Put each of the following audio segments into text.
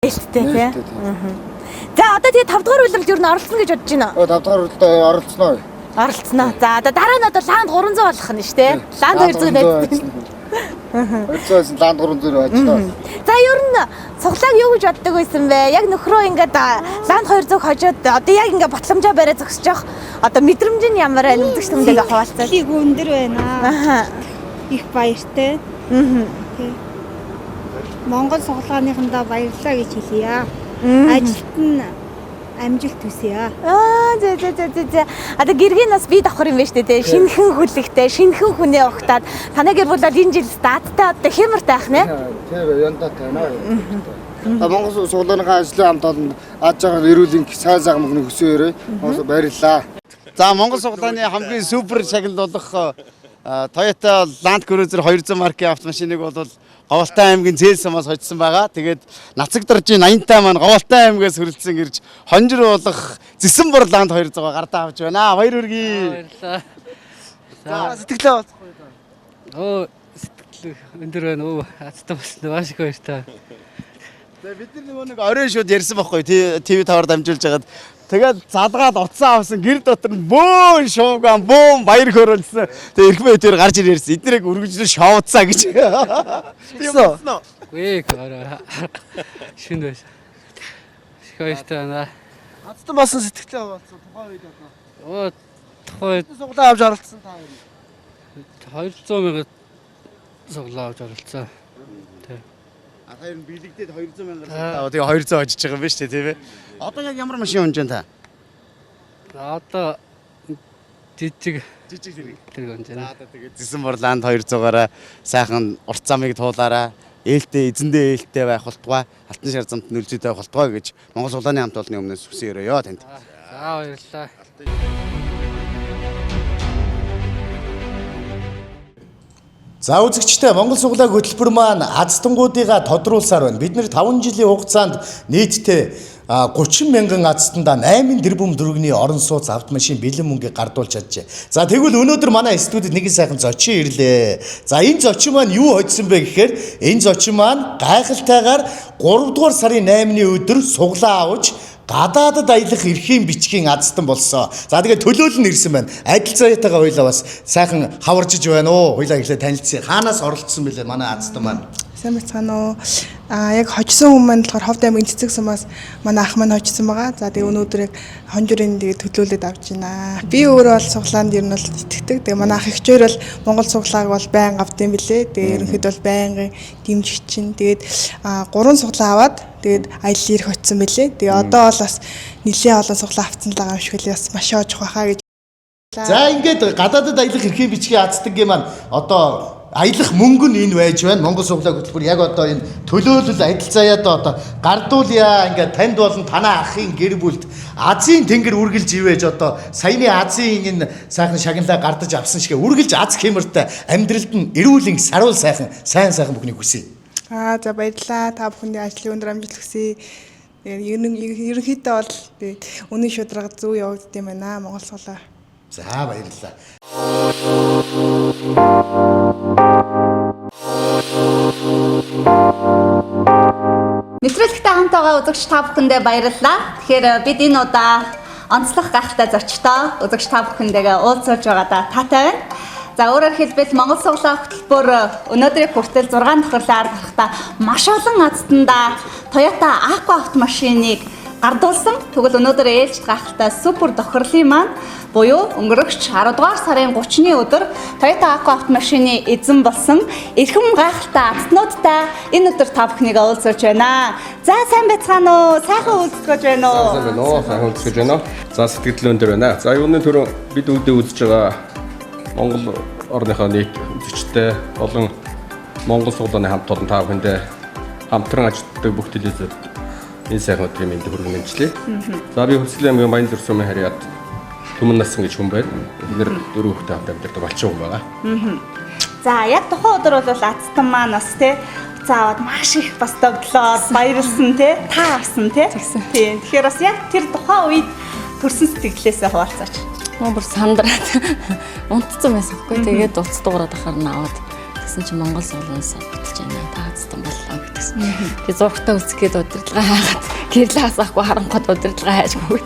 Ээлжтэй тий. За одоо тэгээ 5 дугаар үйлрэлд юу н оролцсон гэж бодож байна. 5 дугаар үйлрэлд оролцсноо. Оролцсноо. За одоо дараа нь одоо ланд 300 болох нь шүү дээ. Ланд 200 найддаг. 200-аас ланд 300 ажиллаа. За ер нь цуглааг юу гэж боддог байсан бэ? Яг нөхрөө ингээд ланд 200 хожоод одоо яг ингээд батламжаа барай зогсож явах одоо мэдрэмж нь ямар байна үзэгч түмтэйгээ хаваалцаа. Их өндөр байна. Их баяртай. Монгол цуглааныхандаа баярлалаа гэж хэлье. Ажилт нь амжилт хүсье. За. Одоо гэргийн нас би давхар юм байна шүү дээ. Шинхэн хүлэгтэй, шинхэн хүнээ огтаад танай гэр бүл энэ жил статтай одоо хэмэр таах нэ? Тийм янда тайна. Монгол цуглааныхаа ажлын хамт олон аж аргал эрүүлийн сайн сайхан мөнгөний хөсөөрөө Монгол баярлалаа. За Монгол цуглааны хамгийн супер шагнал болох Toyota Land Cruiser 200 маркийн автомашиныг бол Говьалтай аймгийн Цээлсамаас хоцсон байгаа. Тэгээд Нацагдаржийн 80-тай маань Говьалтай аймгаас хөрөлдсөн ирж Хонжир болох Зэсэнбор Land 200 гардаа авч байна. Баяр хүргэе. Баярлалаа. За сэтгэлээ Оо сэтгэл өндөр байна. Оо азтай болсон. Маш их баяртай. бид нар нэг оройн шууд ярьсан байхгүй TV5-аар дамжуулж хагаад тэгээд залгаад утсаа авсан гэр дотор нь бөөн шууган бөөн баяр хөөрөлсөн. Тэгээд эрх байтээр гарч ирсэн. Эднэрийг үргэлжлэн шоуцаа гэж. Тийм үү? Үгүй шинэ байж. Их баяртай байна. Азтай болсон сэтгэлээ болсон тухайн үед одоо. Оо тухайд Суглаа авч оролцсон та хоёр. 200 мянга суглаа авч оролцсон. Харин бэлэгдээд 200 мянгаар таа. Тэгээ 200 очиж байгаа юм байна шүү дээ, тийм ээ. Одоо яг ямар машин унж байна та? Одоо жижиг зэрэг унж байна. Одоо тэгээ Зэсэнбор Land 200-аараа сайхан урт замыг туулаараа ээлтэй эзэндээ ээлтэй байх болтугай алтан шар замт нөлзөөтэй байх болтугай гэж Монгол цуглааны хамт олонны өмнөөс хүсэн өрөөё танд. За баярлалаа. За үзэгчтэй Монгол цуглааг хөтөлбөр маань азтангуудыгаа тодруулсаар байна. Бид нэр 5 жилийн хугацаанд нийтдээ 30 мянган азтанда 8 тэрбум төгрөгийн орон сууц автомашин бэлэн мөнгөийг гардуулж чаджээ. За тэгвэл өнөөдөр манай студид нэгэн сайхан зочин ирлээ. За энэ зочин маань юу хоцсон бэ гэхээр энэ зочин маань гайхалтайгаар 3 дугаар сарын 8-ны өдөр суглаа авч гадаадад аялах эрхийн бичгийн азтан болсон. За тэгээд төлөөлөл нь ирсэн байна. Адил заяатайгаа хоёлаа бас сайхан хаваржиж байна уу? Хоёлаа ихлэ танилцъя. Хаанаас оролцсон бэлээ манай азтан маань? Сайн бацгаана уу. Яг хожсон хүмүүс маань болохоор Ховд аймгийн Цэцэг сумаас манай ах маань хожсон байгаа. За тэгээ өнөөдөр яг хонжирын тэгээ төлөөлөд авч байна. Би өөрөө бол цуглаанд ер нь бол итгэдэг. Тэгээ манай ах ихчээр бол Монгол цуглааг бол байнга авдсан билээ. Тэгээ ерөнхийд бол байнгын дэмжигч чинь. Тэгээд 3 цуглаа аваад тэгээд аялал ирэх очсон билээ. Тэгээ одоо бол бас нэлээд олон цуглаа авцсан л байгаа юм шиг л бас маш оожих байхаа гэж. За ингээд гадаадад аялах эрхийн бичгийн азтангийн маань одоо аялах мөнгө нь энэ байж байна. Монгол цуглааг хөтөлбөр яг одоо энэ төлөөлөл адил заяад одоо гардуулъя ингээд танд болон танаа ахын гэр бүлд Азийн тэнгэр үргэлж ивэж одоо саяны Азийн энэ сайхан шагналаа гардаж авсан шиг үргэлж аз хэмэртэй амьдралд нь эрүүл инх саруул сайхан бүхнийг хүсье. За баярлалаа. Та бүхэндээ ажлын өндөр амжилт хүсье. Ерөнхийдөө бол үнэн шударга зөв явагдсан юм байна Монгол цуглаа. За баярлалаа. Нэвтрүүлэгтэй хамт байгаа үзэгч та бүхэндээ баярлалаа. Тэгэхээр бид энэ удаа онцлог гайхалтай зочтой үзэгч та бүхэндээ уулзуулж байгаадаа таатай байна. За өөрөөр хэлбэл Монгол цуглаа хөтөлбөр өнөөдрийн хүртэл 6 давхарлаар гарахдаа маш олон азтандаа Toyota Aqua автомашиныг гардуулсан. Тэгвэл өнөөдөр ээлжид гайхалтай супер тохирлын маань буюу өнгөрөгч 10 дугаар сарын 30-ны өдөр Toyota Aqua автомашины эзэн болсон эрхэм гайхалтай азтнуудтай энэ өдөр та бүхнийг уулзуулж байна. За сайн байцгаана уу? Сайхан уулзгаж байна уу? Сайн байна уу? Сайхан уулзгаж байна уу? За сэтгэл өндөр байна. За юуны төрөө бид үүдээ үзэж байгаа Монгол орныхоо нийт үзэгчтэй болон Монгол цуглааны хамт олон та бүхэндээ хамтран ажилладаг бүх телевизэд энэ сайхан өдрийн мэнд хүргэн нэмжлээ. За би Хүсэл аймгийн Баянзүр сумын харьяат Түмэн Насан гэж хүн байна. Эдгээр 4 хүүхэдтэй хамт амьдардаг балчин хүн байгаа. За яг тухайн өдөр бол азтан маань бас заавад маш их бас тогтлоо баярлсан та авсан тийм. Тэгэхээр бас яг тэр тухайн үед төрсэн сэтгэлээсээ хуваалцаач. Бүр сандраад унтцсан байсан хгүй. Тэгээд уц дуурайд ахаар нь аваад тэгсэн чинь Монгол цуглаанаас бүтэж байна. Та азтан боллоо гэдгсэн. Тэгээ зургтаа үзэх гээд удирдлага хаагаад гэрлээ хасаахгүй харангууд удирдлага хайжгүй.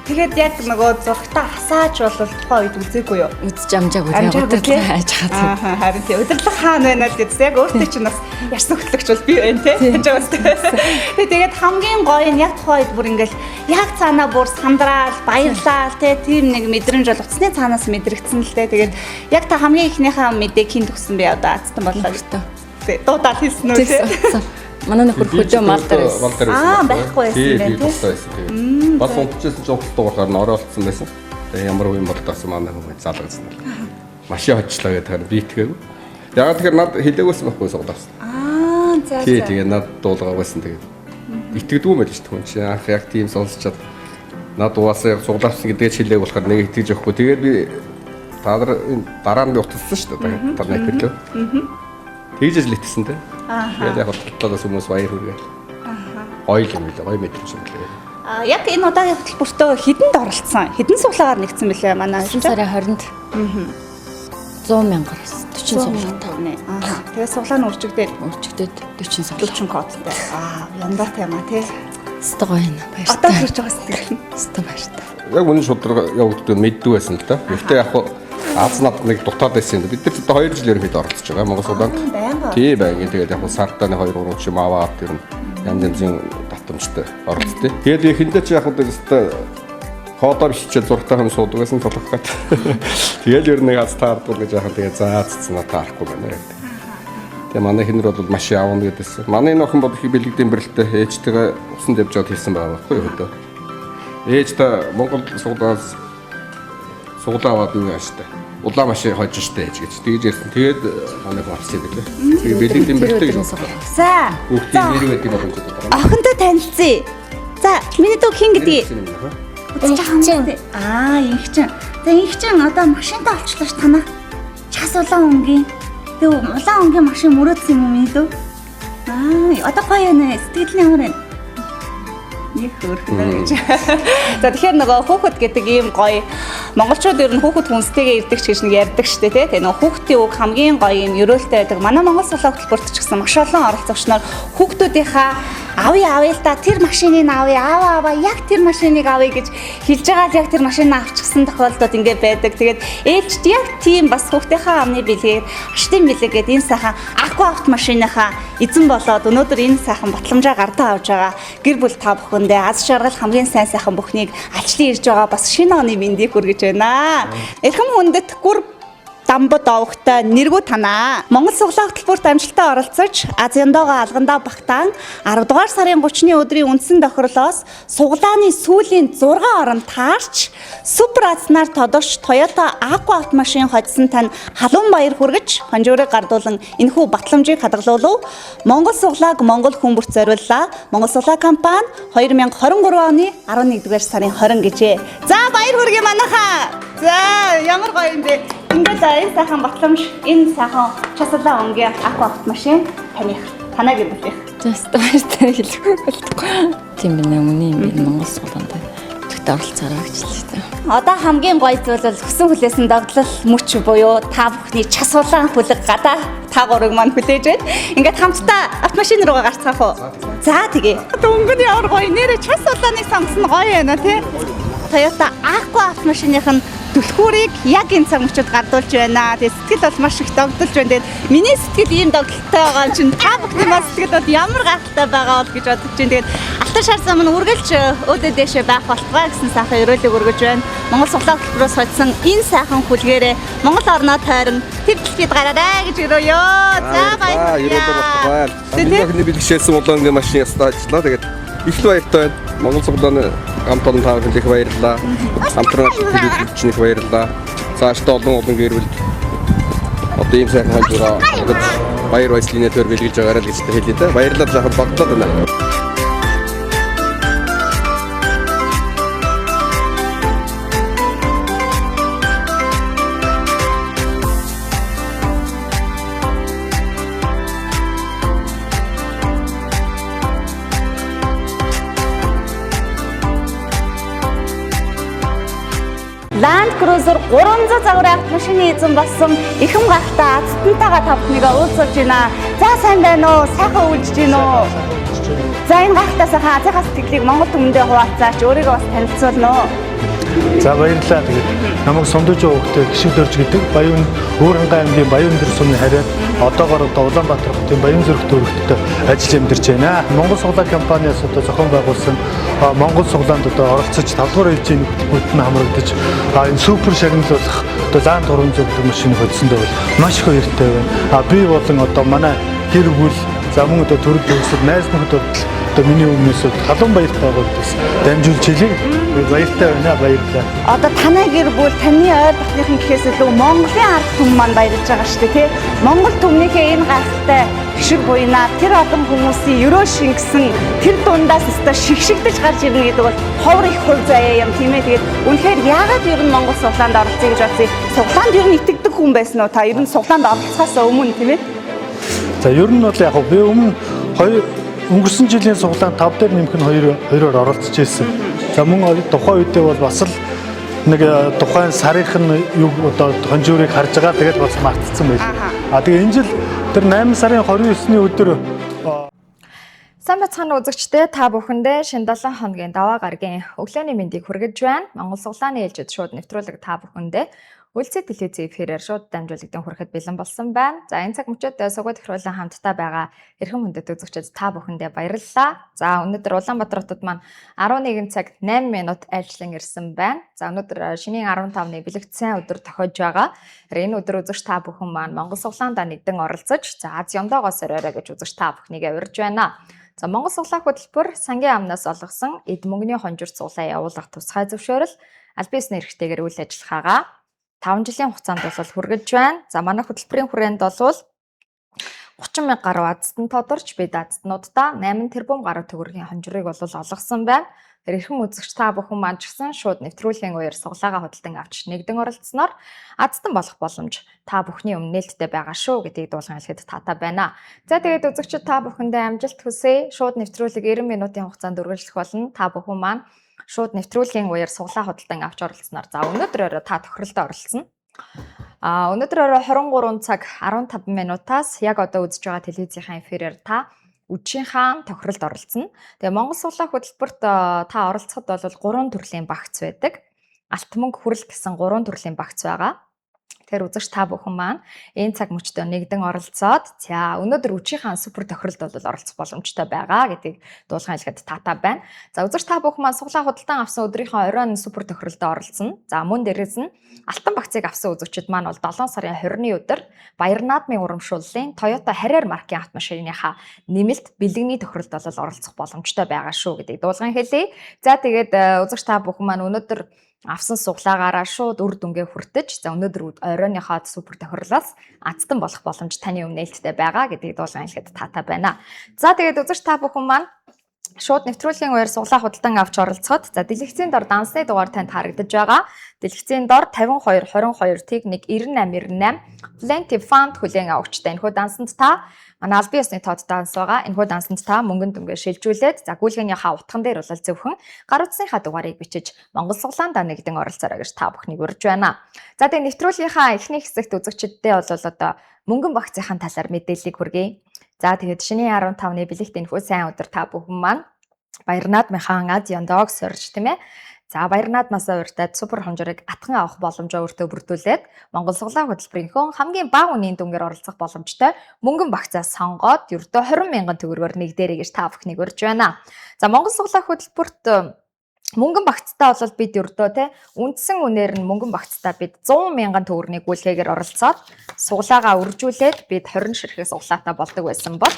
Тэгээд яг нөгөө зургтаа хасааж бол тухайн үед үзээгүй юу? Үзэж амжаагүй тэгээ удирдлага хайж хаад. Харин тий удирдлага хаана байна л гэдээ яг өөртөө чинь бас ярьсан хөтлөгч бол би байна тий. Тэгээд хамгийн гоё нь яг тухайн үед бүр ингээл яг цаанаа бүр сандраал, баярлал тий тийм нэг мэдрэмж бол уцсны цаанаас мэдрэгдсэн л дээ. Тэгээд яг та хамгийн ихнийхээ мэдээг хин төгсөн бэ одоо Азтан боллоо гэдэг. Дуудаал хэлсэн үү тий? Манай нөхөр хөдөө мал дээр байсан. Байхгүй байсан байх тий. Бас унтчихсан ч унтдаггаар нь ороолцсон байсан. Тэгээ ямар үе болдоос манай хүмүүс залгасан л. Машин хоцлоо гэдэг би итгээгүй. Ягаад тэгэхээр над хэлээгүйсэн байхгүй суглаас. За. Тий тэгээ над дуулгаа байсан тэгээд итгэдэггүй мэл шүү дээ хүн чинь анх яг тийм сонсчод над угаасаа суглаасан гэдгээ хэлээг болохоор нэг итгэж өгөхгүй. Тэгээд би та нар дараа нь утсан шүү дээ. Та нар хэлээ. Тэгж л итгсэн тий. Тэгээд яг бодлоос хүмүүс баяр хүргээ. Гоё юм билээ, гоё мэдрэмж юм билээ. Яг энэ удаагийн хөтөлбөртөө хэдэнд оролцсон? Хэдэн суулгаар нэгдсэн бэлээ манай 9 сарын 20-нд 100,000 40 суулгатай. Тэгээ суулгаа нь үржигдээд 40 суулгаа. 40 кодтай. Яндатай юм аа тий. Өстой гоё юм. Одоо хүрч байгаа сэтгэл нь. Өстой баяртай. Яг үнэн шудраг явагддаг мэддэг байсан л да. Гэхдээ яг Аз над нэг дутаад байсан юм. Бид нар одоо 2 жил ерөнхийдөө оролцож байгаа Монгол суулгаанд. Тий байнг. Тэгээд яг сартаа 2-3 жил аваад ер нь янз янзын татамжтай оролцдог. Тэгээд ихэндээ ч яг одоо кодоор бичиж зургатаа хам суудаг гэсэн толгох гад. Тэгээд ер нь аз таардгүй гэж яхаа тэгээд заацсан таарахгүй байна. Тэгээд манай хинэр бол машин аавна гэдээсэн. Манай нөхөн бол их бэлэгдэн бэрэлтээ ээжтэйгээ усанд явж аваад хэлсэн байгаа байхгүй юу хөдөө. Ээжтэй Монгол суулгаас суулгаад юу яаштай. Улаан машин хожиж штэ гэж тэгж ярьсан. Тэгээд манай хавцсан гэлээ. Тэгээд бэлэгдэн бэрэлтээ гэж. За. Хүүхдийн нэр байдаг боломжтой байна. Охинтой танилцъя. За, миний дүү хин гэдгийг. Инхчин. Инхчин. За инхчин одоо машинтай олчлаа ш танаа. Час улаан өнгийн. Тэг улаан өнгийн машин мөрөөдсөн юм миний дүү. Одоо гоё нэ сэтгэл нь ямар вэ? Нэг хөрхнө гэж. За тэгэхээр нөгөө хүүхэд гэдэг ийм гоё монголчууд ер нь хүүхэд хүнстэйгээ ирдэг ч гэж нэг ярьдаг штэ тий. Тэгээ нөгөө хүүхдийн үг хамгийн гоё юм ерөөлтэй байдаг. Манай Монгол суулгаа хөтөлбөрт ч гэсэн маш олон оролцогч нар хүүхдүүдийнхаа авъя л да тэр машиныг авъя аваа яг тэр машиныг авъя гэж хэлж байгаа л яг тэр машинаа авчихсан тохиолдолд ингэ байдаг. Тэгээд ээлжид яг тийм бас хүүхдийнхаа амны бэлгээр аштын бэлээгээд энэ сайхан аква авто машиныхаа эзэн болоод өнөөдөр энэ сайхан батламжаа гардаа авж байгаа гэр бүл та бүхэндээ аз жаргал хамгийн сайн сайхан бүхнийг алчлан ирж байгаа бас шинэ оны мэндийг хүргэж байна. Эрхэм хүндэт гүр Дамбад овогтой нэргүү танаа. Монгол суулгаа хөтөлбөрт амжилттай оролцож, Азиандоогоо алгандаа багтаан 10 дугаар сарын 30-ны өдрийн үндсэн тохирлоос суглааны сүүлийн 6 орон таарч, супер азнаар тодорч Toyota Aqua автомашин хоцсон тань халуун баяр хүргэж, хонжоорыг гардуулан энэхүү батламжийг хадгалуулав. Монгол суулгааг монгол хүн бүрт зориуллаа. Монгол суулгаа компани 2023 оны 11-р сарын 20 гэжээ. За баяр хүргэе манайхаа. За ямар гоё юм бэ? Ингээд энэ сайхан батламж, энэ сайхан часалаа өнгийн аква автомашин таних. Танаа гэвэл Just баяртай хэлэхгүй болтгоо. Тийм байна өмнө юм би Монгол суулгаанд тэгтээ оролцоорой гэж л дээ. Одоо хамгийн гоё зүйл бол хүсэн хүлээсэн догтлол мөч буюу та бүхний часуулаан хүлэг гадаа та гурыг маань хүлээж байна. Ингээд хамтдаа автомашин руугаа гарцгаах уу? За тэгээ. Дөнгөний ямар гоё нэрэ часуулааныг сонгосон гоё байна тий. Toyota Aqua автомашиных нь түлхүүрийг яг энэ цаг мөчид гардуулж байна. Тэгээ сэтгэл бол маш их догдолж байна. Тэгээд миний сэтгэл ийм догдолтой байгаа юм чинь та бүхний маш сэтгэл бол ямар гайхалтай байгаа бол гэж бодож байна. Тэгээд алтан шар зам нь үргэлж өөдөө дэшээ байх болтугай гэсэн сайхан өрөөлөг өргөж байна. Монгол суулгаа хөтөлбөрөөс хоцсон энэ сайхан хүлгээрээ Монгол орноо тойрон төвчлээд гараарай гэж өрөөё. За баярлалаа. Тэгээд бэлгшээсэн улаан машин ястаа ажиллаа. Тэгээд их баяртай байна. Монгол суулгааны хамт олон таа бүхэнд их баярлалаа. Хамтран төлөвлөгчний их баярлалаа. Цаашдаа олон гэр бүл одоо ийм сайхан хандураа баяр баясгалын төр бэлгэлж байгаарай гэж хэлээ дээ. Баярлалаа жаахан багтаад байна. Land Cruiser 300 загварын автомашины эзэн болсон ихэм гахалтай Ацтантайгаа та бүхнийг уулзуулж байна. За сайн байна уу? Сайхан үйлжж байна уу? За энэ гахалтай сайхан Азиас сэтгэлийг Монгол түмэндээ хуваалцаач өөрийгөө бас танилцуулна уу? За баярлалаа. Тэгээд намайг Сундаж хөвгтэй Гишиг Дорж гэдэг Баян Хөөрхангай аймгийн Баян Дэр сумын харьяат одоогоор Улаанбаатар хотын Баян Зүрх төрөлхтөд ажиллаж амьдарч байна. Монгол суглаа компаниас одоо зохион байгуулсан Монгол суглаанд одоо оролцож талбар ээлжийн хөтөлбөрт нь хамрагдаж энэ супер шагналуулах одоо Land 300 гэдэг машиныг хоцсондоо бол маш их баяртай байна. Би болон одоо манай гэр бүл за мөн одоо төрөл төгсөд найз нөхөд одоо миний өмнөөс халуун баяртай байгаа гэдэгс дамжуулж хэлье. Баяртай байна, баярлалаа. Одоо танай гэр бүл таны ойр дотныхан гэхээс илүү Монголын ард түмэн маань баярлж байгаа шүү дээ, тий? Монгол түмнийхээ энэ гайхалтай гişиг буйнаа тэр олон хүмүүсийн өрөө шингэсэн тэр дундаас өстө шигшигдэж гарч ирнэ гэдэг бол ховор их хувь заяа юм тийм ээ. Тэгээд үнэхээр яагаад ер нь Монгол суглаанд оролцъё гэж бодсон? Суглаанд ер нь итгэдэг хүн байсан уу та? Ер нь суглаанд оролцохоос өмнө тийм ээ? За ер нь бол яг би өмнө өнгөрсөн жилийн суглаанд 5 дээр нэмэх нь хоёроор оролцож байсан. За мөн тухайн үедээ бол бас л нэг тухайн сарынх нь юу одоо хонжуурыг харж байгаа тэгээд бас мартцсан байлаа. Тэгээ энэ жил тэр 8 сарын 29-ний өдөр Сайн бацхан үзэгчдээ та бүхэндээ шинэ 7 хоногийн даваа гарагийн өглөөний мэндийг хүргэж байна. Монгол суглааны ээлжид шууд нэвтрүүлэг та бүхэндээ Үлцээ телевизийн эфирээр шууд дамжуулагдсан хүрэхэд бэлэн болсон байна. За энэ цаг мөчид сугад тохируулан хамтдаа байгаа эрхэм хүндэт үзэгчид та бүхэндээ баярлалаа. За өнөөдөр Улаанбаатар хотод маань 11 цаг 8 минут айлчлан ирсэн байна. За өнөөдөр шинийн 15-ны бэлэгдсэн өдөр тохиож байгаа. Энэ өдөр үзэгч та бүхэн маань Монгол суглаандаа нэгдэн оролцож за Аз ёндоогоос өрөөрэй гэж үзэгч та бүхнийг урьж байна. За Монгол суглаа хөтөлбөр сангийн амнаас олгосон эд мөнгөний хонжирт суглаа явуулах тусгай зөвшөөрөл аль биесний эрхтэйгээр үйл ажиллагаагаа 5 жилийн хугацаанд бол хүргэж байна. За манай хөтөлбөрийн хүрээнд бол 30 мянга гаруй азтан тодорч бид азтнуудаа 8 тэрбум гаруй төгрөгийн хонжирыг бол олгосон байна. Эрхэм үзэгч та бүхэн маань ч гэсэн шууд нэвтрүүлгийн үеэр суглаагаа худалдан авч нэгдэн оролцсноор азтан болох боломж та бүхний өмнө нээлттэй байгаа шүү гэдгийг дуулан хэлэхэд таатай байна. За тэгээд үзэгчид та бүхэндээ амжилт хүсье. Шууд нэвтрүүлэг 90 минутын хугацаанд үргэлжлэх болно. Та бүхэн маань шууд нэвтрүүлгийн үеэр суглаа худалдан авч оролцсноор за өнөөдөр та тохиролдоо оролцсон. Өнөөдөр 23 цаг 15 минутаас яг одоо үзэж байгаа телевизийн эфирээр та үдшийнхаа тохиролд оролцсон. Тэгээ Монгол суглаа хөтөлбөрт та оролцоход бол 3 төрлийн багц байдаг. Алт мөнгө хүрэл гэсэн 3 төрлийн багц байгаа. Тэгэхээр үзэгч та бүхэн маань энэ цаг мөчтөө нэгдэн оролцоод за өнөөдөр үдшийнхаа супер тохиролд бол оролцох боломжтой байгаа гэдгийг дуулан хэлэхэд таатай байна. За үзэгч та бүхэн маань суглаа худалдан авсан өдрийнхөө оройн супер тохиролдоо оролцсон. За мөн дээрээс нь алтан багцыг авсан үзэгчид маань бол 7 сарын 20-ны өдөр Баяр наадмын урамшууллын Toyota Harrier маркийн автомашиныхаа нэмэлт бэлгэний тохиролд бол оролцох боломжтой байгаа шүү гэдгийг дуулан хэлье. За тэгээд үзэгч та бүхэн маань өнөөдөр авсан суглаагаараа шууд үр дүнгээ хүртэж за өнөөдөр оройныхоо супер тохирлоос азтан болох боломж таны өмнө нээлттэй байгаа гэдгийг дуулан хэлэхэд таатай байна. За тэгээд үзэгч та бүхэн маань шууд нэвтрүүлгийн үеэр суглаа худалдан авч оролцоход за дэлгэцийн дор дансны дугаар танд харагдаж байгаа. Дэлгэцийн дор 52 22 техник 9898 Plenty Fund хүлээн авагчтай энэхүү дансанд та манай аль биесний тод данс байгаа. Энэхүү дансанд та мөнгөн дүнгээ шилжүүлээд за гүйлгэнийхаа утхан дээр бол зөвхөн гар утсныхаа дугаарыг бичиж Монгол суглаандаа нэгдэн оролцоорой гэж та бүхнийг урьж байна. За тэгээ нэвтрүүлгийнхаа эхний хэсэгт үзэгчдээ бол одоо мөнгөн багцынхаа талаар мэдээллийг хүргэе. За тэгээд шинийн 15-ны бэлэгт энэхүү сайн өдөр та бүхэн маань Баяр наадмынхаа Аз ёндоог сорж тийм ээ. За Баяр наадмаас урьдаад супер хонжирыг атхан авах боломжоо өөртөө бүрдүүлээд Монгол суглаа хөтөлбөрийнхөө хамгийн бага үнийн дүнгээр оролцох боломжтой мөнгөн багцаа сонгоод ердөө 20 мянган төгрөгөөр нэгдээрэй гэж та бүхнийг урьж байна. За Монгол суглаа хөтөлбөрт мөнгөн багцтай бол бид ердөө те үндсэн үнээр нь мөнгөн багцтай бид 100 мянган төгрөгийн гүйлгээгээр оролцоод суглаагаа үржүүлээд бид 20 ширхэг суглаатай болдог байсан бол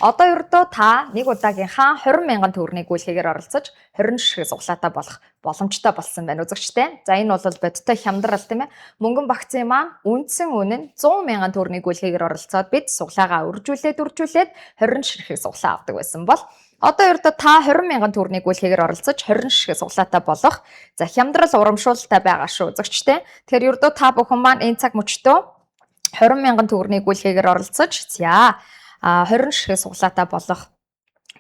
одоо ердөө та нэг удаагийнхаа 20 мянган төгрөгийн гүйлгээгээр оролцож 20 ширхэг суглаатай болох боломжтой болсон байна үзэгчтэй. За энэ бол бодиттой хямдрал тийм ээ. Мөнгөн багцын маань үндсэн үн нь 100 мянган төгрөгийн гүйлгээгээр оролцоод бид суглаагаа үржүүлээд 20 ширхэг суглаа авдаг байсан бол одоо ердөө та 20 мянган төгрөгийн гүйлгээгээр оролцож 20 ширхэг суглаатай болох за хямдрал урамшуулалтай байгаа шүү үзэгчтэй. Тэгэхээр ердөө та бүхэн маань энэ цаг мөчтөө 20 мянган төгрөгийн гүйлгээгээр оролцож за 20 ширхэг суглаатай болох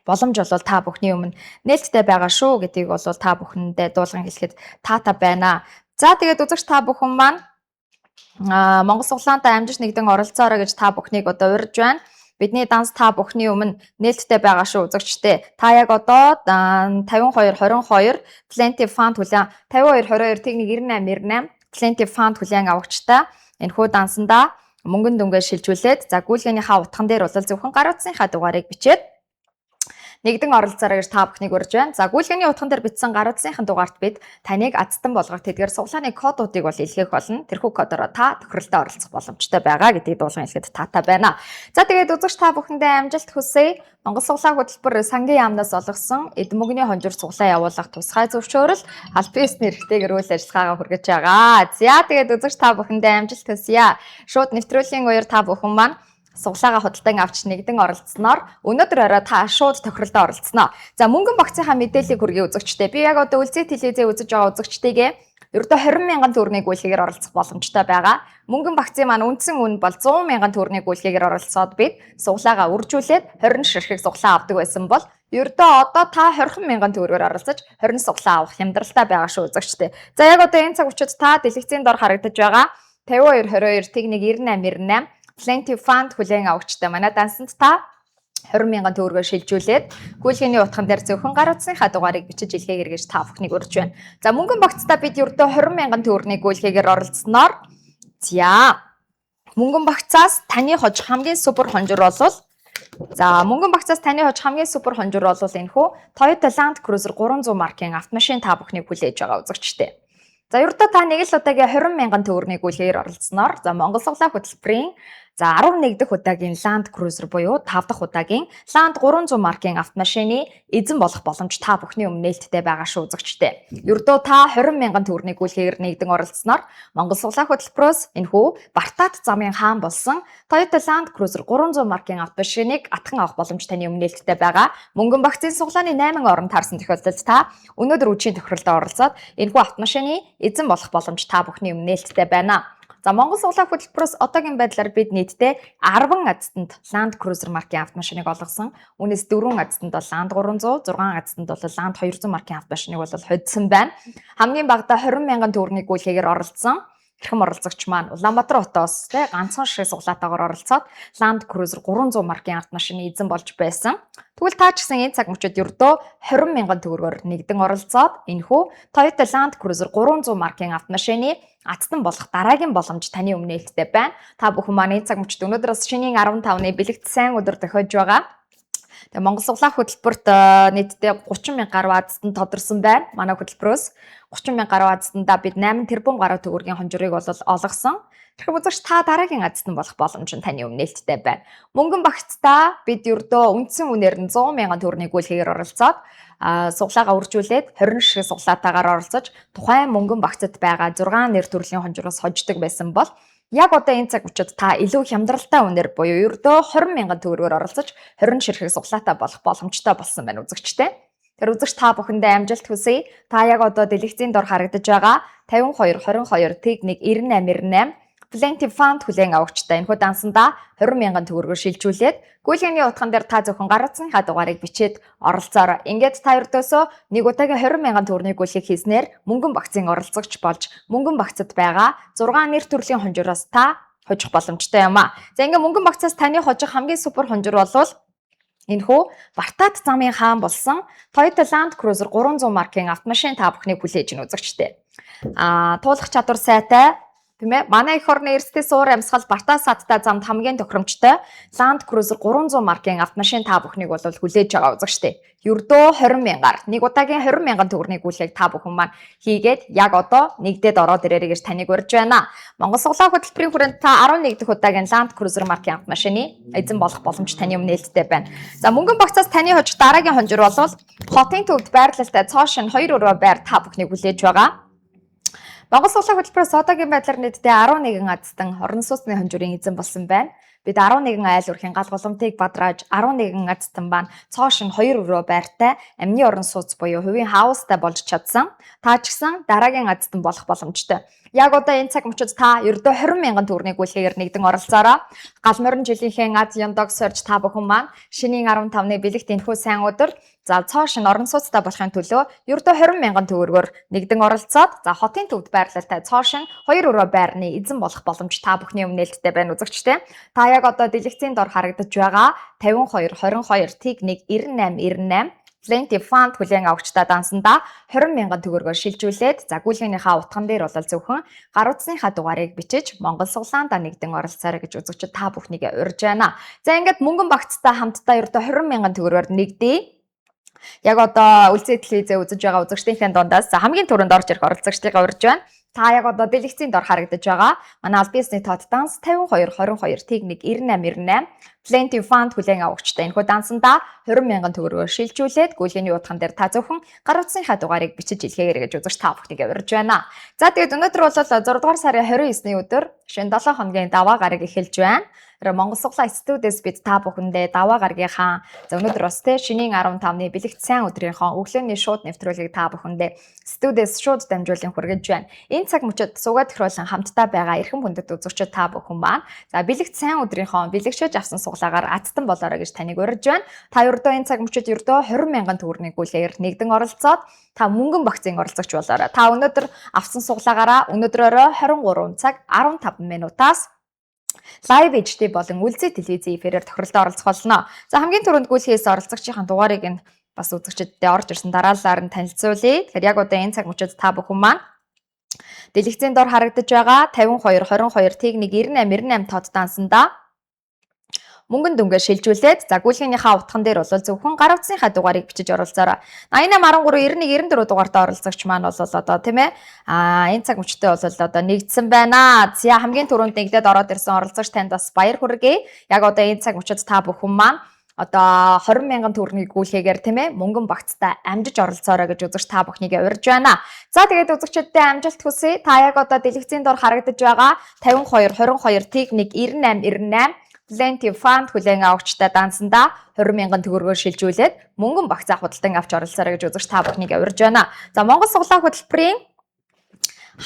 боломж бол та бүхний өмнө нээлттэй байгаа шүү гэдгийг бол та бүхэндээ дуулан хэлэхэд таатай байна. За тэгээд үзэгч та бүхэн маань Монгол суглаантай амжиж нэгдэн оролцоорой гэж та бүхнийг одоо урьж байна. Бидний данс та бүхний өмнө нээлттэй байгаа шүү үзэгчдээ. Та яг одоо 5222 Plenty Fund хүлээн 5222 техник 9898 Plenty Fund хүлээн авагчтай энэхүү дансандаа мөнгөн дүнгээ шилжүүлээд за гүйлгэнийхаа утхан дээр бол зөвхөн гар утсынхаа дугаарыг бичээд нэгдэн оролцоорой гэж та бүхнийг урьж байна. За гүйлгэний утхан дээр бичсэн гар утсынхаа дугаарт бид таныг азтан болгох тэдгээр суглааны кодуудыг бол илгээх болно. Тэрхүү кодороо та тохиролтой оролцох боломжтой байгаа гэдгийг дуулан хэлэхэд таатай байна. За тэгээд үзэгч та бүхэндээ амжилт хүсье. Монгол суглаа хөтөлбөр сангийн яамнаас олгосон эд мөнгөний хонжуур суглаа явуулах тусгай зөвшөөрөл аль биесний эрхтэйгээр үйл ажиллагаагаа хүргэж байгаа. За тэгээд үзэгч та бүхэндээ амжилт хүсье. Шууд нэвтрүүлгийн үеэр та бүхэн маань суглаагаа худалдан авч нэгдэн оролцсноор өнөөдөр орой та шууд тохиролдоо оролцсноо. За мөнгөн багцынхаа мэдээллийг хүргэе үзэгчтэй. Би яг одоо үлзий телевизээ үзэж байгаа үзэгчтэйгээ ердөө 20 мянган төгрөгийн гүйлгээр оролцох боломжтой байгаа. Мөнгөн багцын маань үндсэн үн бол 100 мянган төгрөгийн гүйлгээр оролцоод бид суглаагаа үржүүлээд 20 ширхэг суглаа авдаг байсан бол ердөө одоо та 20 мянган төгрөгөөр оролцож 20 суглаа авах хямдралтай байгаа шүү үзэгчтэй. За яг одоо энэ цаг үчид та дэлгэцийн дор харагдаж байгаа 5222 техник 9898 Plenty Fund хүлээн авагчтай манай дансанд та 20 мянган төгрөгөөр шилжүүлээд гүйлгээний утхан дээр зөвхөн гар утсынхаа дугаарыг бичиж илгээе гэж та бүхнийг урьж байна. За мөнгөн багцтай бид ердөө 20 мянган төгрөгийн гүйлгээгээр оролцсноор за мөнгөн багцаас таны хожих хамгийн супер хонжуур болвол за мөнгөн багцаас таны хожих хамгийн супер хонжуур болвол энэхүү Toyota Land Cruiser 300 маркийн автомашин та бүхнийг хүлээж байгаа үзэгчтэй. За ердөө та нэг л удаагийн 20 мянган төгрөгийн гүйлгээр оролцсноор за Монгол суглаа хөтөлбөрийн за 11 дахь удаагийн Land Cruiser буюу 5 дахь удаагийн Land 300 маркийн автомашины эзэн болох боломж та бүхний өмнө нээлттэй байгаа шүү үзэгчтэй. Ердөө та 20 мянган төгрөгийн гүйлгээр нэгдэн оролцсноор Монгол суглаа хөтөлбөрөөс энэхүү Бартат замын хаан болсон Toyota Land Cruiser 300 маркийн автомашиныг атхан авах боломж таны өмнө нээлттэй байгаа. Мөнгөн багцын суглааны 8 орон таарсан тохиолдолд та өнөөдөр үчийн тохиролдоо оролцоод энэхүү автомашины эзэн болох боломж та бүхний өмнө нээлттэй байна. За Монгол суглаа хөтөлбөрөөс одоогийн байдлаар бид нийтдээ 10 азтанд Land Cruiser маркийн автомашиныг олгосон. Үүнээс 4 азтанд бол Land 300, 6 азтанд бол Land 200 маркийн автомашиныг бол hodсон байна. Хамгийн багадаа 20 мянган төгрөгийн гүйлгээгээр оролцсон. Хэрхэм оролцогч маань Улаанбаатар хотоос ганцхан ширхэг суглаатаагаар оролцоод Land Cruiser 300 маркийн автомашины эзэн болж байсан. Тэгвэл та ч гэсэн энэ цаг мөчид ердөө 20 мянган төгрөгөөр нэгдэн оролцоод энэхүү Toyota Land Cruiser 300 маркийн автомашины ацтан болох дараагийн боломж таны өмнө нээлттэй байна. Та бүхэн маань энэ цаг мөчид өнөөдрөөс шинийн 15-ны бэлэгт сайн өдөр тохиож байгаа. Тэгээ Монгол суглаа хөтөлбөрт нийтдээ 30 мянга гаруй азтанд тодорсон байна. Манай хөтөлбөрөөс 30 мянга гаруй азтандаа бид 8 тэрбум гаруй төгрөгийн хонжуурыг бол олгосон. Тэгэхээр үзэгч та дараагийн азтан болох боломж нь таны өмнө нээлттэй байна. Мөнгөн багцтай бид ердөө үндсэн үнээр нь 100 мянган төгрөгийн гүйлгээр оролцоод суглаагаа үржүүлээд 20 ширхэг суглаатаагаар оролцож тухайн мөнгөн багцад байгаа 6 нэр төрлийн хонжуураас хождог байсан бол яг одоо энэ цаг үчид та илүү хямдралтай үнээр буюу ердөө 20 мянган төгрөгөөр оролцож 20 ширхэг суглаатаа болох боломжтой болсон байна үзэгчтэй. Тэр үзэгч та бүхэндээ амжилт хүсье. Та яг одоо дэлгэцийн дор харагдаж байгаа 5222 техник 9898 Plenty Fund хүлээн авагчтай энэхүү дансандаа 20 мянган төгрөгөөр шилжүүлээд гүйлгээний утхан дээр та зөвхөн гар утсынхаа дугаарыг бичээд оролцоорой. Ингээд та ердөөсөө нэг удаагийн 20 мянган төгрөгийн гүйлгийг хийснээр мөнгөн багцын оролцогч болж мөнгөн багцад байгаа 6 нэр төрлийн хонжуураас та хожих боломжтой юм а. За ингээд мөнгөн багцаас таны хожих хамгийн супер хонжуур болвол энэхүү Бартат замын хаан болсон Toyota Land Cruiser 300 маркийн автомашин та бүхнийг хүлээж ин үзэгчтэй. Туулах чадвар сайтай тийм ээ. Манай эх орны эрсдэл суур амьсгал Бартат садтай замд хамгийн тохиромжтой Land Cruiser 300 маркийн автомашин та бүхнийг бол хүлээж байгаа үзэгчтэй. Ердөө 20 мянгаар нэг удаагийн 20 мянган төгрөгийн гүйлгийг та бүхэн маань хийгээд яг одоо нэгдээд ороод ирээрэй гэж таныг урьж байна. Монгол суглаа хөтөлбөрийн хүрээнд та 11 дахь удаагийн Land Cruiser маркийн автомашины эзэн болох боломж таны өмнө нээлттэй байна. За мөнгөн багцаас таны хожих дараагийн хонжуур бол хотын төвд байрлалтай цоошин 2 өрөө байр та бүхнийг хүлээж байгаа. Монгол суглаа хөтөлбөрөөс одоогийн байдлаар нийтдээ 11 азтан орон сууцны хонжуурын эзэн болсон байна. Бид 11 айл өрхийн гал голомтыг бадрааж 11 азтан баан цоошин 2 өрөө байртай амны орон сууц буюу хувийн хаустай болж чадсан. Та ч гэсэн дараагийн азтан болох боломжтой. Яг одоо энэ цаг мөчид та ердөө 20,000 төгрөгийг гүйлхээр нэгдэн оролцоороо. Гал морин жилийнхэн Аз Яндог сорж та бүхэн маань шинийн 15-ны бэлэгт энэхүү сайн өдөр за цоо шин орон сууцтай болохын төлөө ердөө 20,000 төгрөгөөр нэгдэн оролцоод за хотын төвд байрлалтай цоо шин 2 өрөө байрны эзэн болох боломж та бүхний өмнөлттэй байна үзэгчтэй. Та яг одоо дэлгэцийн дор харагдаж байгаа 52 22 тэг 1 98 98 Plenty Fund хүлээн авагчдаа дансандаа 20,000 төгрөгөөр шилжүүлээд загвуулынхаа утган дээр бол зөвхөн гар утасныхаа дугаарыг бичиж Монгол суглаандаа нэгдэн оролцоорой гэж үзэгчид та бүхнийг урьж байна. За ингээд мөнгөн багцтай хамтдаа ердөө 20,000 төгрөгөөр нэгдээ. Яг одоо үлцээ телевизээ үзэж байгаа үзэгчдийн дундаас хамгийн түрүүнд орж ирэх оролцогчдыг урьж байна. Та яг одоо дэлгэцийн дор харагдаж байгаа. Манай аль биесний тод данс 52 22 тэг 1 98 98 Plenty Fund хүлээн авагчтай энэхүү дансандаа 20,000 төгрөгөөр шилжүүлээд гүйлгээний утган дээр та зөвхөн гар утасныхаа дугаарыг бичиж илгээгээр гэж үзэж та бүхнийг урьж байна. За тэгээд өнөөдөр бол 6 дугаар сарын 29-ний өдөр шинэ 7 хоногийн даваа гараг эхэлж байна. Монгол суглаа студиэс бид та бүхэндээ даваа гаргийнхаа за өнөөдөр бас те шинийн 15-ны бэлэгт сайн өдрийнхөө өглөөний шууд нэвтрүүлгийг та бүхэндээ студиэс шууд дамжуулан хүргэж байна. Энэ цаг мөчид суугаад тохируулсан хамтдаа байгаа эрхэм хүндэт үзэгчид та бүхэн маань за бэлэгт сайн өдрийнхөө бэлэгшээж авсан суглаагаар азтан болоорой гэж таныг урьж байна. Та ердөө энэ цаг мөчид ердөө 20,000 төгрөгийг гүйлгээр нэгдэн оролцоод та мөнгөн багцын оролцогч болоорой. Та өнөөдөр авсан суглаагаараа өнөөдрөөрөө 23 цаг 15 минутаас Live HD болон үлзий телевизийн эфирээр тохиролдоо оролцох болно. За хамгийн түрүүнд гүйлхээс оролцогчийн дугаарыг нь бас үзэгчдэд орж ирсэн дараалалаар нь танилцуулъя. Тэгэхээр яг одоо энэ цаг мөчид та бүхэн маань дэлгэцийн дор харагдаж байгаа 52 22 тэг 1 98 98 тод дансандаа мөнгөн дүнгээ шилжүүлээд за гүйлгийнхаа утган дээр бол зөвхөн гар утасныхаа дугаарыг бичиж оролцоорой. 88 13 91 94 дугаартай оролцогч маань бол одоо тийм ээ энэ цаг мөчтөө бол одоо нэгдсэн байна. За хамгийн түрүүнд нэгдээд ороод ирсэн оролцогч танд бас баяр хүргэе. Яг одоо энэ цаг мөчид та бүхэн маань одоо 20,000 төгрөгийг гүйлгээгээр тийм ээ мөнгөн багцтай амжиж оролцоорой гэж үзэгч та бүхнийг урьж байна. За тэгээд үзэгчдэд амжилт хүсье. Та яг одоо дэлгэцийн дор харагдаж байгаа 52 22 тэг 1 98 98 Plenty Fund хүлээн авагчтай дансандаа 20,000 төгрөгөөр шилжүүлээд мөнгөн багцаа худалдан авч оролцоорой гэж үзэгч та бүхнийг урьж байна. За Монгол суглаа хөтөлбөрийн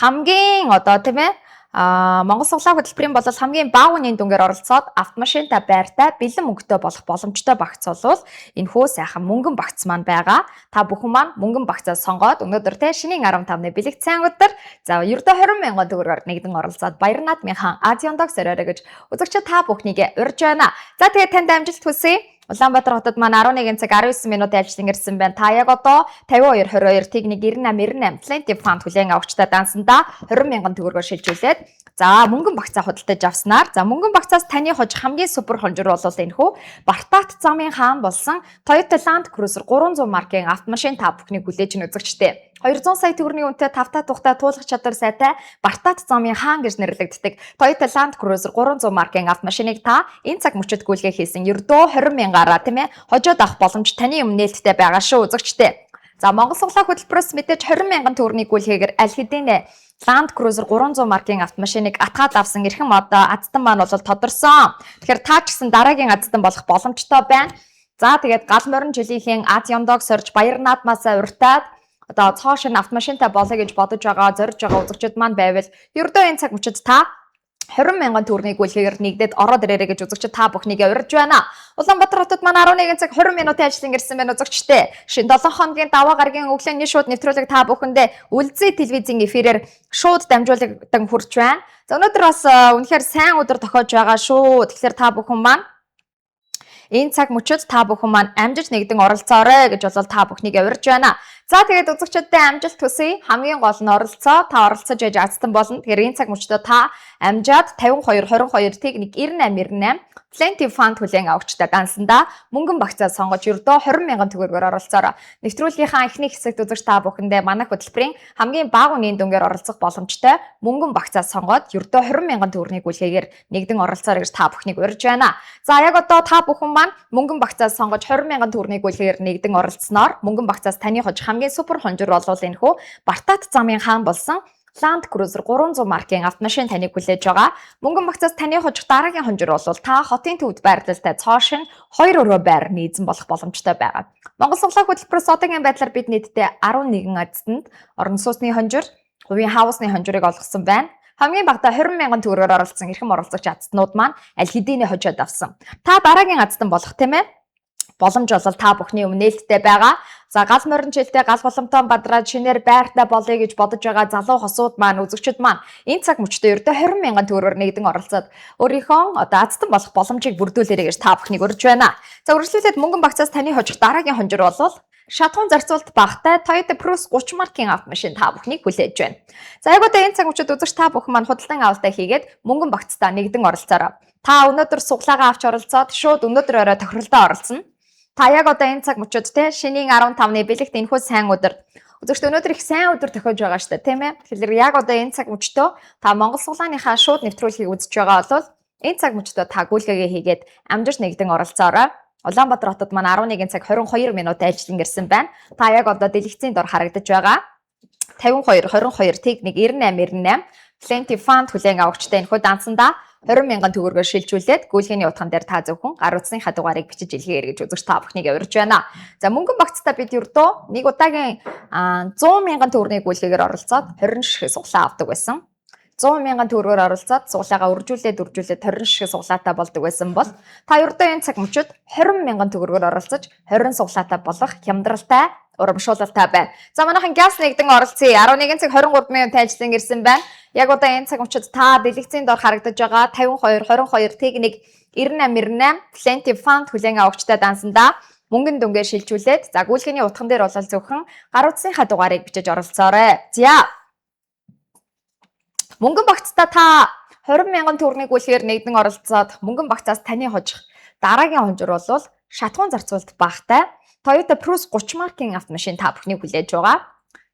хамгийн одоо тийм ээ Монгол суглаа хөтөлбөрийн бол хамгийн бага үнийн дүнгээр оролцоод автомашинтай байртай бэлэн мөнгөтэй болох боломжтой багц бол энэхүү сайхан мөнгөн багц маань байгаа. Та бүхэн маань мөнгөн багцаа сонгоод өнөөдөр те шинийн 15-ны бэлэгт сайн өдөр за ердөө 20,000 төгрөгөөр нэгдэн оролцоод Баяр наадмынхан Аз Яндог сорой гэж үзэгчид та бүхнийг урьж байна. За тэгээд танд амжилт хүсье. Улаанбаатар хотод маань 11 цаг 19 минутын ажилтан ирсэн байна. Та яг одоо 52 22 тэг 1 98 98 Plenty Fund хүлээн авагчтай дансандаа 20,000 төгрөгөөр шилжүүлээд за мөнгөн багцаа худалдаж авснаар за мөнгөн багцаас таны хож хамгийн супер хонжир бол энэхүү Бартат замын хаан болсон Toyota Land Cruiser 300 маркийн автомашин та бүхнийг хүлээж үзэгчтэй. 200 сая төгрөгийн үнэтэй тавтаа тухтай туулах чадвар сайтай Бартат замын хаан гэж нэрлэгддэг Toyota Land Cruiser 300 маркийн автомашиныг та энэ цаг мөчид гүйлгээ хийсэн ердөө 20,000-аараа тийм ээ хожоод авах боломж таны өмнөлттэй байгаа шүү үзэгчтэй. За Монгол суглаа хөтөлбөрөөс мэдээж 20,000 төгрөгийг гүйлгээгээр аль хэдийн Land Cruiser 300 маркийн автомашиныг атгаад авсан эрхэм одоо азтан маань бол тодорсон. Тэгэхээр та ч гэсэн дараагийн азтан болох боломжтой байна. За тэгээд гал морин жилийнхэн Аз Яндог сорж Баяр наадмаасаа уртаад одоо цоо шин автомашинтай болоё гэж бодож байгаа зорж байгаа үзэгчид маань байвал ердөө энэ цаг мөчид та 20,000 төгрөгийг гүйлгээгээр нэгдээд ороод ирээрэй гэж үзэгчид та бүхнийг урьж байна. Улаанбаатар хотод маань 11 цаг 20 минутын ажилтан ирсэн байна үзэгчтэй. Шинэ 7 хоногийн даваа гарагийн өглөөний шууд нэвтрүүлэг та бүхэндээ үлзий телевизийн эфирээр шууд дамжуулан хүрч байна. За өнөөдөр бас үнэхээр сайн өдөр тохиож байгаа шүү. Тэгэхээр та бүхэн маань энэ цаг мөчид та бүхэн маань амжиж нэгдэн оролцоорой гэж бол та бүхнийг урьж байна. За тэгээд үзэгчдэд амжилт хүсье. Хамгийн гол нь оролцоо. Та оролцож яж азтан болно. Тэгэхээр энэ цаг мөчид та амжаад 52 22 тэг 1 98 98 Plenty Fund хүлээн авагчтай дансандаа мөнгөн багцаа сонгож ердөө 20,000 төгрөгөөр оролцоорой. Нэвтрүүлгийнхаа эхний хэсэгт үзэгч та бүхэндээ манайх хөтөлбөрийн хамгийн бага үнийн дүнгээр оролцох боломжтой мөнгөн багцаа сонгоод ердөө 20,000 төгрөгийг гүйлгээгээр нэгдэн оролцоорой гэж та бүхнийг урьж байна. За яг одоо та бүхэн маань мөнгөн багцаа сонгож 20,000 төгрөгийг гүйлгээгээр нэгдэн оролцсноор мөнгөн багцаас таны хож хамгийн супер хонжир бол энэхүү Бартат замын хаан болсон Land Cruiser 300 маркийн автомашин таныг хүлээж байгаа. Мөнгөн багцаас таны хожих дараагийн хонжир бол та хотын төвд байрлалтай цоо шин 2 өрөө байр нийцэн болох боломжтой байгаа. Монгол суглаа хөтөлбөрөөс одоогийн байдлаар бид нийтдээ 11 азтанд орон сууцны хонжир хувийн хаусны хонжирыг олгосон байна. Хамгийн багадаа 20,000 төгрөгөөр оролцсон эрхэм оролцогч азтнууд маань аль хэдийн хожоод авсан. Та дараагийн азтан болох тийм ээ. Боломж бол та бүхний өмнө нээлттэй байгаа. За гал морин жилдээ гал боломтой бадраад шинээр байртай болъё гэж бодож байгаа залуу хосууд маань үзэгчид маань энэ цаг мөчтөө ердөө 20,000 төгрөгөөр нэгдэн оролцоод өөрийнхөө одоо азтан болох боломжийг бүрдүүлээрэй гэж та бүхнийг урьж байна. За үргэлжлүүлээд мөнгөн багцаас таны хожих дараагийн хонжир бол шатхуун зарцуулалт багтай Toyota Prius 30 маркийн автомашин та бүхнийг хүлээж байна. За яг одоо энэ цаг мөчид үзэгч та бүхэн маань худалдан авалтаа хийгээд мөнгөн багцтай нэгдэн оролцоорой. Та өнөөдөр суглаагаа авч оролцоод шууд өнөөдөр орой тохиролдоо оролцсон. Та яг одоо энэ цаг мөчид те шинийн 15-ны бэлэгт энэхүү сайн өдөр. Үзэгч өнөөдөр их сайн өдөр тохиож байгаа шүү дээ, тийм ээ. Тэгэхээр яг одоо энэ цаг мөчтөө та Монгол суглааныхаа шууд нэвтрүүлгийг үзэж байгаа бол энэ цаг мөчтөө та гүйлгээгээ хийгээд амжирч нэгдэн оролцоорой. Улаанбаатар хотод маань 11 цаг 22 минут ажиллан ирсэн байна. Та яг одоо дэлгэцийн дор харагдаж байгаа. 52 22 техник 9898 Plenty Fund хүлээн авагчтай энэхүү дансандаа 20,000 төгрөгөөр шилжүүлээд гүйлгээний утган дээр та зөвхөн гар утасны дугаарыг бичиж илгээе гэж үзэгч та бүхнийг урьж байна. За мөнгөн багцтай бид ердөө нэг удаагийн 100,000 төгрөгийн гүйлгээгээр оролцоод 20 ширхэг суглаа авдаг байсан. 100,000 төгрөгөөр оролцоод суглаагаа үржүүлээд 20 ширхэг суглаатай болдог байсан бол та ердөө энэ цаг мөчид 20,000 төгрөгөөр оролцож 20 суглаатай болох хямдралтай урамшуулалтай байна. За манайхан газ нэгдэн оролцъё. 11 цаг 23 минут ажиллан ирсэн байна. Яг одоо энэ цаг мөчид та дэлгэцийн дор харагдаж байгаа 52 22 техник 9898 Plenty Fund хүлээн авагчтай дансандаа мөнгөн дүнгээ шилжүүлээд за гүйлгээний утган дээр бол зөвхөн гар утасныхаа дугаарыг бичиж оролцоорой. За мөнгөн багцтай та 20,000 төгрөгийн гүйлгээр нэгдэн оролцоод мөнгөн багцаас таны хожих дараагийн хонжир бол шатхуун зарцуулалт багтай Toyota Prius 30 маркийн автомашин та бүхнийг хүлээж байгаа.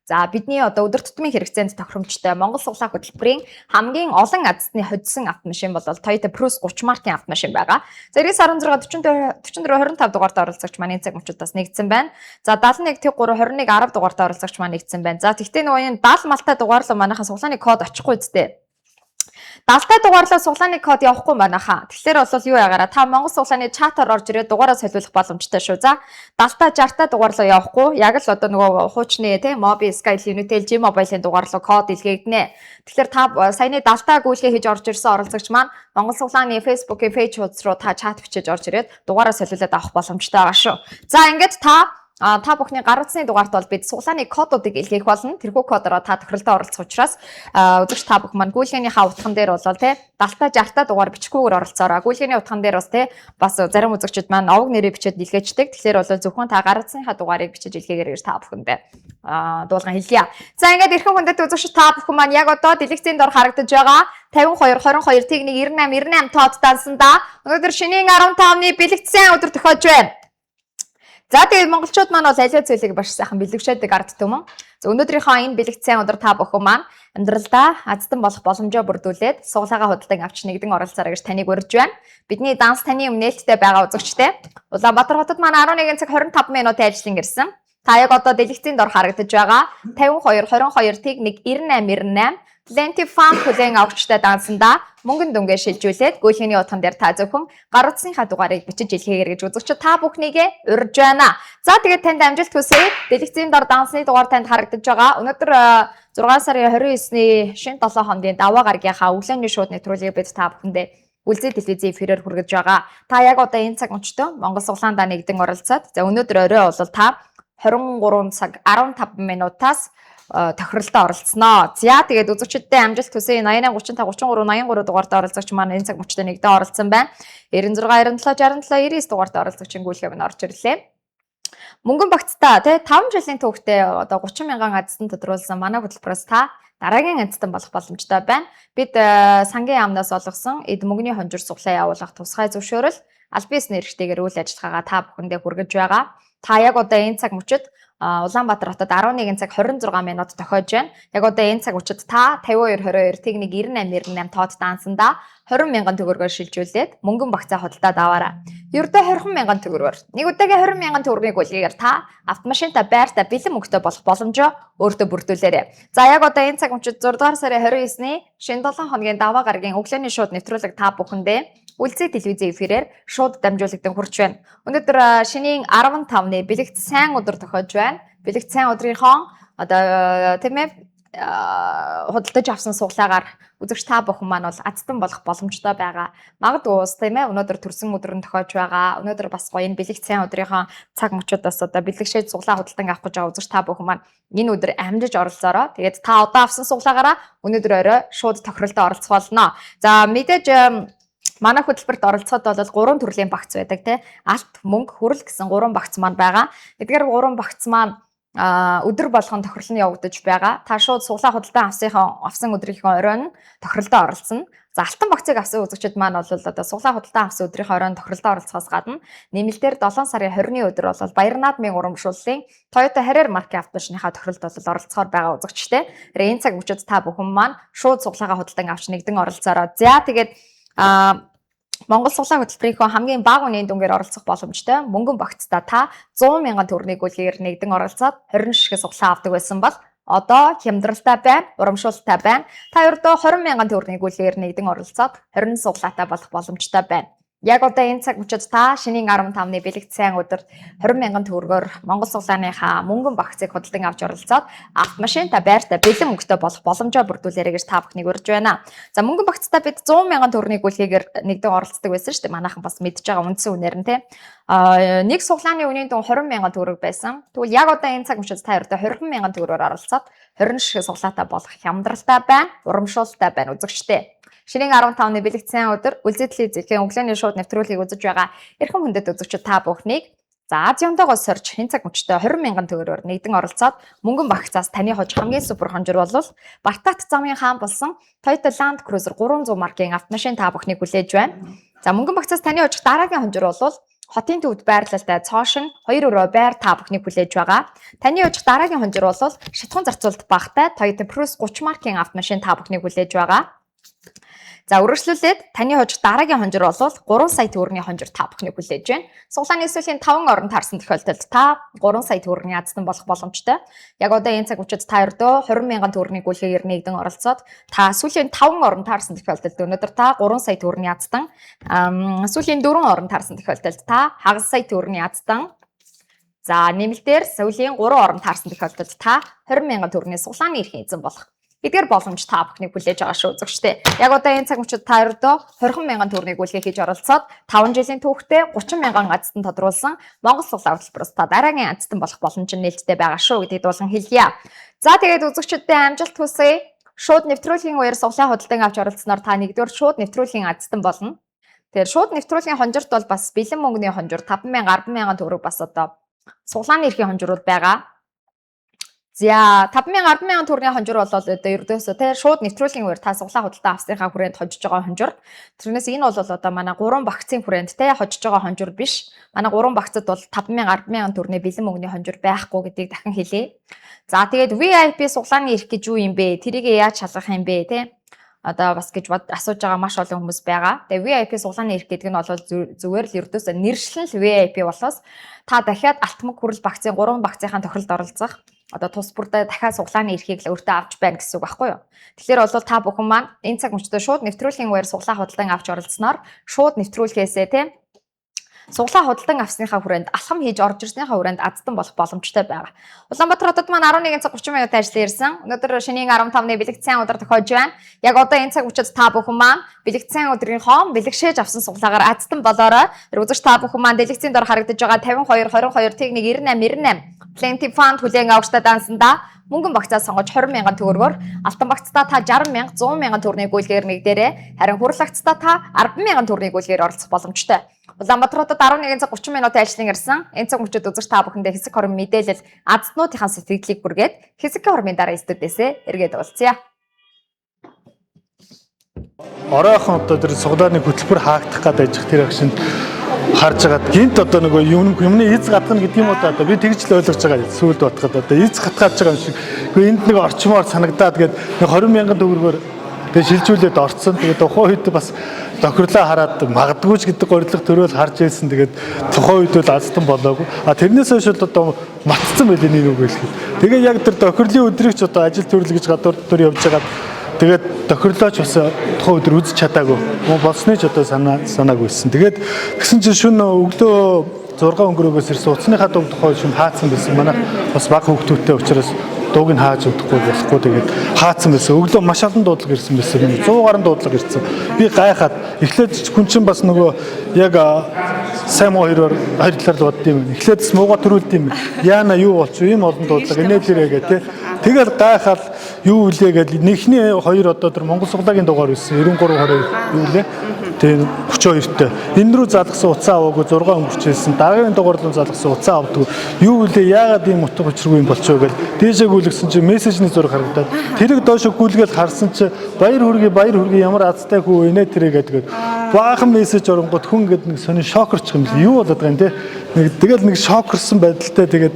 За бидний одоо өдөр тутмын хэрэгцээнд тохиромжтой Монгол суглаа хөтөлбөрийн хамгийн олон азтны хоцсон автомашин бол Toyota Prius 30 маркийн автомашин байгаа. За 96 44 25 дугаарт оролцогч маань энэ цаг мөчүүдээс нэгдсэн байна. За 71 тэг 3 21 10 дугаарт оролцогч маань нэгдсэн байна. За тэгтээ нөгөө энэ 70 малтай дугаарлуу манайхан суглааны код очихгүй үстэй. 70-тай дугаарлаа суглааны код явахгүй байна хаа. Тэгэхээр бол юу ягаараа та Монгол суглааны чатаар орж ирээд дугаараа солиулах боломжтой шүү. За 70-тай 60-тай дугаарлаа явахгүй. Яг л одоо нөгөө хуучны тийм Mobi, Sky, Unitel, G-Mobile-ийн дугаарлаа код илгээгдэнэ. Тэгэхээр та саяны 70-тай гүйлгээ хийж орж ирсэн оролцогч маань Монгол суглааны Facebook-ийн пэйж хуудас руу та чат бичиж орж ирээд дугаараа солиулаад авах боломжтой байгаа шүү. За ингээд та бүхний гар утасны дугаарт бол бид суглааны кодуудыг илгээх болно. Тэрхүү кодороо та тохиролдоо оролцох учраас үзэгч та бүхэн маань гүйлгээнийхаа утган дээр бол тий 70-та 60-та дугаар бичгүүгээр оролцоороо. Гүйлгээний утган дээр бас тий бас зарим үзэгчид маань овог нэрээ бичээд илгээчдэг. Тэгэхээр бол зөвхөн та гар утасныхаа дугаарыг бичиж илгээгээр та бүхэндээ дуулган хэлье. За ингээд эрхэм хүндэт үзэгч та бүхэн маань яг одоо дэлгэцийн дор харагдаж байгаа 52 22 техник 98 98 тоод дансандаа өнөөдөр шинийн 15-ны бэлэгдсэн өдөр тохиож байна. За тэгээд монголчууд маань бол аливаа зүйлийг баш сайхан бэлэгшээдэг ард түмэн. За өнөөдрийнхөө энэ бэлэгдсэн өдөр та бүхэн маань амьдралдаа азтан болох боломжоо бүрдүүлээд суглаагаа худалдан авч нэгдэн оролцоорой гэж таныг урьж байна. Бидний данс таны өмнөлттэй байгаа үзэгчтэй. Улаанбаатар хотод маань 11 цаг 25 минут ажиллан ирсэн. Та яг одоо дэлгэцийн дор харагдаж байгаа 52 22 техник 9898 Plenty Fund хүлээн авагчтай дансандаа мөнгөн дүнгээ шилжүүлээд гүйлгээний утган дээр та зөвхөн гар утасныхаа дугаарыг бичиж илгээгээр гэж үзэгч та бүхнийгээ урьж байна. За тэгээд танд амжилт хүсье. Дэлгэцийн дор дансны дугаар танд харагдаж байгаа. Өнөөдөр 6 сарын 29-ний шинэ 7 хоногийн даваа гаргийнхаа өглөөний шууд нэвтрүүлгийг бид та бүхэндээ Үлзий телевизийн эфирээр хүргэж байгаа. Та яг одоо энэ цаг мөчтөө Монгол суглаандаа нэгдэн оролцоод за өнөөдөр орой бол та 23 цаг 15 минутаас тохиролдоо оролцсноо. За тэгээд үзэгчдтэй амжилт хүсье. 88 35 33 83 дугаарт оролцогч маань энэ цаг мөчтөө нэгдэн оролцсон байна. 96 97 67 99 дугаарт оролцогчийн гүйлгээ минь орж ирлээ. Мөнгөн багцтай тий 5 жилийн түүхтэй одоо 30,000 азтан тодруулсан манай хөтөлбөрөөс та дараагийн азтан болох боломжтой байна. Бид сангийн яамнаас олгосон эд мөнгөний хонжир суглаа явуулах тусгай зөвшөөрөл аль биесний эрхтэйгээр үйл ажиллагаагаа та бүхэндээ хүргэж байгаа. Та яг одоо энэ цаг мөчид Улаанбаатар хотод 11 цаг 26 минут тохиож байна. Яг одоо энэ цаг мөчид та 52 22 техник 9898 тоод дансандаа 20,000 төгрөгөөр шилжүүлээд мөнгөн багцаа худалдаад аваарай. Ердөө 20,000 төгрөгөөр. Нэг удаагийн 20,000 төгрөгийн гүйлгээгээр та автомашинтай байртай бэлэн мөнгөтэй болох боломжоо өөртөө бүрдүүлээрэй. За яг одоо энэ цаг мөчид 6 дугаар сарын 29-ний шинэ 7 хоногийн даваа гарагийн өглөөний шууд нэвтрүүлэг та бүхэндээ Үлзий телевизийн эфирээр шууд дамжуулагдсан хүрч байна. Өнөөдөр шинийн 15-ны бэлэгт сайн өдөр тохиож байна. Бэлэгт сайн өдрийнхөө одоо тийм ээ худалдаж авсан суглаагаар үзэгч та бүхэн маань бол азтан болох боломжтой байгаа. Магадгүй ус тийм ээ өнөөдөр төрсөн өдөр нь тохиож байгаа. Өнөөдөр бас гоё энэ бэлэгцэн өдрийнхөө цаг мөчүүдээс одоо бэлэгшээд суглаа худалдан авах гэж байгаа үзэгч та бүхэн маань энэ өдөр амжиж оролцоороо. Тэгээд та одоо авсан суглаагаараа өнөөдөр орой шууд тохиролдод оролцох болно. За мэдээж манай хөтөлбөрт оролцоход бол 3 төрлийн багц байдаг тий. Алт, мөнгө, хүрэл гэсэн 3 багц маань байгаа. Эдгээр 3 багц маань өдөр болгон тохирол нь явагдаж байгаа. Та шууд суглаа худалдан авсан өдрийнхөө оройн тохиролдод оролцсон. За алтан багцыг авсан үзэгчид маань бол одоо суглаа худалдан авсан өдрийнхөө оройн тохиролдод оролцохоос гадна нэмэлтээр 7 сарын 20-ны өдөр бол Баяр наадмын урамшууллын Toyota Harrier маркийн автомашиныхаа тохиролд оролцохоор байгаа үзэгчтэй. Тэгэхээр энэ цаг мөчид та бүхэн маань шууд суглаагаа худалдан авч нэгдэн оролцоороо. За тэгээд Монгол суглаа хөтөлбөрийнхөө хамгийн бага үнийн дүнгээр оролцох боломжтой мөнгөн багцтай та 100 мянган төгрөгийг үлгээр нэгдэн оролцоод 20 ширхэг суглаа авдаг байсан бол одоо хямдралтай байна, урамшуулалтай байна. Та ердөө 20 мянган төгрөгийг үлгээр нэгдэн оролцоод 20 суглаатай болох боломжтой байна. Яг одоо энэ цаг мөчид та шинийн 15-ны бэлэгцэн өдөрт 20 мянган төгрөгөөр Монгол суглааныхаа мөнгөн багцыг худалдан авч оролцоод автомашинтай байртай бэлэн мөнгөтэй болох боломжоо бүрдүүлээрэй гэж та бүхнийг урьж байна. За мөнгөн багцтай бид 100 мянган төгрөгийг үлгээгээр нэгдэн оролцдог байсан шүү дээ. Манайхан бас мэдж байгаа үндсэн үнээр нь тий. Нэг суглааны үнийн дүн 20 мянган төгрөг байсан. Тэгвэл яг одоо энэ цаг мөчид та ердөө 20 мянган төгрөгөөр оролцоод 20 ширхэг суглаатай болох хямдралтай байна, урамшуулалтай байна үзэгчтэй. Шинийн 15-ны бэлэгцэн өдөр үлзий телевизийн өглөөний шууд нэвтрүүлгийг үзэж байгаа эрхэм хүндэт үзэгчид та бүхнийг за Азиондогоос сорж хэн цаг мөчтэй 20 мянган төгрөгөөр нэгдэн оролцоод мөнгөн багцаас таны хож хамгийн супер хонжир болвол Бартат замын хаан болсон Toyota Land Cruiser 300 маркийн автомашин та бүхнийг хүлээж байна. За мөнгөн багцаас таны хож дараагийн хонжир болвол хотын төвд байрлалтай цоошин 2 өрөө байр та бүхнийг хүлээж байгаа. Таны хож дараагийн хонжир болвол шатхуун зарцуулалт багтай Toyota Prius 30 маркийн автомашин та бүхнийг хүлээж байгаа. За үргэлжлүүлээд таны хож дараагийн хонжир болвол 3 сая төгрөгийн хонжир та бүхнийг хүлээж байна. Суглааны эсвэл 5 орон таарсан тохиолдолд та 3 сая төгрөгийн азтан болох боломжтой. Яг одоо энэ цаг үчид та ердөө 20 мянган төгрөгийн гүйлгээр нэгдэн оролцоод та сүүлийн 5 орон таарсан тохиолдолд өнөөдөр та 3 сая төгрөгийн азтан, сүүлийн 4 орон таарсан тохиолдолд та хагас сая төгрөгийн азтан. За нэмэлтээр сүүлийн 3 орон таарсан тохиолдолд та 20 мянган төгрөгийн суглааны эрхийн эзэн болох. Эдгээр боломж та бүхнийг хүлээж байгаа шүү үзэгчтэй. Яг одоо энэ цаг мөчид та ердөө 20 мянган төгрөгийг үлгээ хийж оролцоод 5 жилийн түүхтэй 30 мянган азтан тодруулсан Монгол суглаа хөтөлбөрөөс та дараагийн азтан болох боломж нь нээлттэй байгаа шүү гэдгийг дуулан хэлье. За тэгээд үзэгчдэд амжилт хүсье. Шууд нэвтрүүлгийн үеэр суглаа худалдан авч оролцсноор та нэгдүгээр шууд нэвтрүүлгийн азтан болно. Тэгээд шууд нэвтрүүлгийн хонжирт бол бас бэлэн мөнгөний хонжир 5,000 10,000 төгрөг бас одоо суглааны эрхийн хонжирууд байгаа. За 5,000 10,000 төгрөгийн хонжир бол одоо ердөөсөө те шууд нэвтрүүлгийн үеэр та суглаа худалдан авсныхаа хүрээнд хожиж байгаа хонжир. Тэрнээс энэ бол одоо манай 3 багцын хүрээнд те хожиж байгаа хонжир биш. Манай 3 багцад бол 5,000 10,000 төгрөгийн бэлэн мөнгөний хонжир байхгүй гэдгийг дахин хэлье. За тэгээд VIP суглааны эрх гэж юу юм бэ? Тэрийг яаж шалгах юм бэ те? Одоо бас гэж асууж байгаа маш олон хүмүүс байгаа. Тэгээ VIP суглааны эрх гэдэг нь бол зүгээр л ердөөсөө нэршлэн л VIP болохоос та дахиад алт мөнгө хүрэл багцын 3 багцынхаа тохиролд оролцох одоо тус бүрдээ дахиад суглааны эрхийг л өөртөө авч байна гэсэн үг байхгүй юу. Тэгэхээр бол та бүхэн маань энэ цаг мөчтөө шууд нэвтрүүлгийн үеэр суглаа худалдан авч оролцсноор шууд нэвтрүүлгээсээ тийм суглаа худалдан авсныхаа хүрээнд алхам хийж орж ирснийхаа хүрээнд азтан болох боломжтой байгаа. Улаанбаатар хотод маань 11 цаг 30 минут ажиллаж ирсэн. Өнөөдөр шинийн 15-ны бэлэгцэн өдөр тохиож байна. Яг одоо энэ цаг үчид та бүхэн маань бэлэгцэн өдрийнхөө бэлэгшээж авсан суглаагаар азтан болоорой. Үзэгч та бүхэн маань дэлгэцийн дор харагдаж байгаа 52 22 техник 98 Plenty Fund хүлээн авагчтай дансанда мөнгөн багцаас сонгож 20 мянган төгрөгөөр алтан багцтай та 60 мянга 100 мянган төгрөгийн гүйлгээр нэгдээрээ харин хүрэлцтэй та 10 мянган төгрөгийн гүйлгээр оролцох боломжтой. Улаанбаатар хотод 11 цаг 30 минут ажиллан ирсэн. Энэ цаг мөчид үзэгч та бүхэндээ хэсэг хорон мэдээлэл азднуудынхаа сэтгэлийг бүргээд хэсэг хормын дараа студиэсээ эргээд уулзъя. Оройхон одоо тэр суглааны хөтөлбөр хаагдах гэдэг ажих тэр агшинд харж байгаад гинт одоо нөгөө юмны эз гадгана гэдэг юм уу одоо би тэгж л ойлгож байгаа сүйд батгаад одоо эз хатгааж байгаа юм шиг. Гэхдээ энд нэг орчмоор санагдаад тэгээд 20 мянган төгрөгөөр тэгээд шилжүүлээд орцсон. Тэгээд тухайн үед бас тохирлоо хараад магадгүй ч гэдэг горилго төрөөл харж ирсэн. Тэгээд тухайн үед бол азтан болоогүй. А тэрнээс хойш одоо матцсан байлээ нэг үг хэлэхэд. Тэгээд яг тэр тохирлын өдрийг ч одоо ажил төрөл гэж гадуур дотор явж байгаад тэгээд тохирлооч бас тухайн өдөр үзэж чадаагүй. Болсны ч одоо санаагүйсэн. Тэгээд тэгсэн чинь шөнө өглөө 6 өнгөрөөгөөс ирсэн утасныхаа дунд тухай шум хаацсан байсан. Манай бас бага хүүхдүүдтэй учраас дууг нь хааж өгөхгүй болохгүй тэгээд хаацсан байсан. Өглөө маш олон дуудлага ирсэн байсан. 100 гаруй дуудлага ирсэн. Би гайхаад эхлээд хүн чинь бас нөгөө яг сайн муу хоёроор талаар л бодд юм. Эхлээд мууга төрүүлд юм. Яана юу болчих юм олон дуудлага инээлэрээ гэх тээ. Тэгэл гайхаад юу үлээ гэдэг нэгний хоёр одоо тэр Монгол суглагийн дугаар байсан 93 юу лээ. Тэгээд 42-тэй. Энэ рүү залгсан уцаа аваагүй 6 өнгөрчээсэн. Дараагийн дугаар руу залгсан уцаа авдаг. Юу үлээ яагаад ийм утга учиргүй юм болчихоо гэл дээшээ гүйлгсэн чинь мессежний зураг харагдаад тэрийг доошо гүйлгээл харсан чинь баяр хүргэе ямар азтай хүү инээ тэрэ гэдэг. Баахан мессеж оронгод хүн гээд нэг сони шокерч юм л юу болоод байгаа юм те. Тэгэл нэг шокерсон байдалтай тэгээд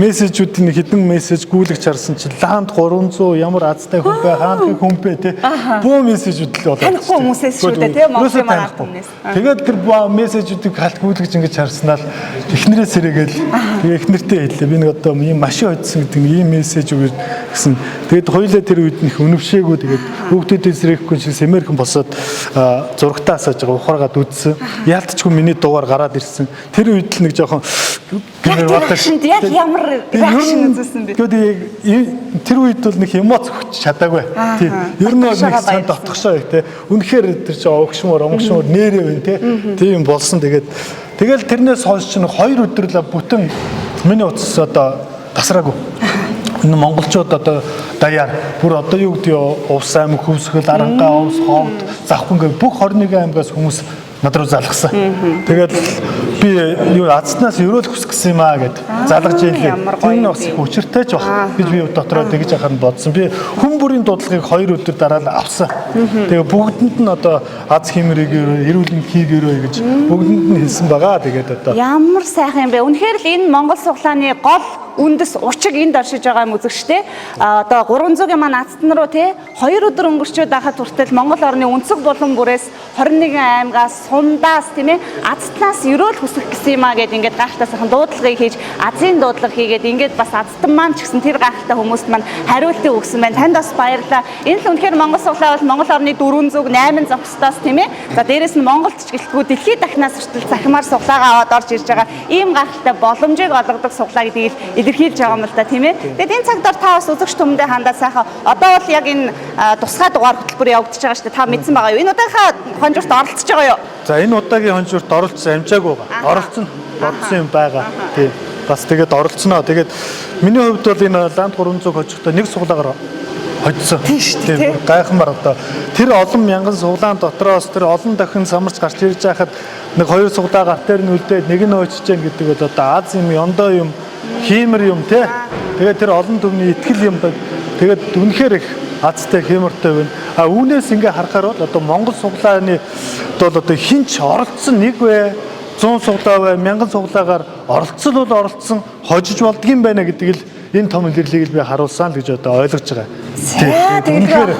мессежүүдийн хэдэн мессеж гүйлгэж харсан чинь ланд 300 ямар азтай хүн бай хаанхын хүн бэ те. Бөө мессежүүд л болоод. Танихгүй хүмүүсээс шүү дээ те Монголын манад хүмүүс. Тэгээд тэр мессежүүдийг халт гүйлгэж ингэж харснаа л эхнэрээс сэрээгээл тэгээ эхнэртэй хэллээ. Би нэг одоо ийм машин хоцсон гэдэг ийм мессеж өгөөд гэсэн. Тэгээд хоёулаа тэр үед нөх өнөвшээгүү тэгээд хүүхдүүдээс сэрээхгүй шиг сэмэрхэн босоод зурагтаа асааж байгаа ухааргаад үдсэн. Яалтчгүй миний дугаар гараад ирсэн. Тэр үед л нэг жоохон яг ямар реакшн үзүүлсэн бэ? Тэгээд тэр үед бол нэг эмоц өгч чадаагүй. Тийм. Ер нь нэг сан дотгошоо их те. Үнэхээр тэр чинь огшмор нэрээ байна те. Тийм болсон. Тэгэл тэрнээс хойш чинь 2 өдөр л бүтэн миний утас одоо тасраагүй. Энэ монголчууд одоо даяар бүр одоо юу гэдэг увс аймаг хөвсгөл арангаа увс ховд завхан гэх бүх 21 аймагаас хүмүүс над руу залгасан. Тэгээд би юу азтнаас өрөөлөх хүсгэсэн юм аа гэд залгаж ийлээ. Энэ бас их учиртай ч баг гэж би дотроо тэгж яхаар нь бодсон. Би хүн бүрийн дуудлагыг 2 өдөр дараа нь авсан. Тэгээд бүгдэнд нь одоо аз хэмрэг эрүүл мэндийг гэж бүгдэнд нь хэлсэн байгаа. Тэгээд одоо ямар сайхан юм бэ? Үнэхээр л энэ Монгол суглааны гол үндэс учиг энд оршиж байгаа юм үзэгчтэй. Одоо 300-ийн маань азтан руу те 2 өдөр өнгөрчөөд байхад хүртэл Монгол орны өнцөг булан бүрээс 21 аймгаас сундаас тийм ээ азтнаас өрөөл хүсэх гэсэн юм а гэд ингээд гайхалтай сайхан дуудлагыг хийж азийн дуудлага хийгээд ингээд бас азтан маань ч гэсэн тэр гайхалтай хүмүүст маань хариултыг өгсөн байна. Танд бас баярлалаа. Энэ л үнэхээр Монгол суглаа бол Монгол орны 408 зохистоос тийм ээ. За дээрэс нь Монголд ч гэлтгүй дэлхийд дахнаас хүртэл захимаар суглаагаа аваад орж ирж байгаа ийм гайхалтай боломжийг олгодог суглаа гэдгийг илэрхийлж байгаа юм л да тийм ээ. Тэгээд энэ цагт та бас үзэгч түмэндээ хандаад сайхан одоо бол яг энэ тусгай дугаар хөтөлбөр явагдаж байгаа шүү дээ. Та мэдсэн байгаа юу? Энэ удаагийн хонжуурт оролцож байгаа юу? За энэ удаагийн хонжуурт оролцсон амжаагүй байгаа. Оролцсон бодсон юм байгаа. Тийм. Бас тэгээд оролцсноо. Тэгээд миний хувьд бол энэ ланд 300 хожигтой нэг суглаагаар хоцсон. Тийм гайхамар одоо тэр олон мянган суглаан дотроос тэр олон дахин самарч гарч ирж байхад нэг 2 суглаа гарт дээр нь үлдээд нэг нь очиж гэн гэдэг бол одоо Аз юм, Яндоо юм, Хиймэр юм те. Тэгээд тэр олон төвний итгэл юм байна. Тэгээд үнэхээр их азтай хэмэртэй байна. А үүнээс ингээ харахаар бол одоо Монгол суглааны бол одоо хинч оролцсон нэг вэ 100 суглаа бай 1000 суглаагаар оролцол бол оролцсон хожиж болдгийм байна гэдэг л энэ том илэрлийг би харуулсан л гэж одоо ойлгож байгаа. Тэгэхээр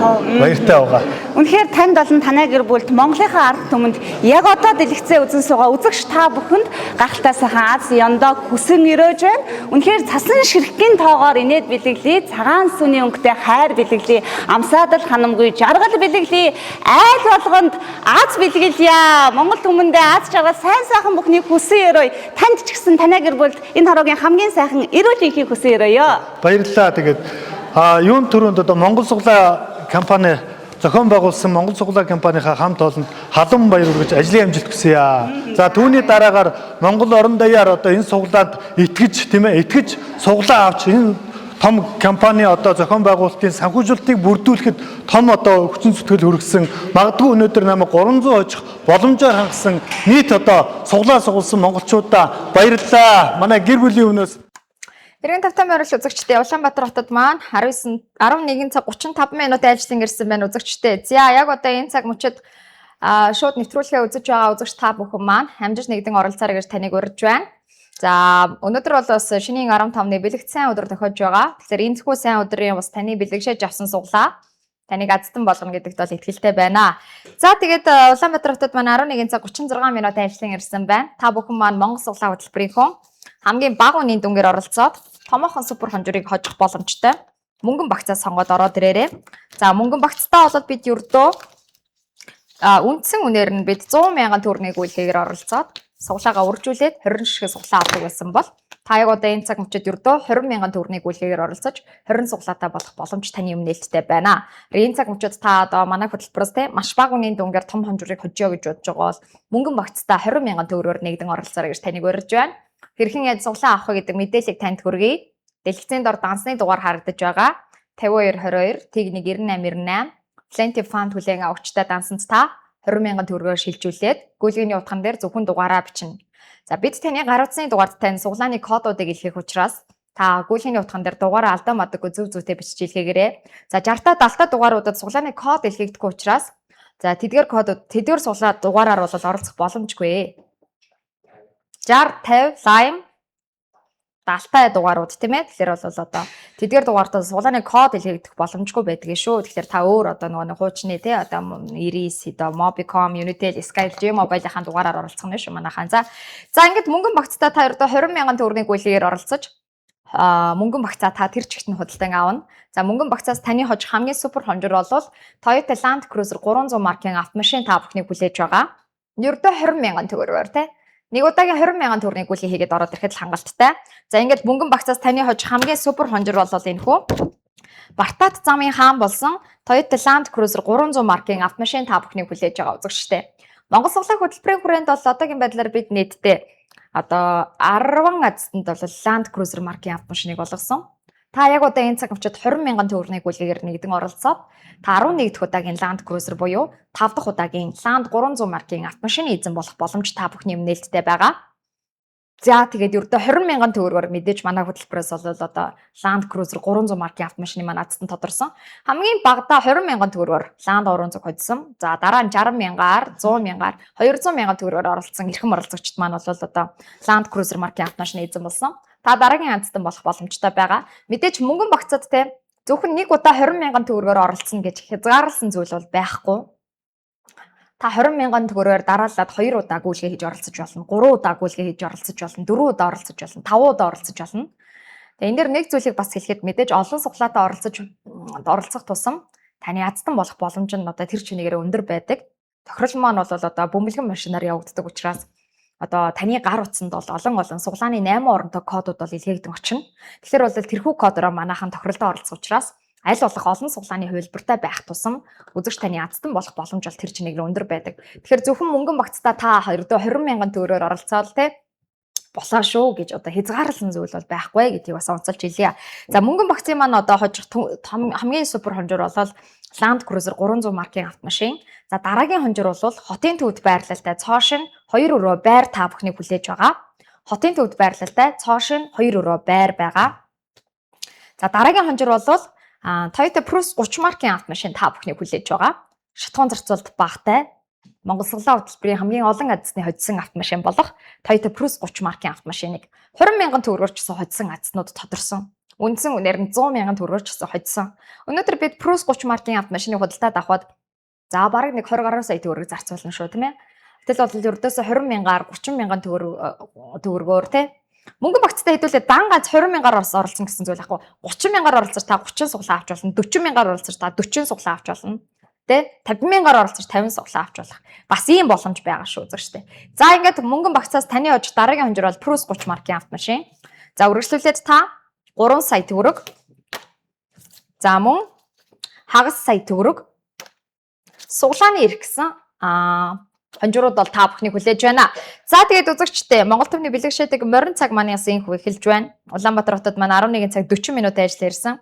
баяртай байгаа. Үнэхээр танд болон танай гэр бүлд Монголынхаа ард түмэнд яг одоо дэлгэцээ үзэн суугаа үзэгч та бүхэнд гахалтай сайхан Аз Яндоо хүсэн өрөөж байна. Үнэхээр цасан ширхгийн тоогоор инээд бэлэглээ, цагаан сүний өнгөтэй хайр бэлэглээ, амсаадал ханамгүй жаргал бэлэглээ, айл болгонд Аз бэлгэлье. Монгол түмэндээ Аз жаргал сайн сайхан бүхний хүсэн өрөөе. Танд ч гэсэн танай гэр бүлд энэ хороогийн хамгийн сайхан эрүүл энхийг хүсэн өрөөё. Баярлалаа. Тэгээд юун төрөнд одоо Монгол суглаа компани зохион байгуулсан Монгол суглаа компанийнхаа хамт олонд халуун баяр хүргэж ажлын амжилт хүсье. За түүний дараагаар Монгол орон даяар одоо энэ суглаад итгэж тийм ээ итгэж суглаа авч энэ том компани одоо зохион байгуулалтын санхүүжүүлэлтийг бүрдүүлэхэд том одоо хүчин зүтгэл хүргэсэн магадгүй өнөөдөр намайг 300 хожих боломжоор хангасан нийт одоо суглаа сугалсан монголчуудаа баярлалаа. Манай гэр бүлийн өмнөөс Иргэн тавтай морил үзэгчтэй Улаанбаатар хотод маань 11 цаг 35 минут ажилласан ирсэн байна үзэгчтэй. За яг одоо энэ цаг мөчид шууд нэвтрүүлгээ үзэж байгаа үзэгч та бүхэн маань хамжиж нэгдэн оролцоорой гэж таныг урьж байна. За өнөөдөр бол бас шинийн 15-ны бэлэгт сайн өдөр тохиож байгаа. Тэгэхээр энэ зөвхөн сайн өдрийн бас таны бэлэгшээж авсан суглаа. Таныг азтан болгоно гэдэгт бол итгэлтэй байна. За тэгээд Улаанбаатар хотод маань 11 цаг 36 минут ажилласан ирсэн байна. Та бүхэн маань Монгол суглаа хөтөлбөрийнхөө хамгийн бага үнийн дүнгээр оролцоод томоохон супер хонжурыг хожих боломжтой. Мөнгөн багцаа сонгоод ороод ирээрэй. За мөнгөн багцтай болоод бид ердөө үндсэн үнээр нь бид 100 мянган төгрөгийг үйлдгээр оролцоод суглаагаа үржүүлээд 20 ширхэг суглаа авдаг байсан бол та яг одоо энэ цаг мөчид ердөө 20,000 төгрөгийг үйлчлэгээр оролцож 20 суглаатай болох боломж таны өмнө нээлттэй байна. Энэ цаг мөчид та одоо манай хөтөлбөрөөс те маш бага үнийн дүнгээр том хонжуурыг хожио гэж бодож байгаа бол мөнгөн багцтай 20,000 төгрөгөөр нэгдэн оролцоорой гэж таныг урьж байна. Хэрхэн яаж суглаа авах вэ гэдэг мэдээллийг танд хүргэе. Дэлгэцийн дор дансны дугаар харагдаж байгаа. 5222 тэг 19898 Plenty Fund хүлээн авагчтай дансанд та 20,000 төгрөгөөр шилжүүлээд гүйлгээний утган дээр зөвхөн дугаараа бичнэ. За бид таны гар утсны дугаард тань суглааны кодуудыг илгээх учраас та гүйлгээний утган дээр дугаараа алдаа мадаггүй зөв зөвтэй бичиж илгээгээрэй. За 60-та 70-та дугааруудад суглааны код илгээгдэхгүй учраас за тэдгээр суглаад дугаараар бол оролцох боломжгүй. 60, 50, lime 70-та дугаарууд тийм ээ. Тэгэхээр бол одоо тэдгээр дугаартаа суглааны код илгээгдэх боломжгүй байдаг шүү. Тэгэхээр та өөр одоо нөгөө хуучны тий одоо 99, Mobicom, Unitel, Skype, G-Mobile-ийн дугаараар оролцох нь шүү манайхаа. За ингээд мөнгөн багцтай та ердөө 20,000 төгрөгийн гүйлгээр оролцож мөнгөн багцаа та тэр чигт нь худалдан аавна. За мөнгөн багцаас таны хожих хамгийн супер хонжор бол Toyota Land Cruiser 300 маркийн автомашин та бүхнийг хүлээж байгаа. Ердөө 20,000 төгрөгөөр тий. Нэг удаагийн 20,000 төгрөгийн гүйлгээ хийгээд ороод ирэхэд хангалттай. За ингээд мөнгөн багцаас таны хожих хамгийн супер хонжор бол энэ хүү. Бартат замын хаан болсон Toyota Land Cruiser 300 маркийн автомашин та бүхнийг хүлээж байгаа үзэгчтэй. Монгол суглаа хөтөлбөрийн хүрээнд бол одоогийн байдлаар бид нийтдээ одоо 10 азтанд бол Land Cruiser маркийн автомашиныг болгосон. Та яг одоо энэ цаг мөчид 20,000 төгрөгийн гүйлгээгээр нэгдэн оролцоод та 11 дахь удаагийн Land Cruiser буюу 5 дахь удаагийн Land 300 маркийн автомашины эзэн болох боломж та бүхний өмнө нээлттэй байгаа. За тэгээд ердөө 20,000 төгрөгөөр мэдээж манай хөтөлбөрөөс бол одоо Land Cruiser 300 маркийн автомашины маань азтан тодорсон. Хамгийн багадаа 20,000 төгрөгөөр Land 300 хоцсон. За дараа нь 60,000-аар, 100,000-аар, 200,000 төгрөгөөр оролцсон эрхэм оролцогчд маань бол одоо Land Cruiser маркийн автомашины эзэн болсон. Та дараагийн азтан болох боломжтой байгаа. Мэдээж мөнгөн багцад те зөвхөн нэг удаа 20,000 төгрөгөөр оролцсон гэж хязгаарласан зүйл бол байхгүй. Та 20,000 төгрөгөөр дараалаад 2 удаа гүйлгээ хийж оролцож болно, 3 удаа гүйлгээ хийж оролцож болно, 4 удаа оролцож болно, 5 удаа оролцож болно. Тэгээ энэ дэр нэг зүйлийг бас хэлэхэд мэдээж олон суглаатай оролцох тусам таны азтан болох боломж нь одоо тэр чинээгээр өндөр байдаг. Тохирол маань бол одоо бөмбөлгөн машинаар явагддаг учраас одоо таны гар утсанд бол олон суглааны 8 оронтой кодууд бол илгээгдэн очино. Тэгэхээр бол тэрхүү кодороо манайхан тохиролтой оролцох учраас аль болох олон суглааны хувилбартай байх тусам үзэгч таны азтан болох боломж бол тэр чинээгээр өндөр байдаг. Тэгэхээр зөвхөн мөнгөн багцтай та ердөө 20,000 төгрөгөөр оролцоод те болоо шүү гэж одоо хязгаарласан зүйл бол байхгүй гэдгийг бас онцолж хэлье. За мөнгөн багцын маань одоо хожих хамгийн супер хонжор бол Land Cruiser 300 маркийн автомашин. За дараагийн хонжор бол хотын төвд байрлалтай цоошин 2 өрөө байр та бүхнийг хүлээж байгаа. Хотын төвд байрлалтай цоошин 2 өрөө байр байгаа. За дараагийн хонжор бол Toyota Prius 30 маркийн автомашин та бүхнийг хүлээж байгаа. Шатхуун зарцуулалт багатай Монгол суглаа хөтөлбөрийн хамгийн олон азсны хоцсон автомашин болох Toyota Prius 30 маркийн автомашиныг 20,000 төгрөгөөр ч гэсэн хоцсон азснууд тодорсон. Үндсэн үнээр нь 100,000 төгрөгөөр ч гэсэн хоцсон. Өнөөдөр бид Prius 30 маркийн автомашиныг худалдаад авахад за бараг нэг 20 гаруй сая төгрөг зарцуулна шүү тийм ээ. Гэтэл бол ердөөсөө 20,000-аар 30,000 төгрөгөөр тий мөнгөн багцтай хэдүүлээд дан ганц 20,000-аар оролцсон гэсэн зүйл ахгүй. 30,000-аар оролцож та 30 суглаа авч болно. 40,000-аар оролцож та 40 суглаа авч болно. Тэ 50,000-аар оролцож 50 суглаа авч болох. Бас ийм боломж байгаа шүү үзэгчтэй. За ингээд мөнгөн багцаас таны хожих дараагийн хонжор бол Prius 30 маркийн автомашин. За үргэлжлүүлээд та 3 сая төгрөг. За мөн хагас сая төгрөг. Суглааны иргэсэн хонжрууд бол та бүхнийг хүлээж байна. За тэгээд үзэгчтэй Монгол төвний бэлэгшээдэг морин цаг манаас инхүү эхэлж байна. Улаанбаатар хотод маань 11 цаг 40 минут ажиллаж ирсэн.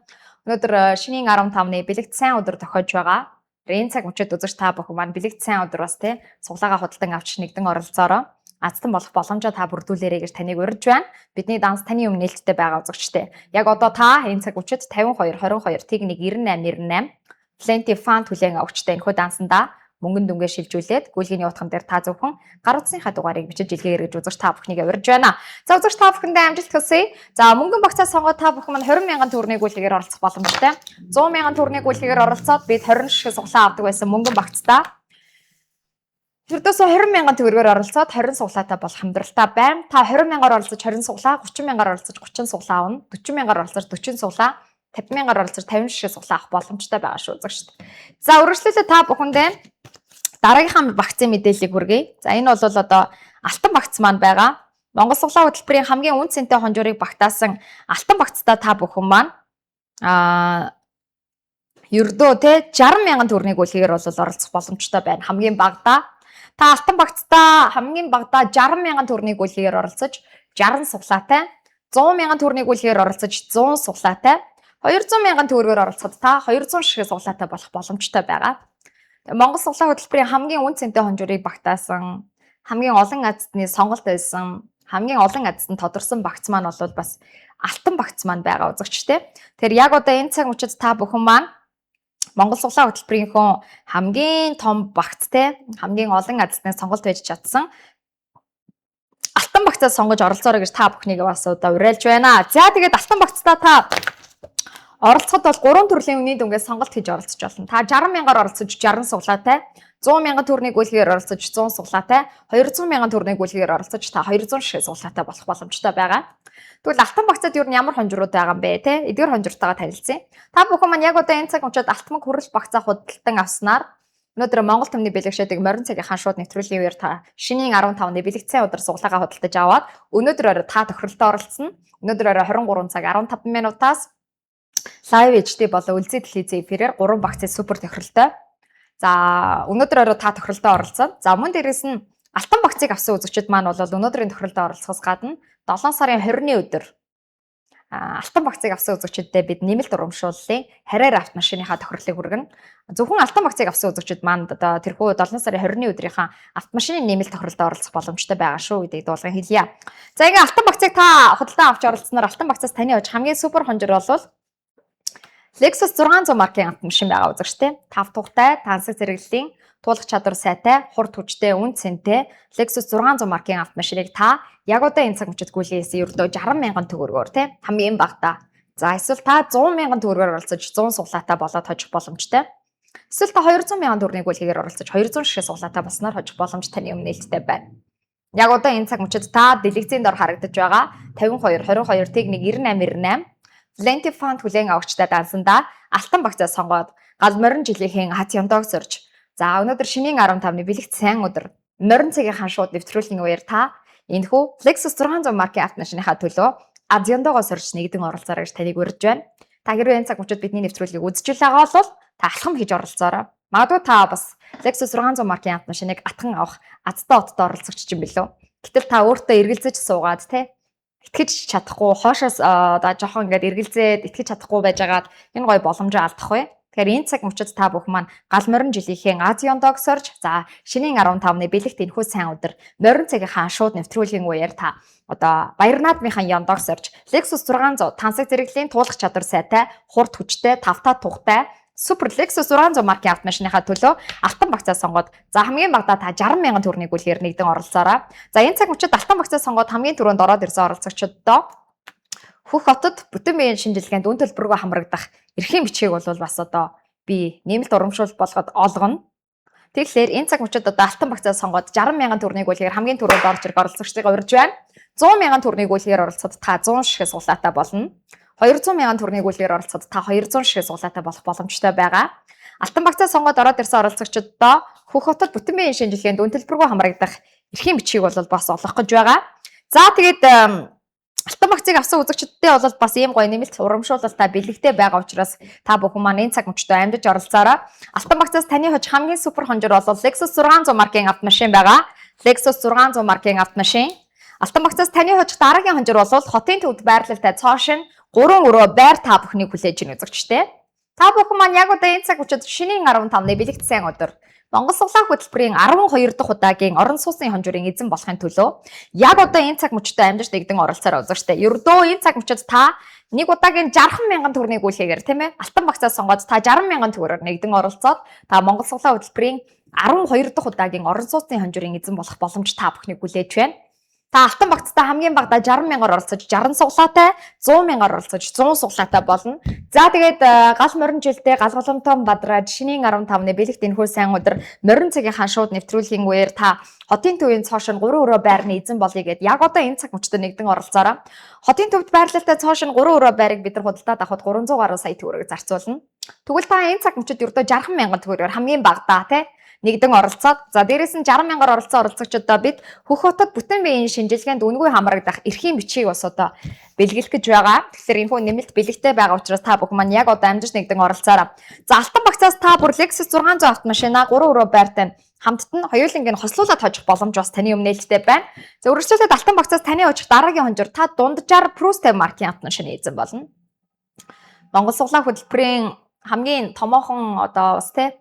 Өнөөдөр шинийн 15-ны бэлэгт сайн өдөр тохиож байгаа. Энэ цаг мөчид үзэгч та бүхэн маань бэлэгт сайн өдөр бас тий суглаагаа худалдан авч нэгдэн оролцоороо азтан болох боломжоо та бүрдүүлээрэй гэж таныг урьж байна. Бидний данс таны өмнө нээлттэй байгаа үзэгчтэй. Яг одоо та энэ цаг мөчид 52 22 тэг 19898 Plenty Fund хүлээн авагчтай энэхүү дансандаа мөнгөн дүнгээ шилжүүлээд гүйлгээний утган дээр та зөвхөн гар утсныхаа дугаарыг бичиж илгээе гэж үзэгч та бүхнийг урьж байна. За үзэгч та бүхэндээ амжилт хүсье. За мөнгөн багцаа сонгоод та бүхэн маань 20,000 төгрөгийн гүйлгээгээр оролцох боломжтой. 100,000 төгрөгийн гүйлгээгээр оролцоод бид 20 ширхэг суглаа авдаг байсан мөнгөн багцтай. Тэрдөөсөө 20,000 төгрөгөөр оролцоод 20 суглаатай болох хамдралтай байна. Та 20,000-аар оролцож 20 суглаа, 30,000-аар оролцож 30 суглаа авна. 40,000-аар оролцож 40 суглаа, 50,000-аар оролцож 50 ширхэг суглаа авах боломжтой байгаа шүү үзэгч. За үргэлжлүүлээ та бүхэндээ дараагийнхаа багцын мэдээллийг хүргэе. За энэ бол одоо алтан багц маань байгаа. Монгол суглаа хөтөлбөрийн хамгийн үн цэнтэй хонжуурыг багтаасан алтан багцтай та бүхэн маань ердөө те 60,000 төгрөгийг үлгээр бол оролцох боломжтой байна. Хамгийн багадаа та алтан багцтай хамгийн багадаа 60,000 төгрөгийг үлгээр оролцож 60 суглаатай, 100,000 төгрөгийг үлгээр оролцож 100 суглаатай, 200,000 төгрөгөөр оролцоход та 200 ширхэг суглаатай болох боломжтой байгаа. Монгол суглаа хөтөлбөрийн хамгийн үн цэнтэй хонжуурыг багтаасан, хамгийн олон азтны сонголт байсан, хамгийн олон азтанд тодорсон багц маань бол бас алтан багц маань байгаа үзэгчтэй. Тэгэхээр яг одоо энэ цаг үчид та бүхэн маань Монгол суглаа хөтөлбөрийнхөө хамгийн том багцтэй, хамгийн олон азтны сонголт байж чадсан алтан багцаа сонгож оролцоорой гэж та бүхнийг бас одоо уриалж байна. За тэгээд алтан багцтай та оролцоход бол 3 төрлийн үнийн дүнгээс сонголт хийж оролцож болно. Та 60,000-аар оролцож 60 суглаатай, 100,000 төгрөгийг үлгээр оролцож 100 суглаатай, 200,000 төгрөгийг үлгээр оролцож та 200 ширхэг суглаатай болох боломжтой байгаа. Тэгвэл алтан багцад юу н ямар хонжрууд байгаа юм бэ те? Эдгээр хонжртойгоо танилцъя. Та бүхэн маань яг одоо энэ цаг үчид алтан хүрэл багцаа худалдан авснаар өнөөдөр Монгол Төмний бэлэгшээдэг морин цагийнхаа шууд нэвтрүүлгийн үеэр та шинийн 15-ны бэлэгцээ өдөр суглаагаа худалдаж аваад өнөөдөр орой та тохиролтод оролцсон. Өнөөдөр орой 23 цаг 15 минутаас Live HD болон үлзий телевизийн эфирээр 3 багцын супер тохиролтой. За өнөөдөр орой та тохиролтод оролцсон. За мөн дээрээс нь алтан багцыг авсан үзэгчид маань бол өнөөдрийн тохиролтод оролцохоос гадна 7 сарын 20-ны өдөр алтан багцыг авсан үзэгчдэд бид нэмэлт урамшууллын харьяар автомашиныхаа тохирлыг хүргэнэ. Зөвхөн алтан багцыг авсан үзэгчид маань одоо тэрхүү 7 сарын 20-ны өдрийнхаа автомашины нэмэлт тохирлод оролцох боломжтой байгаа шүү гэдгийг дуулган хэлье. За ингээ алтан багцыг та худалдан авч оролцсноор алтан багцаас таны хож хамгийн супер хонжор бол Lexus 600 маркийн автомашин байгаа үзэгчтэй. 5 тухтай, тансаг зэрэглэлийн, туулах чадвар сайтай, хурд хүчтэй, үн цэнтэй Lexus 600 маркийн автомашиныг та яг одоо энэ цаг үчид гүйлээсэн ердөө 60,000 төгрөгөөр тий хамгийн багадаа. За эсвэл та 100,000 төгрөгөөр оролцож 100 суглаатай болоод хожих боломжтой. Эсвэл та 200,000 төгрөгийг гүйлгээр оролцож 200 ширхэг суглаатай болсноор хожих боломж таны өмнө нээлттэй байна. Яг одоо энэ цаг үчид та дэлгэцийн дор харагдаж байгаа 52 22 техник 9898 Plenty Fund хүлээн авагчтай дансандаа алтан багцаа сонгоод гал морин жилийнхэн хат ёндоог сорж. За өнөөдөр шинийн 15-ны бэлэгт сайн өдөр морин цагийнхаа шууд нэвтрүүлгийн үеэр та энэхүү Lexus 600 маркийн автомашиныхаа төлөө аз ёндоогоо сорж нэгдэн оролцоорой гэж таныг урьж байна. Та хэрвээ энэ цаг үчид бидний нэвтрүүлгийг үзэж байгаа бол та алхам хийж оролцоорой. Магадгүй та бас Lexus 600 маркийн автомашиныг атхан авах азтай оттой оролцогч юм билүү. Гэтэл та өөртөө эргэлзэж суугаад те итгэж чадахгүй хоошоос одоо жоохон ингээд эргэлзээд итгэж чадахгүй байжгаад энэ гой боломжоо алдах вэ. Тэгэхээр энэ цаг мөчид та бүх маань гал морин жилийнхээ Аз ёндоог сорж за шинийн 15-ны бэлэгт энэхүү сайн өдөр морин цагийнхаа шууд нэвтрүүлгийн үеэр та одоо Баяр наадмынхаа ёндоог сорж Lexus 600 тансаг зэрэглэлийн туулах чадвар сайтай, хурд хүчтэй, тавтаа тухтай Супер Lexus 600 маркийн автомашиныхаа төлөө алтан багцаа сонгоод за хамгийн багадаа та 60,000 төгрөгийг үлгээр нэгдэн оролцоорой. За энэ цаг үчид алтан багцаа сонгоод хамгийн түрүүнд ороод ирсэн оролцогчдоо Хөх хотод бүтэн биеийн шинжилгээнд үн төлбөргөө хамрагдах эрхийн бичгийг бол бас одоо би нэмэлт урамшуул болгоод олгоно. Тэгэхээр энэ цаг үчид одоо алтан багцаа сонгоод 60,000 төгрөгийг үлгээр хамгийн түрүүнд орж ирэх оролцогчдыг урьж байна. 100,000 төгрөгийг үлгээр оролцоход та 100 ширхэг суглаатай болно. 200,000 төгрөгийг үлгээр оролцоход та 200 ширхэг суглаатай болох боломжтой байгаа. Алтан багцаа сонгоод ороод ирсэн оролцогчдоо Хөх хотод бүтэн биеийн шинжилгээнд үн төлбөргөө хамрагдах эрхийн бичгийг бол бас олгох гэж байгаа. За тэгээд алтан багцыг авсан үзэгчдтэй бол бас ийм гоё нэмэлт урамшуулалтаа бэлэгтэй байгаа учраас та бүхэн маань энэ цаг мөчтөө амьдж оролцоорой. Алтан багцаас таны хож хамгийн супер хонжор бол Lexus 600 маркийн автомашин байгаа. Lexus 600 маркийн автомашин. Алтан багцаас таны хож дараагийн хонжор бол хотын төвд байрлалтай цоошин 3 өрөө байр та бүхнийг хүлээж ийн үзэгчтэй. Та бүхэн маань яг одоо энэ цаг үчид шинийн 15-ны бэлэгт сайн өдөр Монгол суглаа хөтөлбөрийн 12 дахь удаагийн орон сууцны хонжурын эзэн болохын төлөө яг одоо энэ цаг мөчтөө амьдарч нэгдэн оролцоорой үзэгчтэй. Ердөө энэ цаг мөчид та нэг удаагийн 60,000 төгрөгийг үлгээгээр тийм ээ алтан багцаа сонгоод та 60,000 төгрөгөөр нэгдэн оролцоод та Монгол суглаа хөтөлбөрийн 12 дахь удаагийн орон сууцны хонжурын эзэн болох боломж та бүхнийг хүлээж байна. Та алтан багцтай хамгийн багадаа 60,000-аар оролцож 60 суглаатай, 100,000-аар оролцож 100 суглаатай болно. За тэгээд гал морин жилдээ галгаламтон бадраад шинийн 15-ны бэлэгт энэхүү сайн өдөр морин цагийнхаа шууд нэвтрүүлгийн үеэр та хотын төвийн цоошин 3 өрөө байрны эзэн болъё гэд яг одоо энэ цаг мөчтөд нэгдэн оролцоорой. Хотын төвд байрлалтай цоошин 3 өрөө байрыг бид нар худалдаад авахд 300 гаруй сая төгрөг зарцуулна. Тэгвэл та энэ цаг мөчид ердөө 60,000 төгрөгөөр хамгийн багадаа тий нэгдэн оролцоод за дээрээс нь 60 мянгаар оролцсон оролцогчдоо бид Хөх хотод бүтэн биеийн шинжилгээнд үнгүй хамрагдах эрхийн бичгийг бас одоо бэлгэлэх гэж байгаа. Тэгэхээр энэхүү нэмэлт бэлэгтэй байгаа учраас та бүхэн маань яг одоо амжилт нэгдэн оролцоорой. За Алтан багцаас та бүр Lexus 600 автомашина 3 өрөө байртай хамтд нь хоёулангийн хослуулаад хожих боломж бас таны өмнө нээлттэй байна. За үргэлжлүүлээд Алтан багцаас таны очих дараагийн хонжор та дунджаар Prustev маркийн автомашины эзэн болно. Монгол суглаа хөтөлбөрийн хамгийн томоохон одоо бас тий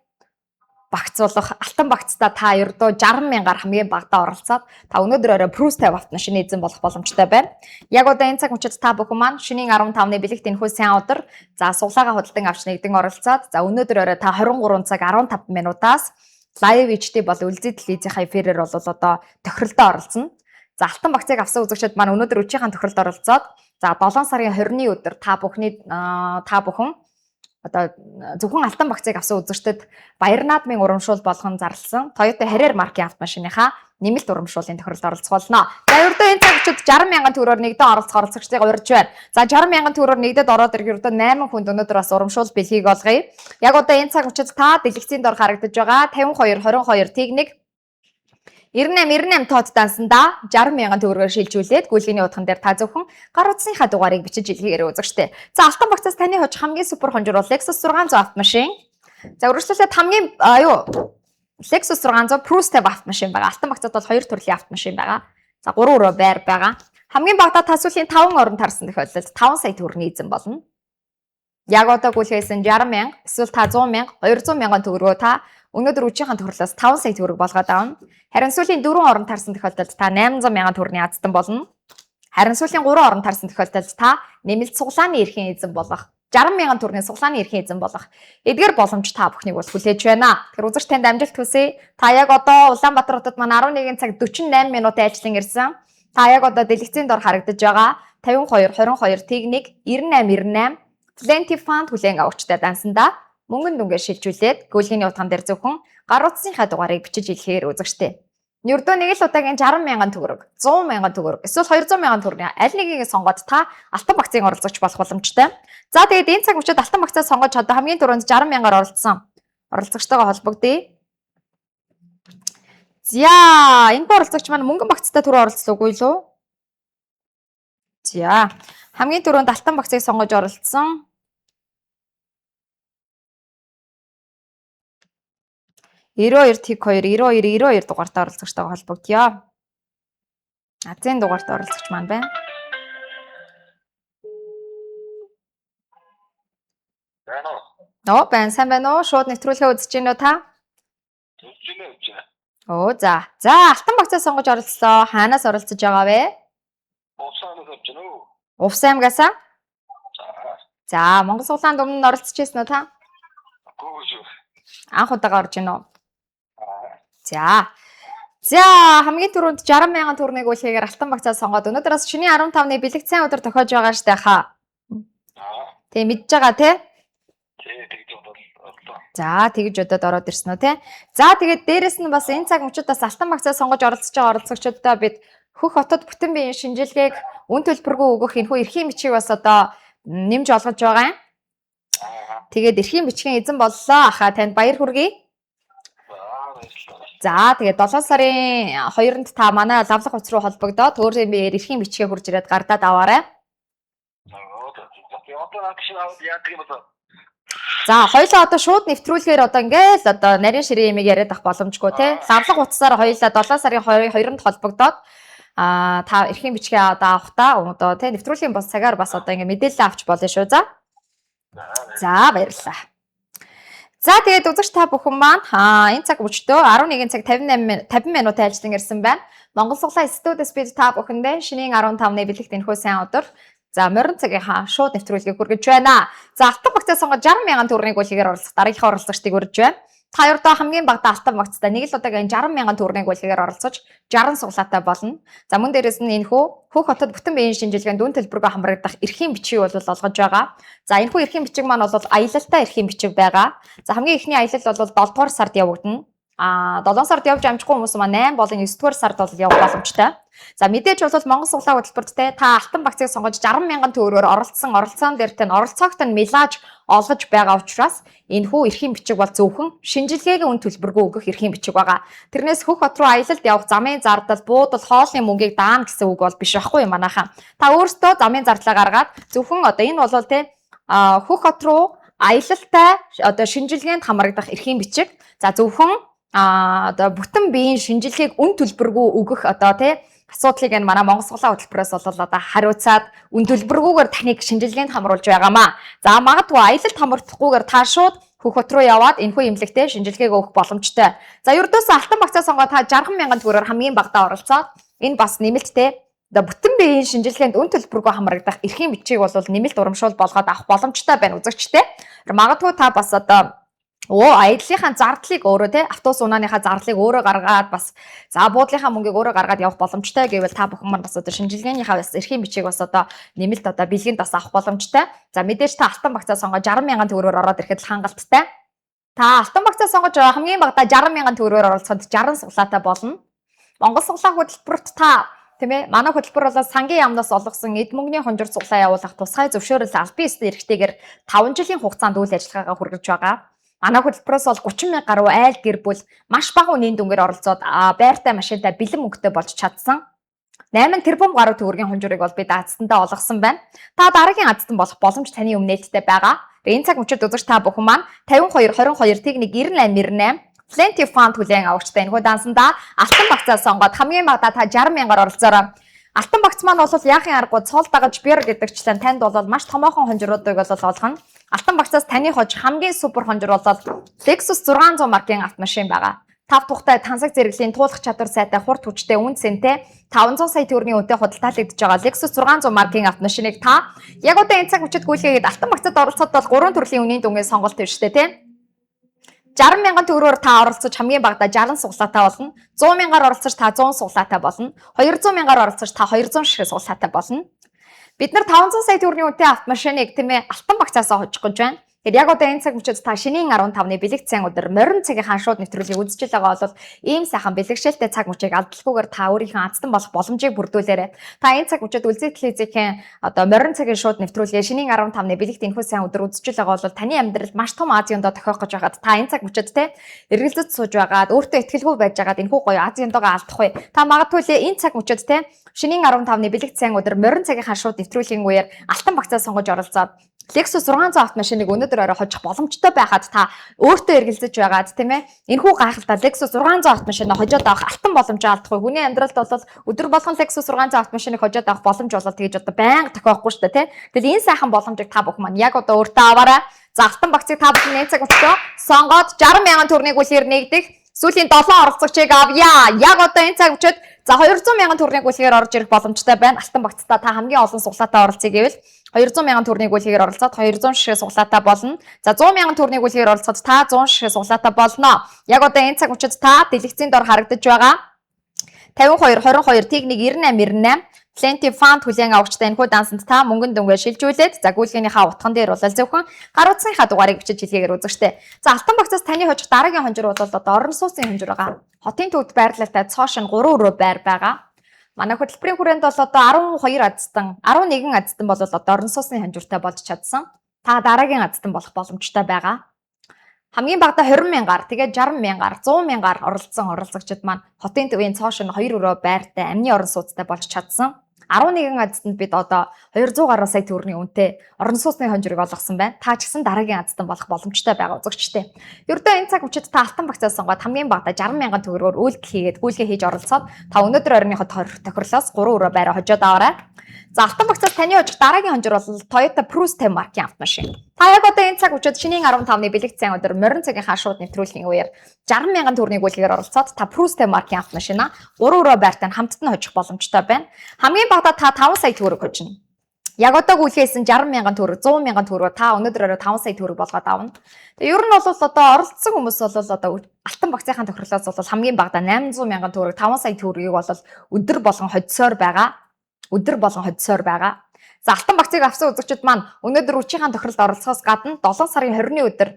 багцуулах Алтан багцтай та ердөө 60 мянгаар хамгийн багадаа оролцоод та өнөөдөр орой Prustev автомашины эзэн болох боломжтой байна. Яг одоо энэ цаг мөчид та бүхэн маань шөнийн 15-ны бэлэгт энэхүү сайн өдөр за суглаагаа худалдан авч нэгдэн оролцоод за өнөөдөр орой та 23 цаг 15 минутаас Live HD бол Үлзий телевизийн эфирээр бол одоо тохиролдоо оролцсон. За Алтан багцыг авсан үзэгчид маань өнөөдөр өчигийн тохиролд оролцоод за 7 сарын 20-ны өдөр та бүхэн одоо зөвхөн Алтан багцыг авсан үзэгчдэд баяр наадмын урамшуул болгон зарласан Toyota Harrier маркийн автомашиныхаа нэмэлт урамшуулын тохиролд оролцох болно. За ердөө энэ цагчид 60 мянган төгрөгөөр нэгдэн оролцох оролцогчдыг урьж байна. За 60 мянган төгрөгөөр нэгдэд ороод ирэх ердөө 8 хүнд өнөөдөр бас урамшуул бэлгийг олгоё. Яг одоо энэ цагчид та дэлгэцийн дор харагдаж байгаа 52 22 Т1 98 тод дансанда 60 мянган төгрөгөөр шилжүүлээд гүйлгээний утхан дээр та зөвхөн гар утасныхаа дугаарыг бичиж илгээгээр үзэгчтэй. За Алтан багцаас таны хож хамгийн супер хонжор бол Lexus 600 автомашин. За үргэлжлүүлээд хамгийн Lexus 600 Prustev автомашин байгаа. Алтан багцад бол 2 төрлийн автомашин байгаа. За 3 өрөө байр байгаа. Хамгийн багадаа та сүүлийн 5 орон тарсан тохиолдолд 5 сая төгрөгийн эзэн болно. Яг одоо гүйлгээс нь 60 мянга эсвэл та 100 мянга 200 мянган төгрөгөө та өнөөдөр үжийнхаа тохиолдлоос 5 сая төгрөг болгоод авна. Харин сүүлийн 4 орон тарсан тохиолдолд та 800 мянган төгрөгийн аздан болно. Харин сүүлийн 3 орон тарсан тохиолдолд та нэмэлт суглааны эрхийн эзэн болох 60 мянган төгрөгийн суглааны эрхийн эзэн болох эдгээр боломж та бүхнийг бол хүлээж байна. Тэгэхээр үзэгч танд амжилт хүсье. Та яг одоо Улаанбаатар хотод маань 11 цаг 48 минутын ажиллан ирсэн. Та яг одоо дэлгэцийн дор харагдаж байгаа 52 22 Т1 98 Plenty Fund хүлээн авахчтай дансанда мөнгөн дүнгээр шилжүүлээд гүйлгээний утган дээр зөвхөн гар утасныхаа дугаарыг бичиж илгээхээр үзэгчтэй. Ердөө нэг л удаагийн 60 мянган төгрөг, 100 мянган төгрөг, эсвэл 200 мянган төгрөгийн аль нэгийг сонгоод та Алтан багцын оролцогч болох боломжтой. За тэгээд энэ цаг мөчид Алтан багцаа сонгож одоо хамгийн түрүүнд 60 мянгаар оролцсон оролцогчтойгоо холбогдъё. За энэ оролцогч маань мөнгөн багцтай түрүү оролцсон үгүй юу? За хамгийн түрүүнд Алтан багцыг сонгож оролцсон 92 Т2 92 дугаартай оролцогчтойгоо холбогдъё. Азийн дугаартай оролцогч маань байна. Байна. Сайн байна уу? Шууд нэвтрүүлгээ үзэж байна уу та? Үзэж байна. Оо за. За Алтан багцаа сонгож оролцлоо. Хаанаас оролцож байгаа вэ? Увсаанаас орж байна уу? Увсан аймгаас. За Монгол суглаанд өмнө оролцож ирсэн үү та? Үгүй шүү. Анх удаага орж байна уу? За хамгийн түрүүнд 60 мянган төгрөгийг үлгээгээр Алтан багцаа сонгоод өнөөдрөөс шөнийн 15-ны бэлэг цайн өдөр тохиож байгаа штэ хаа. Тэг мэдж байгаа тий? За тэгж удаад ороод ирсэн үү тий? За тэгээд дээрэс нь бас энэ цаг мөчид бас Алтан багцаа сонгож оролцож байгаа оролцогчдоо бид Хөх хотод бүтэн биеийн шинжилгээг үн төлбөргүй өгөх энэхүү эрхийн бичгийг бас одоо нэмж олгож байгаа юм. Тэгээд эрхийн бичгийн эзэн боллоо. Ахаа танд баяр хүргэе. За тэгээд 7 сарын 2-нд та манай лавлах утас руу холбогдоод өөрийн биеэр эрхийн бичгээ хурж ирээд гардаад аваарай. За хоёлаа одоо шууд нэвтрүүлгээр одоо ингээл одоо нарийн ширээ юмыг яриад ах боломжгүй тий. Лавлах утасаар хоёлаа 7 сарын 2-нд холбогдоод та эрхийн бичгээ одоо авахтаа одоо тий нэвтрүүлгийн бос цагаар бас одоо ингээ мэдээлэл авч болно шүү. За баярлалаа. За тэгээд үзэгч та бүхэн маань энэ цаг мөчтөө 11 цаг 50 минутын ажиллан ирсэн байна. Монгол суглаа студиэс бид та бүхэндээ шөнийн 15-ны бэлэгт энэхүү сайн өдөр за морин цагийнхаа шууд нэвтрүүлгийг хүргэж байна. За Алтан багцаа сонгож 60 мянган төгрөгийг үлгээгээр оролцох дараагийнхаа оролцогчдыг урьж байна. Та хоёрдоо хамгийн багадаа Алтан багцтай нэг л удаагийн 60 мянган төгрөгийг үлгээгээр оролцож 60 суглаатай болно. За мөн дээрээс нь энэхүү Хөх хотод бүтэн биеийн шинжилгээнд үн төлбөргүй хамрагдах эрхийн бичгийг бол олгож байгаа. За энэхүү эрхийн бичиг маань бол аялалтай эрхийн бичиг байгаа. За хамгийн ихний аялал бол 7 дугаар сард явагдана. 7 сард явж амжихгүй хүмүүс маань 8 болон 9 дугаар сард бол явах боломжтой. За мэдээж бол Монгол суглаа хөтөлбөрт те та алтан багцыг сонгож 60 мянган төгрөгөөр оролцоон дээр те оролцоогт нь мэлааж олгож байгаа учраас энэхүү эрхийн бичиг бол зөвхөн шинжилгээгийн үн төлбөргүй өгөх эрхийн бичиг байгаа. Тэрнээс хөх хот руу аялалд явах замын зардал, буудал, хоолны мөнгийг даана гэсэн үг бол биш байхгүй юм манайхаа. Та өөрсдөө замын зардлаа гаргаад зөвхөн одоо энэ бол те хөх хот руу аялалтай одоо шинжилгээнд хамрагдах эрхийн бичиг. За зөвхөн одоо бүтэн биеийн шинжилгээг үн төлбөргүй өгөх одоо тий асуудлыг энэ манай Монгол суглаа хөтөлбөрөөс бол одоо хариуцаад үн төлбөргүйгээр таныг шинжилгээнд хамруулж байгаамаа. За магадгүй аялалд хамрагдахгүйгээр та шууд хөх хот руу яваад энэхүү эмнэлэгтээ шинжилгээг өгөх боломжтой. За ердөөсөө алтан багцаа сонгоод та 60 мянган төгрөгөөр хамгийн багадаа оролцоод энэ бас нэмэлттэй одоо бүтэн биеийн шинжилгээнд үн төлбөргүй хамрагдах эрхийн бичгийг бол нэмэлт урамшуул болгоод авах боломжтой байна үзэгчтэй. Магадгүй та бас одоо аяллахын зардлыг өөрөө те автобус унааныхаа зардлыг өөрөө гаргаад бас за буудлынхаа мөнгийг өөрөө гаргаад явах боломжтой гэвэл та бүхэн маань бас одоо шинжилгээнийхаа бас эрхийн бичиг бас одоо нэмэлт одоо бэлгэнд бас авах боломжтой. За мэдээж та алтан багцаа сонгож 60 мянган төгрөгөөр ороод ирэхэд хангалттай. Та алтан багцаа сонгож хамгийн багадаа 60 мянган төгрөгөөр оролцоход 60 суглаатай болно. Монгол суглаа хөтөлбөрт та тийм ээ манай хөтөлбөр бол сангийн яамнаас олгосон эд мөнгөний хонжир суглаа явуулах тусгай зөвшөөрөл албан ёсны эрхтэйгээр 5 жилийн хугацаанд үйл ажиллагаагаа хүргэж байгаа. Манай хөтөлбөрөөс бол 30 мянга гаруй айл гэр бүл маш бага үнийн дүнгээр оролцоод байртай машинтай бэлэн мөнгөтэй болж чадсан. 8 тэрбум гаруй төгрөгийн хонжирыг бол бид аздандаа олгосон байна. Та дараагийн аздан болох боломж таны өмнөдтэй байгаа. Энэ цаг мөчид үзэж та бүхэн маань 52 22 техник 9898 Plenty Fund хүлээн авагчтай энэхүү дансанда алтан багцаа сонгоод хамгийн багадаа та 60 мянгаар оролцоорой. Алтан багц маань бол яахын аргагүй цол дагаж бэр гэдэгчлэн танд бол маш томоохон хонжируудыг бол олгоно. Алтан багцаас таны хож хамгийн супер хонжир бол Lexus 600 маркийн автомашин байгаа. 5 тухтай тансаг зэрэглэлийн туулах чадвар сайтай хурд хүчтэй үн цэнтэй 500 сая төгрөгийн үнэтэй худалдаалагдж байгаа Lexus 600 маркийн автомашиныг та яг одоо энэ цаг үчид гүйлгээгээд алтан багцад оролцоод бол 3 төрлийн үнийн дүнгийн сонголт байна шүү дээ тийм. 60 мянган төгрөгөөр та оролцож хамгийн багадаа 60 суглаатай болно. 100 мянгаар оролцож та 100 суглаатай болно. 200 мянгаар оролцож та 200 ширхэг суглаатай болно. Бид нар 500 сая төгрөгийн үнэтэй автомашиныг тийм ээ алтан багцаасаа хожих гэж байна. Тэгэхээр яг одоо энэ цаг мөчид та шинийн 15-ны бэлэгцэн өдөр морин цагийн шууд нэвтрүүлгийг үзэж байгаа бол ийм сайхан бэлэгшээлтэй цаг мөчийг алдалгүйгээр та өөрийнхөө аздан болох боломжийг бүрдүүлээрэй. Та энэ цаг мөчид үлзий телевизийн одоо морин цагийн шууд нэвтрүүлгээ шинийн 15-ны бэлэгт энэхүү сайн өдөр үзэж байгаа бол таны амьдрал маш том Азиундоо тохиох гэж байгаад та энэ цаг мөчид те эргэлзэж сууж байгаад өөртөө ихтгэлгүй байж байгаад энэхүү гоё Азиундоо алдахгүй. Та магадгүй энэ цаг мөчид те шинийн 15-ны бэлэгцэн өдөр морин цагийн шууд нэвтрүүлгийн үеэр алтан багцаа сонгож оролцоод Lexus 600 автомашиныг өнөөдөр орой хожих боломжтой байхад та өөртөө эргэлзэж байгаад тийм ээ энэхүү гайхалтай Lexus 600 автомашиныг хожоод авах алтан боломж алдахгүй. Хүний амьдралд бол өдөр болгон Lexus 600 автомашиныг хожоод авах боломж болол тэгэж одоо байнга тохиохгүй шүү дээ тийм. Тэгэл энэ сайхан боломжийг та бүхэн маань яг одоо өөртөө аваарай. За алтан багцыг та бүхэн энэ цаг өчтөө сонгоод 60 мянган төгрөгийн гүйлгээр нэгдэх сүүлийн 7 оролцогчийг авъя. Яг одоо энэ цаг өчид за 200 мянган төгрөгийн гүйлгээр орж ирэх боломжтой байна. Алтан багцтай та хамгийн олон суглаатай оролцъё гэвэл 200 мянган төгрөгийн гүйлгээр оролцоод 200 ширхэг суглаатай болно. За 100 мянган төгрөгийн гүйлгээр оролцоод та 100 ширхэг суглаатай болно. Яг одоо энэ цаг үчид та дэлгэцийн дор харагдаж байгаа 52 22 техник 9898 Plenty Fund хүлээн авагчтай энэхүү дансанд та мөнгөн дүнгээ шилжүүлээд за гүйлгийнхаа утган дээр бол зөвхөн гаруцсныхаа дугаарыг бичиж хэлгээгээр үзэгчтэй. За алтан багцаас таны хожих дараагийн хонжир бол одоо орон сууцны хонжир байгаа. Хотын төвд байрлалтай цоош нь 3 өрөө байр байгаа. Манай хөтөлбөрийн хүрээнд бол одоо 12 аздан 11 аздан бол одоо орон сууцны хонжиртай болж чадсан. Та дараагийн аздан болох боломжтой байгаа. Хамгийн багадаа 20 мянгаар тэгээд 60 мянгаар 100 мянгаар оролцсон оролцогчид маань хотын төвийн цоош нь 2 өрөө байртай амны орон сууцтай болж чадсан. 11 азтанд бид одоо 200 гаруй сая төгрөгийн үнэтэй орон сууцны хонжирыг олгосон байна. Та ч гэсэн дараагийн азтан болох боломжтой байгаа үзэгчтэй. Ердөө энэ цаг үчид та алтан багцаа сонгоод хамгийн багадаа 60 мянган төгрөгөөр үйлдэл хийгээд гүйлгээ хийж оролцоод та өнөөдөр оройныхоо тохирлоос 3 өрөө байраа хожоод аваарай. За алтан багцаас таны хожих дараагийн хонжир бол Toyota Prius маркийн автомашин. Та яг одоо энэ цаг үчид шинийн 15-ны бэлэгцэн өдөр морин цагийнхаа шууд нэвтрүүлгийн үеэр 60 мянган төгрөгийн гүйлгээр оролцоод та Prius маркийн автомашина 3 өрөө байртай хамтд нь хожих боломжтой байна. Хамгийн багадаа та 5 сая төгрөг хожно. Яг одоо гүйлгээсэн 60 мянган төгрөг 100 мянган төгрөг та өнөөдөр 5 сая төгрөг болгоод авна. Тэгээ ер нь бол одоо оролцсон хүмүүс бол одоо алтан багцынхаа тохирлоос бол хамгийн багадаа 800 мянган төгрөг 5 сая төгрөгийг бол өдөр болгон хоцсоор байгаа. За алтан багцыг авсан үзэгчид маань өнөөдөр үчийнхаа тохиролд оролцохоос гадна 7 сарын 20-ны өдөр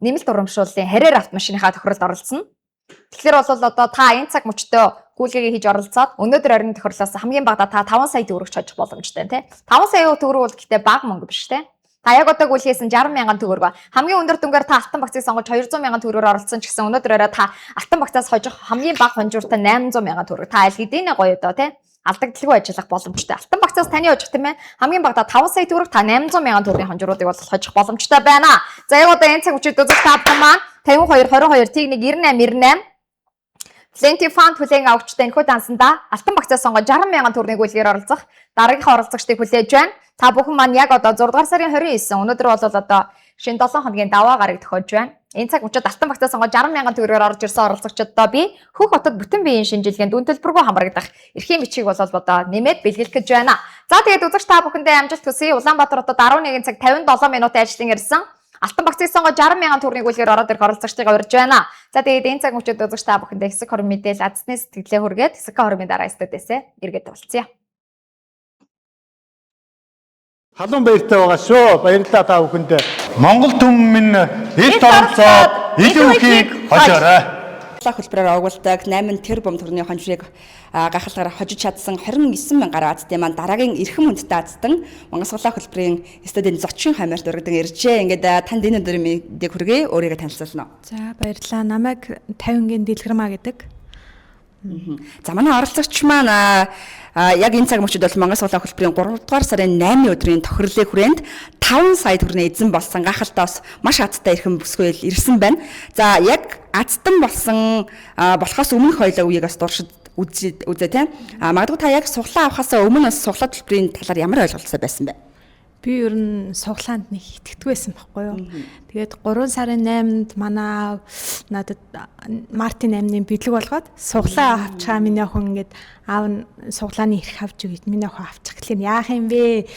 нэмэлт урамшууллын харьяар автомашиныхаа тохиролд оролцсон. Тэгэхээр бол одоо та энэ цаг мөчтөө гүйлгээ хийж оролцоод өнөөдөр оройн тохирлоос хамгийн багадаа та 5 сая төгрөг чойж боломжтой тий. 5 сая төгрөг бол гэхдээ бага мөнгө биш тий. Та яг одоо гүйлгээс 60 мянган төгрөг ба хамгийн өндөр дүнгээр та алтан багцыг сонгож 200 мянган төгрөгөөр оролцсон ч гэсэн өнөөдөр орой та алтан багцаас хожих хамгийн бага хонжууртай 800 мянган төгрөг. Та аль хэдийнэ гоё одоо тий. Алдагдaltaгүй ажиллах боломжтой. Алтан багцаас таны хожих тийм ээ. Хамгийн багадаа 5 сая төгрөг та 800 мянган төгрөгийн хонжууруудыг бол хожих боломжтой байна. За яг одоо энэ цаг үчид үзэж та бүхэн маань 52 22 тийг 98 98 Plenty Fund хүлээн авагчтай энэхүү дансанда алтан багцаас сонгож 60 мянган төгрөгийн гүйлгээр оролцох дараагийнхаа оролцогчдыг хүлээж байна. Та бүхэн маань яг одоо 6 дугаар сарын 29 өнөөдөр бол одоо шинэ 7 хоногийн даваа гараг тохиож байна. Энэ цаг мөчид алтан багцаас сонгож 60 мянган төгрөгөөр орж ирсэн оролцогчдоо би Хөх хотод бүтэн биеийн шинжилгээнд үн төлбөргүй хамрагдах эрхийн бичгийг бол одоо нэмээд бэлгэлж гэж байна. За тэгээд үзэгч та бүхэндээ амжилт хүсье. Улаанбаатар хотод 11 цаг 57 минутын ажлын ирсэн. Алтан багцыг сонгож 60 мянган төгрөгийн гүйлгээр ороод ирэх оролцогчдыг урьж байна. За тэгээд энэ цаг мөчид үзэгч та бүхэндээ хэсэг хорон мэдээл азсны сэтгэлээ хүргээд хэсэг хоромын дараа студиэсээ эргээд уулзъя. Халуун баяртай байгаа шүү. Баярлалаа та бүхэндээ. Монгол түмэн минь эд оролцоод илүү ихийг хожоорой. Хөлбөрөөр огуулдаг 8 тэрбум төгрөгийн хонжрыг гахалгаар хожиж чадсан 29 мянгаар аздын маань дараагийн эрхэм хүндтэй аздсан Монгол хөлбөрийн студийн зочин хамаарт өргөдөн иржээ. Ингээд танд энэ өдрийн мэдээг хүргэе. Өөрийгөө танилцуулна уу? За баярлалаа. Намайг 50-гийн Дэлгэрмаа гэдэг. За манай оролцогч маань яг энэ цаг мөчид бол Монгол хөлбөрийн 3 дугаар сарын 8 өдрийн тохирлын хүрээнд 5 сая төгрөгийн эзэн болсон гахалтаас маш азтай эрхэм бүсгүй ирсэн байна. За яг азтан болсон болохоос өмнөх хоёлаа үеийг бас дуршид үзээ тийм. Магадгүй та яг суглаа авахаас өмнө бас суглаа төлбөрийн талаар ямар ойлголттой байсан бэ? Би ер нь суглаанд нэг итгэдэг байсан байхгүй юу. Тэгээд 3 сарын 8-нд манай надад Мартин 8-ны бидлэг болгоод суглаа авчихаа миний охин ингээд аав нь суглааны эрх авч өгөөд миний охин авчих гэхлээр яах юм бэ?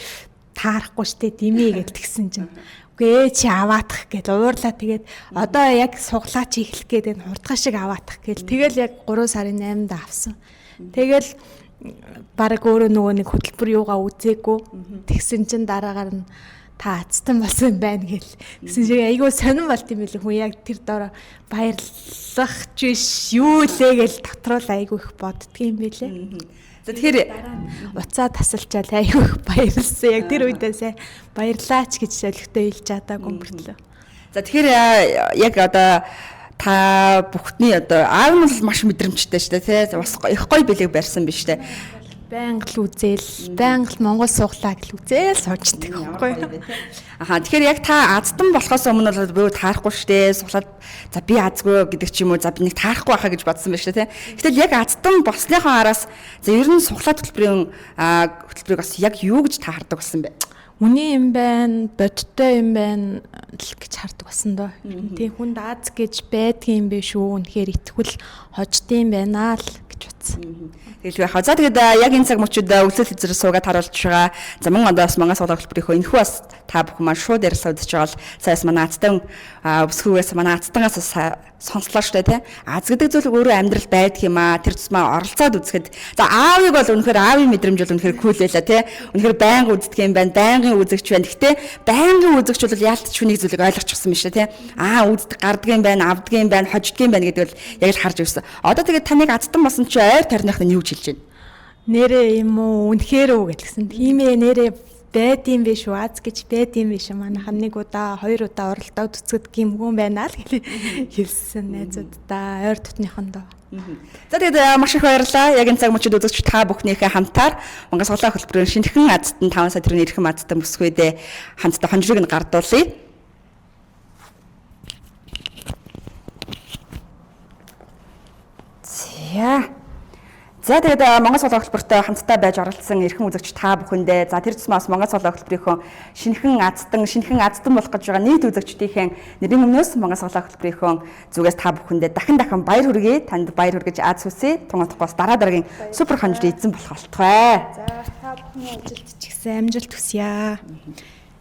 Таарахгүй штэ димээ гэд тэгсэн чинь. Үгүй чи аваадах гэд уурлаа тэгээд одоо яг суглаа чи эхлэх гээд энэ хурдгай шиг аваадах гээл тэгэл яг 3 сарын 8-нд авсан. Тэгэл бараг өөрөө нөгөө нэг хөтөлбөр юугаа үзээгүй. Тэгсэн чинь дараагаар нь та азтан болсон байна гэл. Тэгсэн чинь айгүй сонирн болт юм билээ. Хүн яг тэр доор баярлах биш юу лээ гэл дотроо л айгүй их боддгийм билээ. За тэгэхээр уцаа тасалчаал айгүй их баярлсан. Яг тэр үедээ баярлаач гэж солигтой хэлж чадаагүй мөртлөө. За тэгэхээр яг одоо та бүхний одоо аав нь бол маш мэдрэмжтэй шүү дээ тий. Бас их гоё бэлэг барьсан биш үү? Байнга л үзэл, байнга л Монгол суглаа гэл үзэл суучдаг байхгүй. Аха тэгэхээр яг та аздан болохоос өмнө бол бөө таарахгүй шүү дээ. Суглаад за би азгүй гэдэг ч юм уу за би нэг таарахгүй байхаа гэж бодсон байна шүү дээ тий. Гэтэл яг аздан болсныхоо араас за ер нь суглаа төлбөрийн хөтөлбөрийг бас яг юу гэж та хардаг болсон бэ? Үний юм байна, бодтой юм байна л гэж хардаг болсон доо. Тийм хүнд аз гэж байдгийн юм биш үү? Үнэхээр итгүүл хождсон байна л гэж утсан. Тэгэл яхаа. За тэгээд яг энэ цаг мөчид үлсэл хэзээ суугаад харуулж байгаа. За мөн ондоос Монгол хөлбөрийнхөө энэхүү бас та бүхэн маань шууд ярилцаа үзэж байгаа л саяас манай азтан бүсгүйгээс манай азтангаас сонслоо шүү дээ тий. Аз гэдэг зүйл өөрөө амьдрал байдаг юм аа. Тэр тусмаа оролцоод үзэхэд за аавыг бол үнэхээр аавын мэдрэмж бол үнэхээр кул байлаа тий. Үнэхээр байнга үздэг юм байна. Байнгын үзэгч байна. Гэхдээ байнгын үзэгч бол яалтч хүнийг зүйлийг ойлгочихсон юм шүү тий. Үздэг гарддаг юм байна, авдаг юм байна, хождог юм байна гэдэг бол яг л харж ирсэн. Одоо тэгээд таныг азтан болсон чи ойр тарихнах нь юу гэж хэлж байна? Нэрээ юм уу? Үнэхээр үү гэдгсэн. Тийм ээ нэрээ байд юм биш үү? Аз гэж байд юм биш үү? Манайхан нэг удаа, хоёр удаа оролдоод үзэхэд гимгүүн байна л хэлсэн найзуудаа ойр дотныхондоо. За тэгээд маш их баярлалаа. Яг энэ цаг мөчид үзэгч та бүхнийхээ хамтаар Монгол хөлбөрийн шинэхэн азтан 5 сая төгрөгийн эрхэм азтан бүсгүйдээ хамтдаа хонжрыг нь гардуулъя. За тэгээд Монгол хөлбөртэй хамтдаа байж оролцсон эрхэм үзэгч та бүхэндээ за тэр тусмаас Монгол хөлбөрийнхөө шинэхэн азтан болох гэж байгаа нийт үзэгчдийн нэрийн өмнөөс Монгол хөлбөрийнхөө зүгээс та бүхэндээ дахин баяр хүргэе. Танд баяр хүргэж аз хүсье. Тунгатгоос дараагийн супер хонжрын эзэн болох болтугай. За та бүхний ажилд ч гэсэн амжилт хүсье.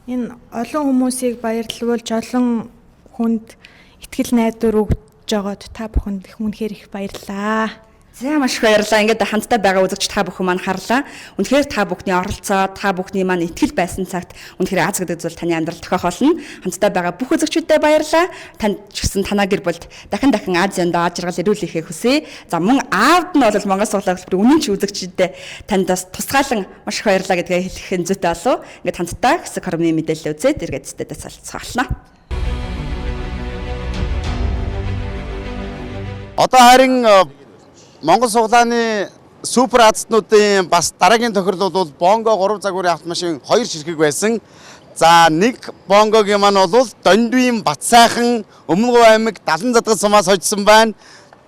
Энэ олон хүмүүсийг баярлуулж олон хүнд ихтгэл найдвар өгж жогоод та бүхэнд их үнэхээр их баярлалаа. За маш их баярлалаа. Ингээд хамтдаа байгаа үзэгч та бүхэн маань харлаа. Үнэхээр та бүхний оролцоо, та бүхний маань итгэл байсан цагт үнэхээр аз гэдэг зүйл таны амьдралд тохиох болно. Хамтдаа байгаа бүх үзэгчүүдэд баярлалаа. Танд ч гэсэн танаа гэр бүлд дахин Азианд аз жаргал ирүүлэхээ хүсье. За мөн аавд нь бол Монгол Сургуулийн хөтөлбөрийн үнэн ч үзэгчдэд танд бас тусгаалan маш их баярлалаа гэдгээ хэлэх нь зүйтэй болов. Ингээд хамтдаа хэсэг хормын мэдээлэл үзээд эргээд зүйтэйдээ солилцгаална. Одоо харин Монгол Суглааны супер азтнуудын бас дараагийн тохиолдол бол Бонго 3 загварын автомашин 2 ширхэг байсан. За нэг Бонгогийн маань бол Дондвийн Батсайхан Өмнөгов аймаг Далан задгал сумаас хожсон байна.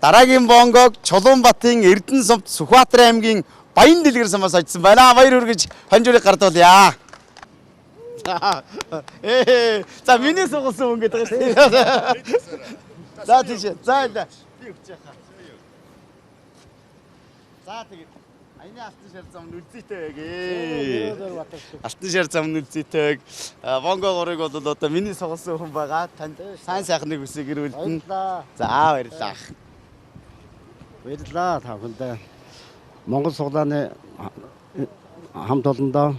Дараагийн Бонгог Чулуунбатын Эрдэнэ сумт Сүхбаатар аймгийн Баян дэлгэр сумаас хожсон байна. Баяр хүргэж хонжоорыг гардуулъя. За миний сугалсан хүн гэдэг шүү дээ. За тийш. За би өгч яхаа. За тэгээд аяны алтан шар зам нүлзийтэй байгээ. Алтан шар зам нүлзийтэй. Бонго 3-ыг бол одоо миний сугалсан хүн байгаа. Танд сайн сайхныг хүсье гэрүүлтэн. За баярлалаа. Баярлалаа та бүхэндээ. Монгол Суглааны хамт олондоо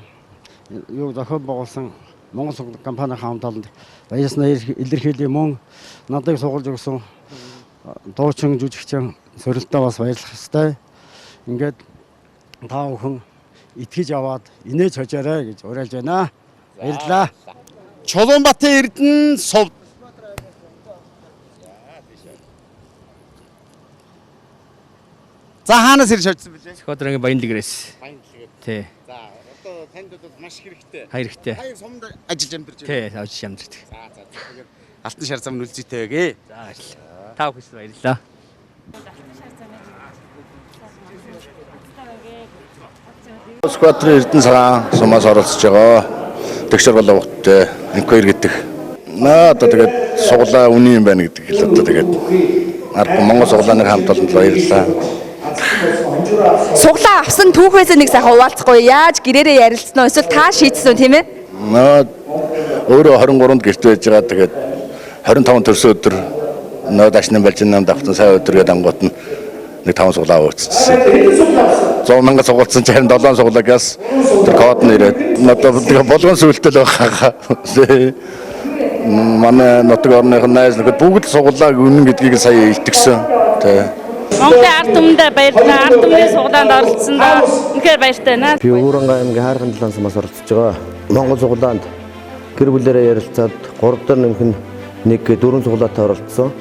юу зохион байгуулсан Монгол Суглааны компани хамт олонд баярснаа илэрхийлээ мөн надад сугалж өгсөн дуучин жүжигчин сорилтоо бас баярлах ёстой. Ингээд та бүхэн итгэж аваад инээж хожоорой гэж уриалж байна. Баярлалаа. Чулуунбатын Эрдэнэ сум. За хаанаас ирж хожсон бэлээ? Сүхбаатарын Баян дэлгэрээс. Баян дэлгэр. Тий. За одоо танд бол маш хэрэгтэй. Хэрэгтэй. Хаяг сумд ажиллаж амьдарч байна. Тий, ажиллаж амьдарч. За тэгэхээр алтан шар зам нүлзийтэй байгээ. За баярлалаа. Та бүхэнд баярлалаа. Сүхбаатарын Эрдэнэ цагаан сумаас оролцож байгаа. Тэгшэр головтой инквайр гэдэг. Одоо тэгээд суглаа үний юм байна гэдэг л одоо тэгээд Монгол Суглааны хамт олонд баярлалаа. Суглаа авсан түүхээс нэг сайхан хуваалцахгүй яаж гэрээрээ ярилцсан уу эсвэл та шийдсэн үү тийм ээ? Өөрөө 23-нд гэрт байж байгаа тэгээд 25 төрсөн өдөр нөө дашны балжин намд автсан сая өдөр гээд ангууд нь нэг 5 суглаа ууцчихсан. 100 мянга сугалцсан ч харин 7 суглагаас тэр код нь ирээд одоо болгон сүлтэл байгаа. Манай нутаг орных найз нөхөд бүгд суглааг үнэн гэдгийг сая илтгэсэн. Тэ. Монголын ард түмэндээ баярлалаа. Ард түмний суглаанд оролцсондоо үнэхээр баяртай байна. Би Өвөрөнгө аймгийн Хайрхан далайн сумаас оролцож байгаа. Монгол суглаанд гэр бүлээрээ ярилцаад 3 дахь нэмэх нь 4 суглаатай оролцсон.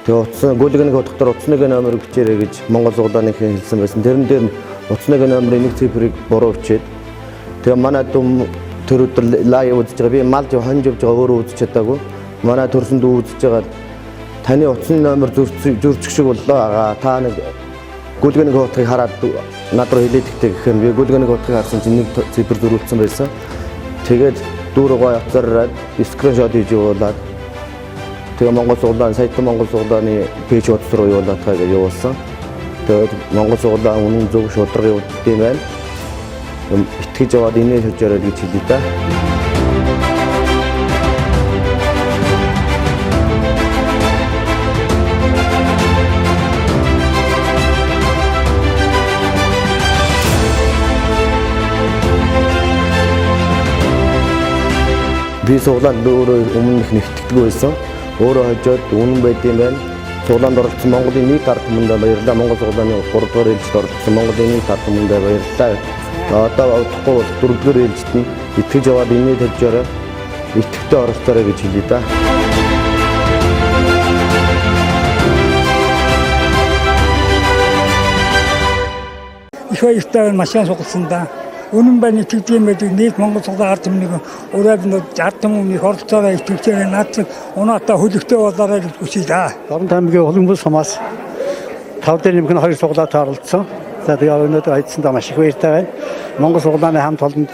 Тэгээ утасны гүйлгэний хотдоор утасны номерыг бичээрэй гэж Монгол суглааны хэлсэн байсан. Тэрэн дээр утасны номерын нэг цифрыг буруу бичээд тэгээ манай дүм тэр өдөр лайв үзэж байгаа. Би мал хонж явж байгаа өөрөө үзэж чадаагүй. Манай төрсөн дүү үзэж байгаа. Таны утасны номер зөрчих шиг боллоо. Та нэг гүйлгэний хотыг хараад над руу хэлээд ихтэй гэхээр би гүйлгэний хотыг харсан чинь нэг цифр зөрүүлсэн байсан. Тэгээд дүүргоо явцараад скриншот хийж явуулаад тэгээ Монгол Суглааны саяхан Монгол Суглааны пэйж утас руу явуулаад байгаа явуулсан. Тэгээд Монгол Суглаан үнэн зөв шударга явуулдаг юм байна. Итгэж аваад инээж хожоорой гэж хэлээ та. Би суглаанд өөрөө өмнөх нэгтгэдэг байсан. Өөрөө хожоод үнэн байд юм байна. Суглаанд оролцсон Монголын нийт ард түмэндээ баярлалаа. Монгол Суглааны 3 дугаар ээлжид оролцсон Монголын нийт ард түмэндээ баярлалаа. Одоо удахгүй 4 дугаар ээлжид нь итгэж аваад инээд хожоорой. Итгэвтэй оролцоорой гэж хэлээ да. Их баяртай машин сугалсан да. Үнэн байна итгэж юм байдаг нийт Монгол Суглааны ард түмнийг өрөөд ард түмний хорцоороо итгэвчээр наацсан унаатаа хөлөгтэй болоорой гэж хүсье да. Орон аймгийн Улаанбаатар сумаас 5 дээр нэмэх нь 2 суглаатай оролцсон. За тэгээ өнөөдөр хайцсандаа маш их баяртай байна. Монгол Суглааны хамт олонд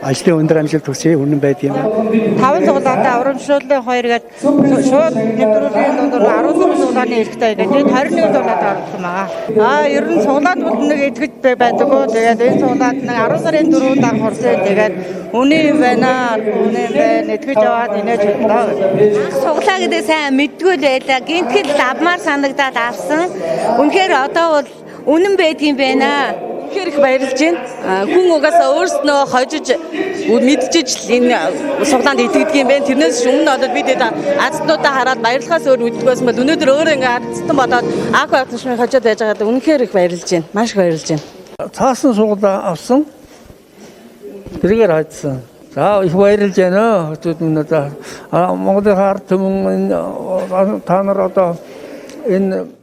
ажлын өндөр амжилт хүсье үнэн байдаг юм. 5 суглаатай урамшууллын 2 гээд шууд нэвтрүүлгийн дундуур 16 суглааны эрэхтэй гэдэг 21 суглаатай оролцсон байгаа. Ер нь суглаад бол нэг итгэж байдаггүй. Тэгээд энэ суглаад нэг 10 сарын 4-нд анх орсон. Тэгээд үний юм байна. Үнэн байна. Итгэж аваад инээж чадлаа. Анх суглаа гэдэг сайн мэдгүй л байлаа. Гинтгэл авмаар санагдаад авсан. Үнэхээр одоо бол үнэн байдгийн байна. Тэгэхээр их баярлж байна. Хүн угаасаа өөрснөө хожиж мэдчихэж энэ суглаанд итгэдэг юм байна. Тэрнээс өмнө бол бид азтнуудаа хараад баярлахаас өөр үддгээс бол өнөөдөр өөрөө ингээ ардсан болоод анх байгтчмын хожоод байж байгаад үнэхээр их баярлж байна. Маш их баярлж байна. Цаасан суглаа авсан. Тэргээр хайдсан. За их баярлж байна. Хотод минь Монголын ард түмэн та нар одоо энэ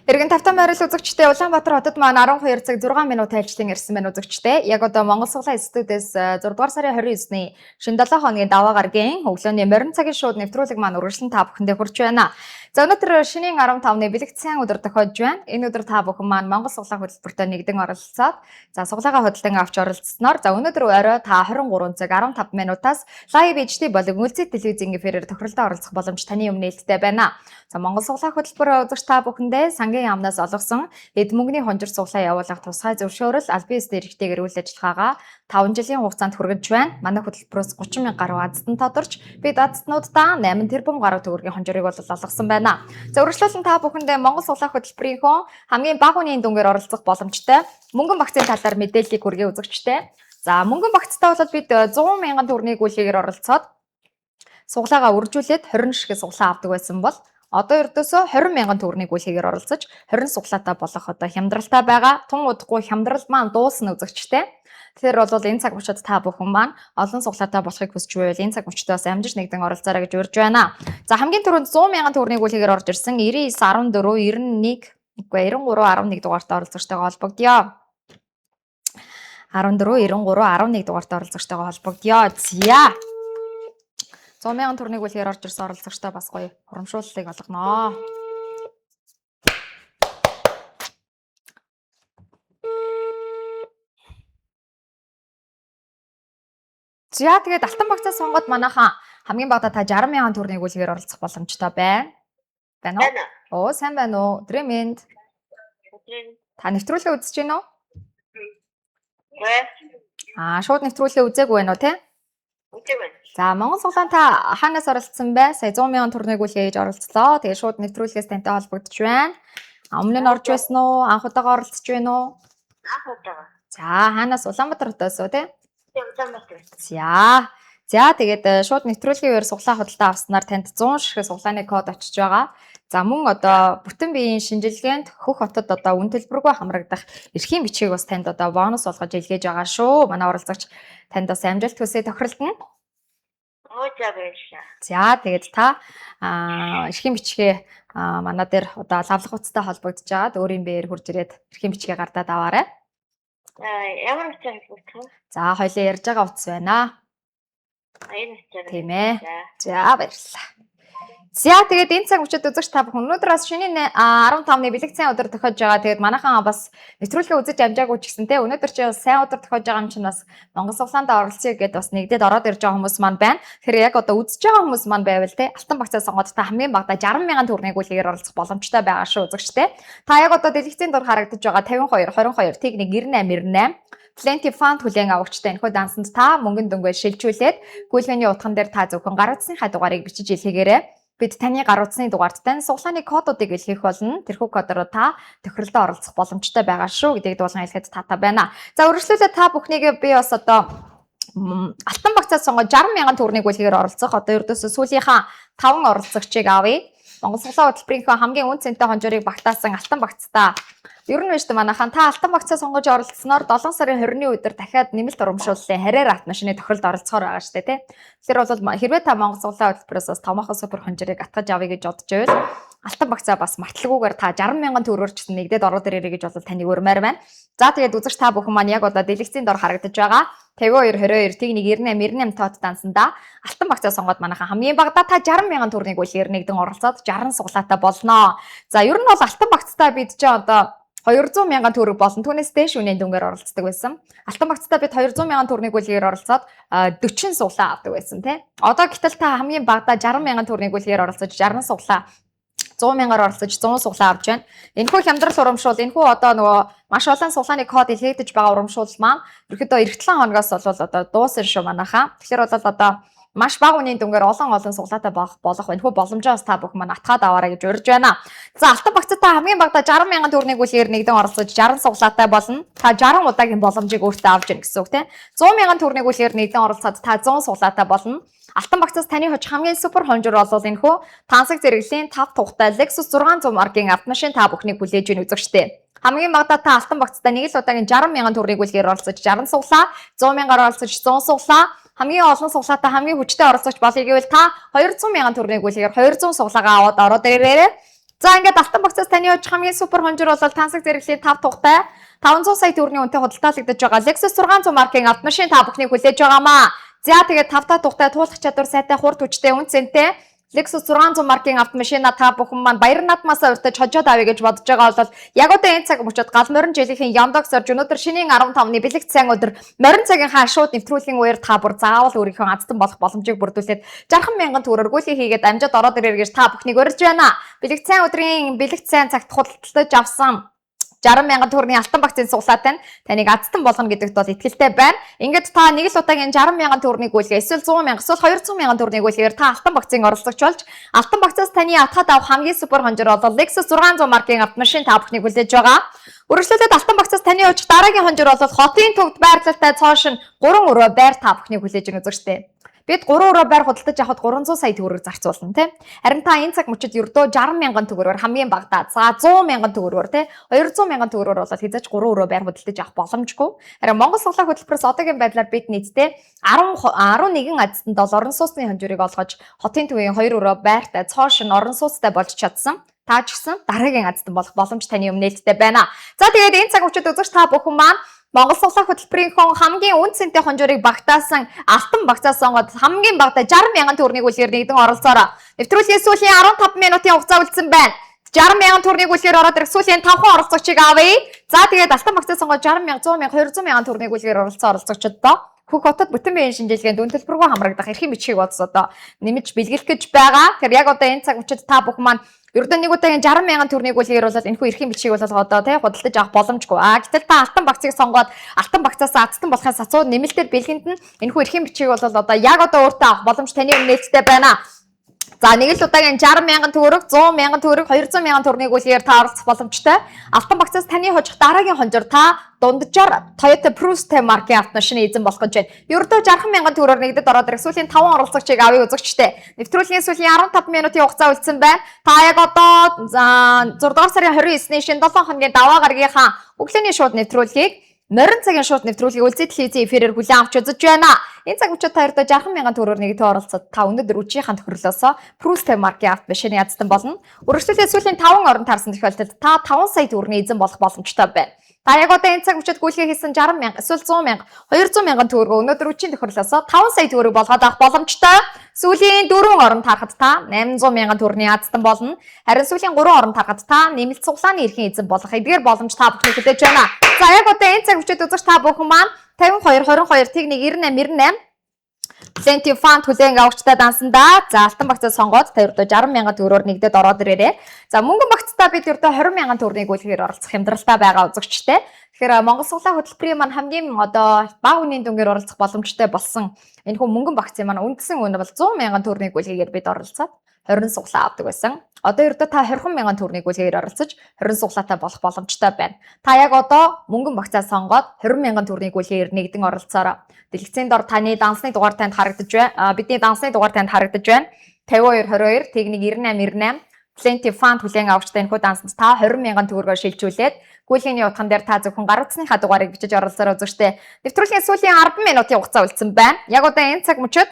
Эргэн тавтан байрал үзэгчдээ Улаанбаатар хотод маань 12 цаг 6 минут айлчлан ирсэн байна үзэгчдээ. Яг одоо Монгол Суглаа институтээс 6 дугаар сарын 29-ний шинэ 7 хоногийн даваа гарагийн өглөөний морин цагийн шууд нэвтрүүлэг маань үргэлжлэн та бүхэндээ хүрч байна. За өнөөдөр шинийн 15-ны бэлэгдсэн өдөр тохиож байна. Энэ өдөр та бүхэн маань Монгол Суглаа хөтөлбөртөө нэгдэн оролцоод за суглаагаа хөдөлгөөн авч оролцсноор за өнөөдөр орой та 23 цаг 15 минутаас лайв HD болон үлцэн телевизийн эфирээр тохиролдоо оролцох боломж таны өмнө нээлттэй байна. За Монгол Суглаа хөтөлбөрөөр үзэгч та бүхэндээ сангийн яамнаас олгосон эд мөнгөний хонжир суглаа явуулах тусгай зөвшөөрөл аль биестэй эрхтэйгээр үйл ажиллагаагаа 5 жилийн хугацаанд хүргэж байна. Манай хөтөлбөрөөс 30 мянга гаруй аздан тодорч бид азднуудаа 8 тэрбум гаруй төгрөгийн хонжирыг бол олгосон байна. За үргэлжлүүлэн та бүхэндээ Монгол Суглаа хөтөлбөрийнхөө хамгийн бага үнийн дүнгээр оролцох боломжтой мөнгөн багцын талаар мэдээллийг хүргэе үзэгчтэй. За мөнгөн багцтай бол бид 100 мянган төгрөгийн гүйлгээр оролцоод суглаагаа үржүүлээд 20 ширхэг суглаа авдаг байсан бол одоо ердөөсөө 20 мянган төгрөгийн гүйлгээр оролцож 20 суглаатай болох одоо хямдралтай байгаа. Тун удахгүй хямдрал маань дуусна үзэгчтэй. Тэгэхээр бол энэ цаг мөчид та бүхэн маань олон суглаатай болохыг хүсч байвал энэ цаг мөчтөөс амжиж нэгдэн оролцоорой гэж урьж байна. За хамгийн түрүүнд 100 мянган төгрөгийн гүйлгээр орж ирсэн 99 14 91 үгүй 93 11 дугаартай оролцогчтойгоо холбогдъё. 14 93 11 дугаартай оролцогчтойгоо холбогдъё. За 100 мянган төгрөгийн гүйлгээр орж ирсэн оролцогчтой бас гоё урамшууллыг олгоноо. За тэгээд алтан багцаа сонгоод манайхан хамгийн багадаа та 60 мянган төгрөгийн гүйлгээр оролцох боломжтой байна. Байна уу? Оо сайн байна уу? Өдрийн мэнд. Та нэвтрүүлгээ үзэж байна уу? Шууд нэвтрүүлгээ үзээгүй байна уу те? Үзээгүй байна. За Монгол Суглаан та хаанаас оролцсон бэ? Сая 100 мянган төгрөгийн гүйлгээ хийж оролцлоо. Тэгээд шууд нэвтрүүлгээс тантай холбогдож байна. Өмнө нь орж байсан уу? Анх удаага оролцож байна уу? Анх удаага. За хаанаас Улаанбаатар хотоос уу те? За тэгээд шууд нэвтрүүлгийн үеэр суглаа худалдаа авснаар танд 100 ширхэг суглааны код очиж байгаа. За мөн одоо бүтэн биеийн шинжилгээнд хөх хотод одоо үн төлбөргүй хамрагдах эрхийн бичгийг бас танд одоо бонус болгож илгээж байгаа шүү. Манай оролцогч танд бас амжилт хүсье тохиролтно. За тэгээд та эрхийн бичгээ манай дээр одоо лавлах утастай холбогдож байгаад өөрийн биеэр хурж ирээд эрхийн бичгээ гардаад аваарай. Ямар утас холбогдох вэ? За хоёлаа ярьж байгаа утас байна. Энэ утас. Тийм ээ. За баярлалаа. За тэгээд энэ цаг мөчид үзэгч та бүхэн өнөөдөр бас шинийн 15-ны бэлэгцэн өдөр тохиож байгаа. Тэгээд манайхан бас нэвтрүүлгээ үзэж амжаагүй ч гэсэн те өнөөдөр чи сайн өдөр тохиож байгаа юм чинь бас Монгол Суглаанд оролцъё гэдээ бас нэгдээд ороод ирж байгаа хүмүүс маань байна. Тэгэхээр яг одоо үзэж байгаа хүмүүс маань байвал те алтан багцаа сонгоод та хамгийн багадаа 60 мянган төгрөгийн гүйлгээр оролцох боломжтой байгаа шүү үзэгч те. Та яг одоо дэлгэцийн дур харагдаж байгаа 52 22 техник 98 98 Plenty Fund хүлээн авагчтай энэхүү дансанд та мөнгөн дөнгөөр шилжүүлээд гүйлгээний утган дээр та зөвхөн гар утасныхаа дугаарыг бичиж илгээгээрэй. Бид таны гар утасны дугаард тань суглааны кодуудыг илгээх болно. Тэрхүү кодоор та тохиролдоо оролцох боломжтой байгаа шүү гэдгийг дуулан хэлэхэд таатай байна. За үргэлжлүүлээд та бүхнийг би бас одоо алтан багцаа сонгоод 60 мянган төгрөгийн гүйлгээр оролцох одоо ердөөсөө сүүлийнхаа 5 оролцогчийг авъя. Монгол Суглаа хөтөлбөрийнхөө хамгийн үн цэнтэй хонжорыг багтаасан алтан багцтай ер нь биш манайхан та алтан багцаа сонгож оролцсноор 7 сарын 20-ны өдөр дахиад нэмэлт урамшууллын харьяар автомашины тохиролд оролцохоор байгаа шүү дээ тий. Тэгэхээр бол хэрвээ та Монгол Суглаа хөтөлбөрөөс бас томоохон супер хонжорыг атгаж авъя гэж бодож байвал алтан багцаа бас марталгүйгээр та 60 мянган төгрөгөөр ч гэсэн нэгдээд ороод ирээрэй гэж бол таны өрмээр байна. За тэгээд үзэгч та бүхэн маань яг одоо дэлгэцийн дор харагдаж байгаа 52 22 техник 98 98 тоод дансанда алтан багцаа сонгоод манайхан хамгийн багадаа та 60 мянган төгрөгийн гүйлгээр нэгдэн оролцоод 60 суглаатай болноо. За ер нь бол алтан багцтай бид ч одоо 200 мянган төгрөг болон түүнээс дээш үнийн дүнгээр оролцдог байсан. Алтан багцтай бид 200 мянган төгрөгийн гүйлгээр оролцоод 40 суглаа авдаг байсан тий. Одоо гэтэл та хамгийн багадаа 60 мянган төгрөгийн гүйлгээр оролцож 60 суглаа 100 мянгаар оролцож 100 суглаа авч байна. Энэхүү хямдрал урамшуул, энэхүү одоо нөгөө маш олон суглааны код илгээгдэж байгаа урамшуул маань ерөөдөө эх 7 хоногоос бол одоо дуусна шүү манайхаа. Тэгэхээр бол одоо маш бага үнийн дүнгээр олон суглаатай болох энэхүү боломжоос та бүхэн маань атгаад аваарай гэж урьж байна. За алтан багцтай хамгийн багадаа 60,000 төгрөгийг үлгээр нэгдэн оролцож 60 суглаатай болно. Та 60 удаагийн боломжийг өөртөө авч ирнэ гэсэн үг тийм. 100,000 төгрөгийг үлгээр нэгдэн оролцоод та 100 суглаатай болно. Алтан багцаас таны хожих хамгийн супер хонжор бол энэхүү тансаг зэрэглэлийн 5 тухтай Lexus 600 маркийн автомашин та бүхнийг хүлээж ийн үзэгчтэй. Хамгийн багадаа та алтан багцтай нэг л удаагийн 60,000 төгрөгийг үлгээр оролцож 60 суглаа, 100,000-аар оролцож 100 суглаа. Хамгийн олон суглаатай хамгийн хүчтэй оролцогч болъё гэвэл та 200,000 төгрөгийг үлгээр 200 суглаагаа аваад ороод ирээрэй. За ингээд алтан багцаас таны хожих хамгийн супер хонжор бол тансаг зэрэглэлийн 5 тухтай 500 сая төгрөгийн үнэтэй худалдаалагдаж байгаа Lexus 600 маркийн автомашин та бүхнийг хүлээж байгаамаа. За тэгээд 5 тухтай туулах чадвар сайтай хурд хүчтэй үн цэнтэй Lexus 600 маркийн автомашина та бүхэн маань баяр наадмаасаа урьдчилж хожоод авъя гэж бодож байгаа бол яг одоо энэ цаг мөчид гал морин жилийн Яндекс орж өнөөдөр шинийн 15-ны бэлэгт сайн өдөр морин цагийнхаа шууд нэвтрүүлгийн үеэр та бүр заавал өөрийнхөө азтан болох боломжийг бүрдүүлээд 60,000 төгрөөр гүйлхий хийгээд амжаад ороод ирээр гэж та бүхнийг урьж байна. Бэлэгт сайн өдрийн бэлэгт сайн цагт худалдаж авсан 60,000 төгрөгийн алтан багцын суглаатай нь таныг азтан болгоно гэдэгт бол итгэлтэй байна. Ингээд та нэг л удаагийн 60,000 төгрөгийг үлгээ эсвэл 100,000 эсвэл 200,000 төгрөгийг үлгээр та алтан багцын оролцогч болж алтан багцаас таны атгаад авах хамгийн супер хонжор бол Lexus 600 маркийн автомашин та бүхнийг хүлээж байгаа. Үргэлжлүүлээд алтан багцаас таны хожих дараагийн хонжор бол хотын төвд байрлалтай цоошин 3 өрөө байр та бүхнийг хүлээж өгнө үзэгчтэй. Бид 3 өрөө байр худалдаж авахд 300 сая төгрөг зарцуулна тийм. Харин та энэ цаг мөчид ердөө 60,000 төгрөгөөр хамгийн багадаа за 100,000 төгрөгөөр тийм 200,000 төгрөгөөр бол хязгаарч 3 өрөө байр худалдаж авах боломжгүй. Харин Монгол суглаа хөтөлбөрөөс одоогийн байдлаар бид нийтдээ 11 азтанд орон сууцны хонжорыг олгож хотын төвийн 2 өрөө байртай цоошин орон сууцтай болж чадсан. Та ч гэсэн дараагийн азтан болох боломж таны өмнө нээлттэй байна. За тэгээд энэ цаг мөчид үзэгч та бүхэн маань Монгол суглаа хөтөлбөрийнхөө хамгийн үн цэнтэй хонжорыг багтаасан алтан багцаас сонгоод хамгийн багадаа 60,000 төгрөгийг үлгээр нэгдэн оролцоороо. Нэвтрүүлгийн сүүлийн 15 минутын хугацаа үлдсэн байна. 60,000 төгрөгийг үлгээр ороод ирэх сүүлийн 5 хан оролцогчийг авъя. За тэгээд алтан багцаас сонгоод 60,000, 100,000, 200,000 төгрөгийг үлгээр оролцсон оролцогчдоо Хүүх хотод бүтэн биеийн шинжилгээнд үн төлбөргүй хамрагдах эрхийн бичгийг одоо нэмж бэлгэлэх гэж байгаа. Тэгэхээр яг одоо энэ цаг үчид та бүхэн маань ердөө нэг удаагийн 60,000 төгрөгийг үлгээр бол энэхүү эрхийн бичгийг бол одоо тий худалдаж авах боломжгүй. Гэтэл та алтан багцыг сонгоод алтан багцаас азтан болохын сацууд нэмэлтээр бэлгэнд нь энэхүү эрхийн бичгийг бол одоо яг одоо өөртөө авах боломж таны өмнө нээлттэй байна. За нэг л удаагийн 60,000 төгрөг, 100,000 төгрөг, 200,000 төгрөгийг үлгээр та оролцох боломжтой. Алтан багцаас таны хожих дараагийн хонжор та дунджаар Toyota Prius маркийн автомашины эзэн болох гэж байна. Ердөө 60,000 төгрөгөөр нэгдэд ороод ирэх сүүлийн 5 оролцогчийг авъя үзэгчтэй. Нэвтрүүлгийн сүүлийн 15 минутын хугацаа үлдсэн байна. Та яг одоо 6 дугаар сарын 29-ний шинэ 7 хоногийн даваа гарагийнхаа өглөөний шууд нэвтрүүлгийг морин цагийн шууд нэвтрүүлгийг Үлзий телевизийн эфирээр хүлээн авч үзэж байна. Энэ цаг үчид та ердөө 60,000 төгрөгөөр нэгдээ оролцоод та өнөөдөр үжийнхаа тохирлоосоо Prius маркийн автомашины азтан болно. Үргэлжлүүлээ сүүлийн 5 орон таарсан тохиолдолд та 5 сая төгрөгийн эзэн болох боломжтой байна. Та яг одоо энэ цаг үчид гүйлгээ хийсэн 60,000 эсвэл 100,000, 200,000 төгрөгөө өнөөдөр үчийн тохирлоосоо 5 сая төгрөг болгоод авах боломжтой. Сүүлийн 4 орон тарахад та 800,000 төгрөгийн азтан болно. Харин сүүлийн 3 орон тарахад та нэмэлт цуглааны эрхийн эзэн болох эдгээр боломж та бүхний хүлээж байна. За яг одоо энэ цаг үчид үзэгч та бүхэн маань 52 22 тэгний 98 98 Plenty Fund хүлээн авагчтай дансандаа за алтан багцаа сонгоод та ердөө 60,000 төгрөгөөр нэгдээд ороод ирээрээ. За мөнгөн багцтай бид ердөө 20,000 төгрөгийг үлгээр оролцох хямдралтай байгаа үзэгчтэй. Тэгэхээр Монгол суглаа хөтөлбөрийн маань хамгийн одоо бага үнийн дүнгээр оролцох боломжтой болсон энэ хүн мөнгөн багцын маань үндсэн үнэ бол 100,000 төгрөгийг үлгээгээд бид оролцоод 20 суглаа авдаг байсан. Одоо ердөө та 20,000 төгрөгийг үлгээр оролцож 20 суглаатай болох боломжтой байна. Та яг одоо мөнгөн багцаа сонгоод 20,000 төгрөгийг үлгээр нэгдэн оролцоороо. Дэлгэцийн дор таны дансны дугаар танд харагдаж байна. Бидний дансны дугаар танд харагдаж байна. 52 22 тэгний 98 98 Plenty Fund хүлээн авагчтай энэхүү дансанд та 20,000 төгрөгөөр шилжүүлээд гүйлгээний утхан дээр та зөвхөн гар утасныхаа дугаарыг бичиж оролцоороо үзэгчтэй. Нэвтрүүлгийн сүүлийн 10 минутын хугацаа үлдсэн байна. Яг одоо энэ цаг мөчид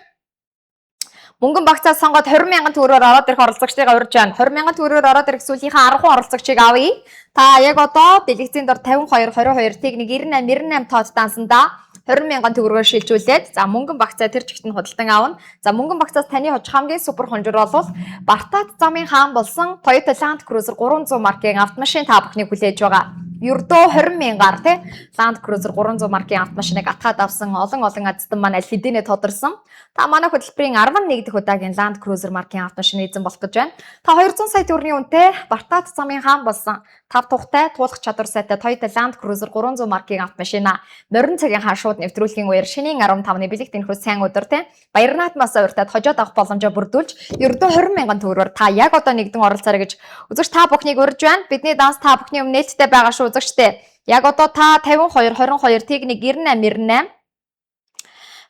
мөнгөн багцаа сонгоод 20,000 төгрөгөөр ороод ирэх оролцогчдыг урьж байна. 20,000 төгрөгөөр ороод ирэх сүүлийнхаа 10 оролцогчийг авъя. Та яг одоо дэлгэцийн дор 52 22 тэгний 98 98 тоод дансандаа 20,000 төгрөгөөр шилжүүлээд за мөнгөн багцаа тэр чигт нь худалдан авна. За мөнгөн багцаас таны хожих хамгийн супер хонжор бол Бартат замын хаан болсон Toyota Land Cruiser 300 маркийн автомашин та бүхний хүлээж байгаа. ердөө 20 мянгаар тий Land Cruiser 300 маркийн автомашиныг атгаад авсан олон азтан маань аль хэдийнэ тодорсон. Та манай хөтөлбөрийн 11 дахь удаагийн Land Cruiser маркийн автомашин эзэн болох гэж байна. Та 200 сая төгрөгийн үнэтэй Бартат замын хаан болсон 5 тухтай туулах чадвар сайтай Toyota Land Cruiser 300 маркийн автомашина морин цагийн хаан шууд нэвтрүүлгийн үеэр шинийн 15-ны бэлэг тэнхүү сайн өдөр тий Баярнаатмаас урьдаад хожоод авах боломжоо бүрдүүлж ердөө 20 мянган төгрөгөөр та яг одоо нэгдэн оролцоорой гэж үзэгч та бүхнийг урьж байна. Бидний данс та бүхний өмнө нээлттэй байгаа шүү үзэгчтэй. Яг одоо та 52 22 техник 98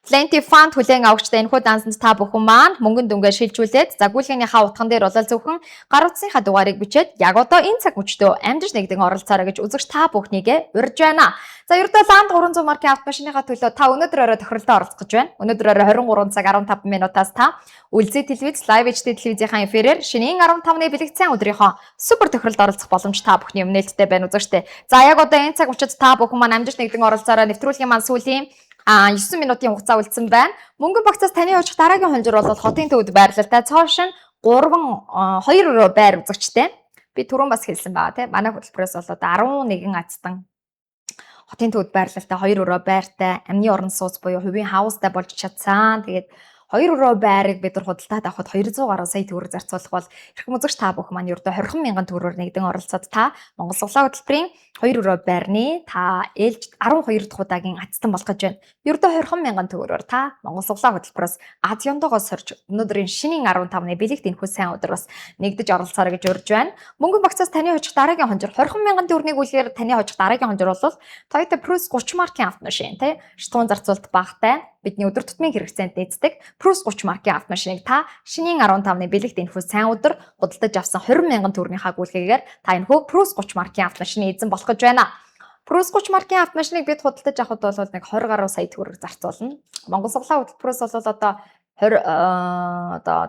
Plenty Fund хүлээн авагчтай энэхүү дансанд та бүхэн маань мөнгөн дүнгээ шилжүүлээд загвуулгынхаа утган дээр болол зөвхөн гар утсынхаа дугаарыг бичээд яг одоо энэ цаг мөчтөө амжиж нэгдэн оролцоорой гэж үзэгч та бүхнийг урьж байна. За ердөө Land 300 маркийн автомашиныхаа төлөө та өнөөдөр орой тохиролтоо оролцох гэж байна. Өнөөдөр орой 23 цаг 15 минутаас та Үлзий телевиз Live HD телевизийн эфирээр шинийн 15-ны бэлэгцэн өдрийнхөө супер тохиролд оролцох боломж та бүхний өмнө нээлттэй байна үзэгчтэй. За яг одоо энэ цаг мөчид та бүхэн маань амжиж нэгдэн оролцоорой нэвтрүүлгийн маань сүүлийн 9 минутын хугацаа үлдсэн байна. Мөнгөн багцаас таны очих дараагийн хонжир бол хотын төвд байрлалтай цоошин 2 байр үзэгчтэй. Би түрүүн бас хэлсэн байгаа тийм. Манай хөтөлбөрөөс бол одоо 11 азтан хотын төвд байрлалтай 2 байртай амны орон сууц буюу хувийн хаустай болж чадсан. Тэгээд 2 байрыг бид нар худалдаад авахд 200 гаруй сая төгрөг зарцуулах бол эрхэм үзэгч та бүхэн маань ердөө 20 мянган төгрөгөөр нэгдэн оролцоод та Монгол Суглаа хөтөлбөрийн 2 байрны та ээлж 12 дахь удаагийн азтан болох гэж байна. Ердөө 20 мянган төгрөгөөр та Монгол Суглаа хөтөлбөрөөс Азиондогоо сорж өнөөдрийн шинийн 15-ны бэлэг тэнхүү сайн өдөр бас нэгдэж оролцоорой гэж урьж байна. Мөнгөн багцаас таны очих дараагийн хонжир 20 мянган төгрөгийг үлгээр таны очих дараагийн хонжир бол Toyota Prius 30 маркийн автомашин тий шатуун зарцуулалт багтай бидний өдөр тутмын хэрэгцээнд нийцдэг Prius 30 маркийн автомашиныг та шинийн 15-ны бэлэг тэнхүү сайн өдөр худалдаж авсан 20 мянган төгрөгийн хагуулгыгээр та энэхүү Prius 30 маркийн автомашины эзэн болох гэж байна. Prius 30 маркийн автомашиныг бид худалдаж авахд бол нэг 20 гаруй сая төгрөг зарцуулна. Монгол Суглаа хөтөлбөрөөс бол одоо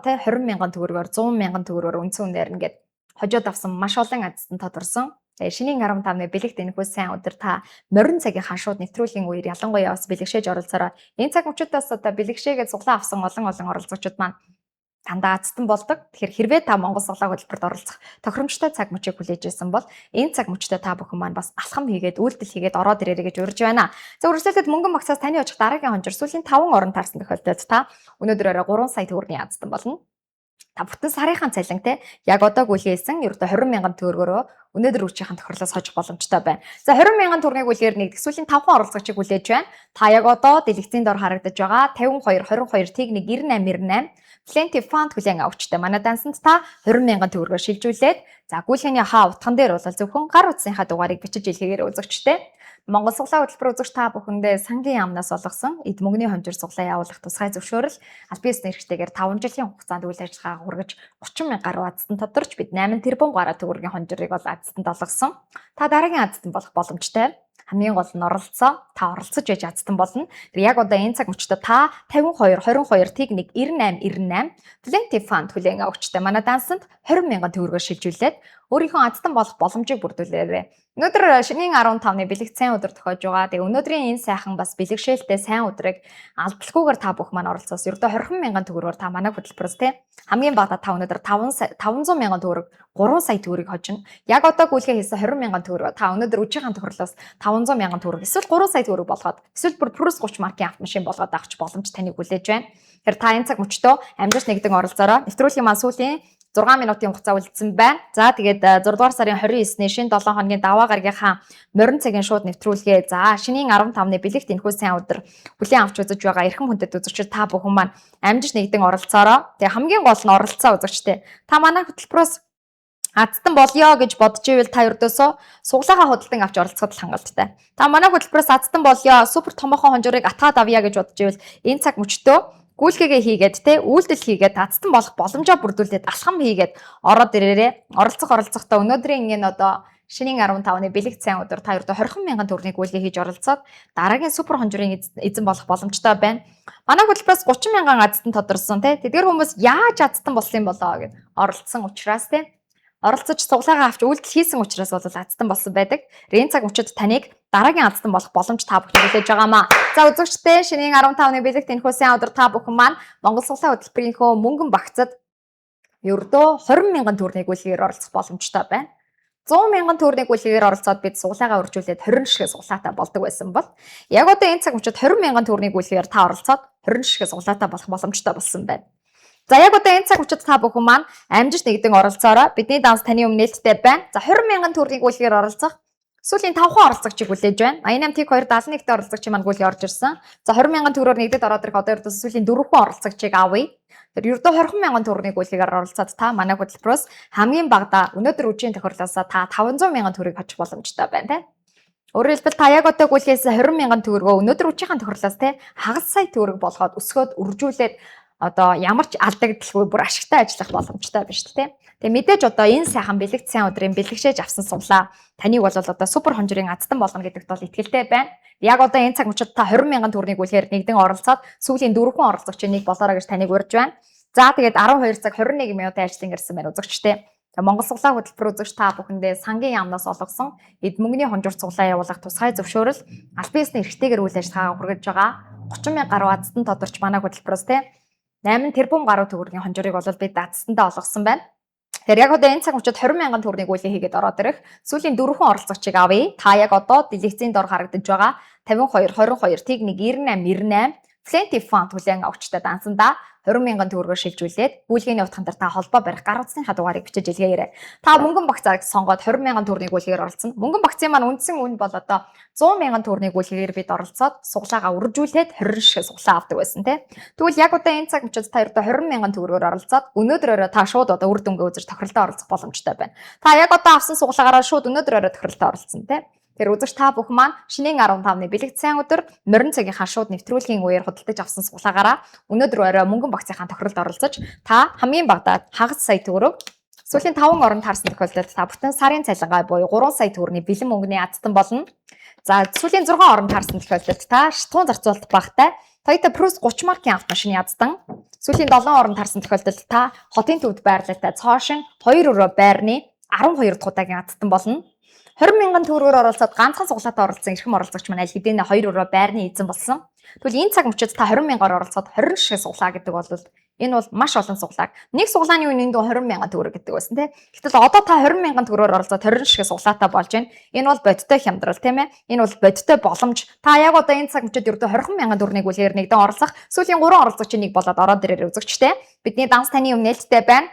20 мянган төгрөгөөр 100 мянган төгрөгөөр үндсэн үнээр ингээд хожоод авсан маш олон азтан тодорсон. Тэгээ шинийн 15-ны бэлэг тэнхүү сайн өдөр та морин цагийн ханшууд нэвтрүүлгийн үеэр ялангуяа бас бэлэгшээж оролцоорой. Энэ цаг мөчүүдээс одоо бэлэгшээгээд суглаа авсан олон оролцогчид маань дандаа азтан болдог. Тэгэхээр хэрвээ та Монгол Суглаа хөтөлбөрт оролцох тохиромжтой цаг мөчийг хүлээж ирсэн бол энэ цаг мөчтөө та бүхэн маань бас алхам хийгээд үйлдэл хийгээд ороод ирээрэй гэж урьж байна. За үргэлжлүүлээд мөнгөн багцаас таны очих дараагийн хонжир сүүлийн 5 орон таарсан тохиолдолд та өнөөдөр орой 3 сая төгрөгийн азтан болно. Та бүтэн сарынхаа цалин те яг одоо гүйлгээсэн ердөө 20 мянган төгрөгөөрөө өнөөдөр үчийнхэн тохирлоос хожих боломжтой байна. За 20 мянган төгрөгийг үлгээр нэгдэх сүүлийн 5 оролцогчийг хүлээж байна. Та яг одоо дэлгэцийн дор харагдаж байгаа 52 22 техник 98 Plenty Fund хүлээн авчтай. Манай дансанд та 20 мянган төгрөгөөр шилжүүлээд за гүйлгээний хаа утган дээр бол зөвхөн гар утсынхаа дугаарыг бичиж илгээгээр үзэгчтэй. Монгол Суглаа хөтөлбөр үзэгч та бүхэндээ сангийн яамнаас олгосон эд мөнгөний хонжир суглаа явуулах тусгай зөвшөөрөл аль биесний эрхтэйгээр 5 жилийн хугацаанд үйл ажиллагаа хүргэж 30 мянга гаруй азтан тодорч бид 8 тэрбум гаруй төгрөгийн хонжирыг бол азтанд олгосон. Та дараагийн азтан болох боломжтой. Хамгийн гол нь оролцоо. Та оролцож яж азтан болно. Яг одоо энэ цаг мөчтө та 52 22 техник 98 Plenty Fund хүлээн авагчтай. Манай дансанд 20 мянган төгрөгөөр шилжүүлээд өөрийнхөө азтан болох боломжийг бүрдүүлээрэй. Өнөөдөр шинийн 15-ны бэлэг сайн өдөр тохиож байгаа. Тэгээ өнөөдрийн энэ сайхан бас бэлэгшээлтэй сайн өдрийг алдалгүйгээр та бүх маань оролцоос ердөө 20 мянган төгрөгөөр та манай хөтөлбөрөөс те хамгийн багадаа та өнөөдөр 500 мянган төгрөг 3 сая төгрөгийг хожно. Яг одоо гүйлгээ хийсэн 20 мянган төгрөг та өнөөдөр үжигийн тохирлоос 500 мянган төгрөг эсвэл 3 сая төгрөг болгоод эсвэл бүр Prius 30 маркийн автомашин болгоод авч боломж таныг хүлээж байна. Тэгэхээр та энэ цаг мөчтөө амжилт нэгдэн оролцоорой. Нэвтрүүлгийн маань сүүлийн 6 минутын хугацаа үлдсэн байна. За тэгээд 6 дугаар сарын 29-ний шинэ 7 хоногийн даваа гарагийнхаа морин цагийн шууд нэвтрүүлгээ. За шинийн 15-ны бэлэг тэнхүү сайн өдөр бүлээн авч үзэж байгаа эрхэм хүндэт үзэгчид та бүхэн маань амжилт нэгдэн оролцоорой. Тэгээ хамгийн гол нь оролцоо үзэгчтэй. Та манай хөтөлбөрөөс азтан болёо гэж бодож ивэл та ердөөсөө суглаагаа худалдан авч оролцоход л хангалттай. Та манай хөтөлбөрөөс азтан болёо супер томоохон хонжирыг атгаад авъя гэж бодож ивэл энэ цаг мөчтөө гүйлгээгээ хийгээд те үйлдэл хийгээд азтан болох боломжоо бүрдүүлээд алхам хийгээд ороод ирээрээ. Оролцохдоо өнөөдрийн энэ одоо шинийн 15-ны бэлэг сайн өдөр та ердөө 20 мянган төгрөгийг гүйлгээ хийж оролцоод дараагийн супер хонжирын эзэн болох боломжтой байна. Манай хөтөлбөрөөс 30 мянган азтан тодорсон те. Тэдгээр хүмүүс яаж азтан болсон юм болоо гэж оролцсон учраас те оролцож суглаагаа авч үйлдэл хийсэн учраас бол азтан болсон байдаг. Энэ цаг мөчид таныг дараагийн азтан болох боломж та бүхэн хүлээж байгаамаа. За үзэгчдээ шинийн 15-ны бэлэг тэнхүү сайн өдөр та бүхэн маань Монгол Суглаа хөтөлбөрийнхөө мөнгөн багцад ердөө 20 мянган төгрөгийг үлгээр оролцох боломжтой байна. 100 мянган төгрөгийн гүйлгээр оролцоод бид суглаагаа үржүүлээд 20 ширхэг суглаатай болдог байсан бол яг одоо энэ цаг мөчид 20 мянган төгрөгийн гүйлгээр та оролцоод 20 ширхэг суглаатай болох боломжтой болсон байна. За яг одоо энэ цаг мөчид та бүхэн маань амжилт нэгдэн оролцоороо бидний данс таны өмнө нээлттэй байна. За 20 мянган төгрөгийн гүйлгээр оролцох сүүлийн 5 оролцогчийг хүлээж байна. 88 T2 71-т оролцогчийн маань гүйлгээ орж ирсэн. За 20 мянган төгрөгөөр нэгдэд ороод ирэх одоо ердөө сүүлийн 4 оролцогчийг авъя. Тэр ердөө 20 мянган төгрөгийн гүйлгээр оролцоод та манай хөтөлбөрөөс хамгийн багадаа өнөөдөр үжийн тохирлоос та 500 мянган төгрөгийг хочих боломжтой байна тийм. Өөрөөр хэлбэл та яг одоо гүйлгээс 20 мянган төгрөгөө өнөөдөр үжийн тохирлоос те хагас сая төгрөг болгоод өсгөөд үржүүлээд одоо ямар ч алдагдaltaгүй бүр ашигтай ажиллах боломжтой байна шүү дээ. Тэгээ мэдээж одоо энэ сайхан бэлэгт сайн өдрийн бэлэгшээж авсан суулаа таныг бол одоо супер хонжирын азтан болгоно гэдэгт бол итгэлтэй байна. Яг одоо энэ цаг мөчид та 20 мянган төгрөгийн гүйлгээр нэгдэн оролцоод сүүлийн 4 оролцогчийг нэг болоороо гэж таныг урьж байна. За тэгээд 12 цаг 21 минутын ажил ингэрсэн байна үзэгчтэй. Монгол суглаа хөтөлбөр үзэгч та бүхэндээ сангийн яамнаас олгосон эд мөнгөний хонжуур суглаа явуулах тусгай зөвшөөрөл аль биесний эрхтэйгээр үйл ажиллагаа хүргэж байгаа 30 мянга гаруй азтан тодорч манай хөтөлбөрөөс те 8 тэрбум гаруй төгрөгийн хонжоорыг бол бид азтандаа олгосон байна. Тэгэхээр яг одоо энэ цаг мөчид 20 мянган төгрөгийн гүйлгээ хийгээд ороод ирэх сүүлийн 4 оролцогчийг авъя. Та яг одоо дэлгэцийн дор харагдаж байгаа 52 22 тэг 1 98 98 Plenty Fund хүлээн авчтай дансандаа 20 мянган төгрөгөөр шилжүүлээд гүйлгээний утган дээр та холбоо барих гар утасны хадугаарыг бичиж илгээрэй. Та мөнгөн багцааг сонгоод 20 мянган төгрөгийн гүйлгээр оролцсон. Мөнгөн багцын маань үндсэн үн бол одоо 100 мянган төгрөгийн гүйлгээр бид оролцоод суглаагаа үржүүлээд 20 ширхэг суглаа авдаг байсан тий. Тэгвэл яг одоо энэ цаг мөчид та 20 мянган төгрөгөөр оролцоод өнөөдрөөрөө та шууд одоо үр дүнгээ үзэж тохиролтой оролцох боломжтой байна. Та яг одоо авсан суглаагаараа шууд өнөөдрөөрөө тохиролтой оролцсон тий. Тэр үзэгч та бүхэн маань шинийн 15-ны бэлэгт сайн өдөр морин цагийнхаа шууд нэвтрүүлгийн үеэр худалдаж авсан суглаагаараа өнөөдөр орой мөнгөн багцынхаа тохиролд оролцож та хамгийн багадаа хагас сая төгрөг сүүлийн 5 оронд харсан тохиолдолд та бүтэн сарын цалингаа буюу 3 сая төгрөгийн бэлэн мөнгөний азтан болно. За сүүлийн 6 оронд харсан тохиолдолд та шатгуун зарцуулалт багтай Toyota Prius 30 маркийн автомашины азтан сүүлийн 7 оронд харсан тохиолдолд та хотын төвд байрлалтай цоошин 2 өрөө байрны 12 дахь удаагийн азтан болно. 20 мянган төгрөгөөр оролцоод ганцхан суглаатай оролцсон эрхэм оролцогч маань аль хэдийн 2 өрөө байрны эзэн болсон. Тэгвэл энэ цаг мөчид та 20 мянгаар оролцоод 20 ширхэг суглаа гэдэг бол энэ бол маш олон суглааг. Нэг суглааны үнэнд 20 мянган төгрөг гэдэг байсан тийм. Гэтэл одоо та 20 мянган төгрөгөөр оролцоод 20 ширхэг суглаатай болж байна. Энэ бол бодиттой хямдрал тийм ээ. Энэ бол бодиттой боломж. Та яг одоо энэ цаг мөчид ердөө 20 мянган төгрөгийг үлээр нэгдэн оролцох сүүлийн 3 оролцогчийн нэг болоод ороод ирээр үзэгчтэй. Бидний данс таны өмнө нээлттэй байна.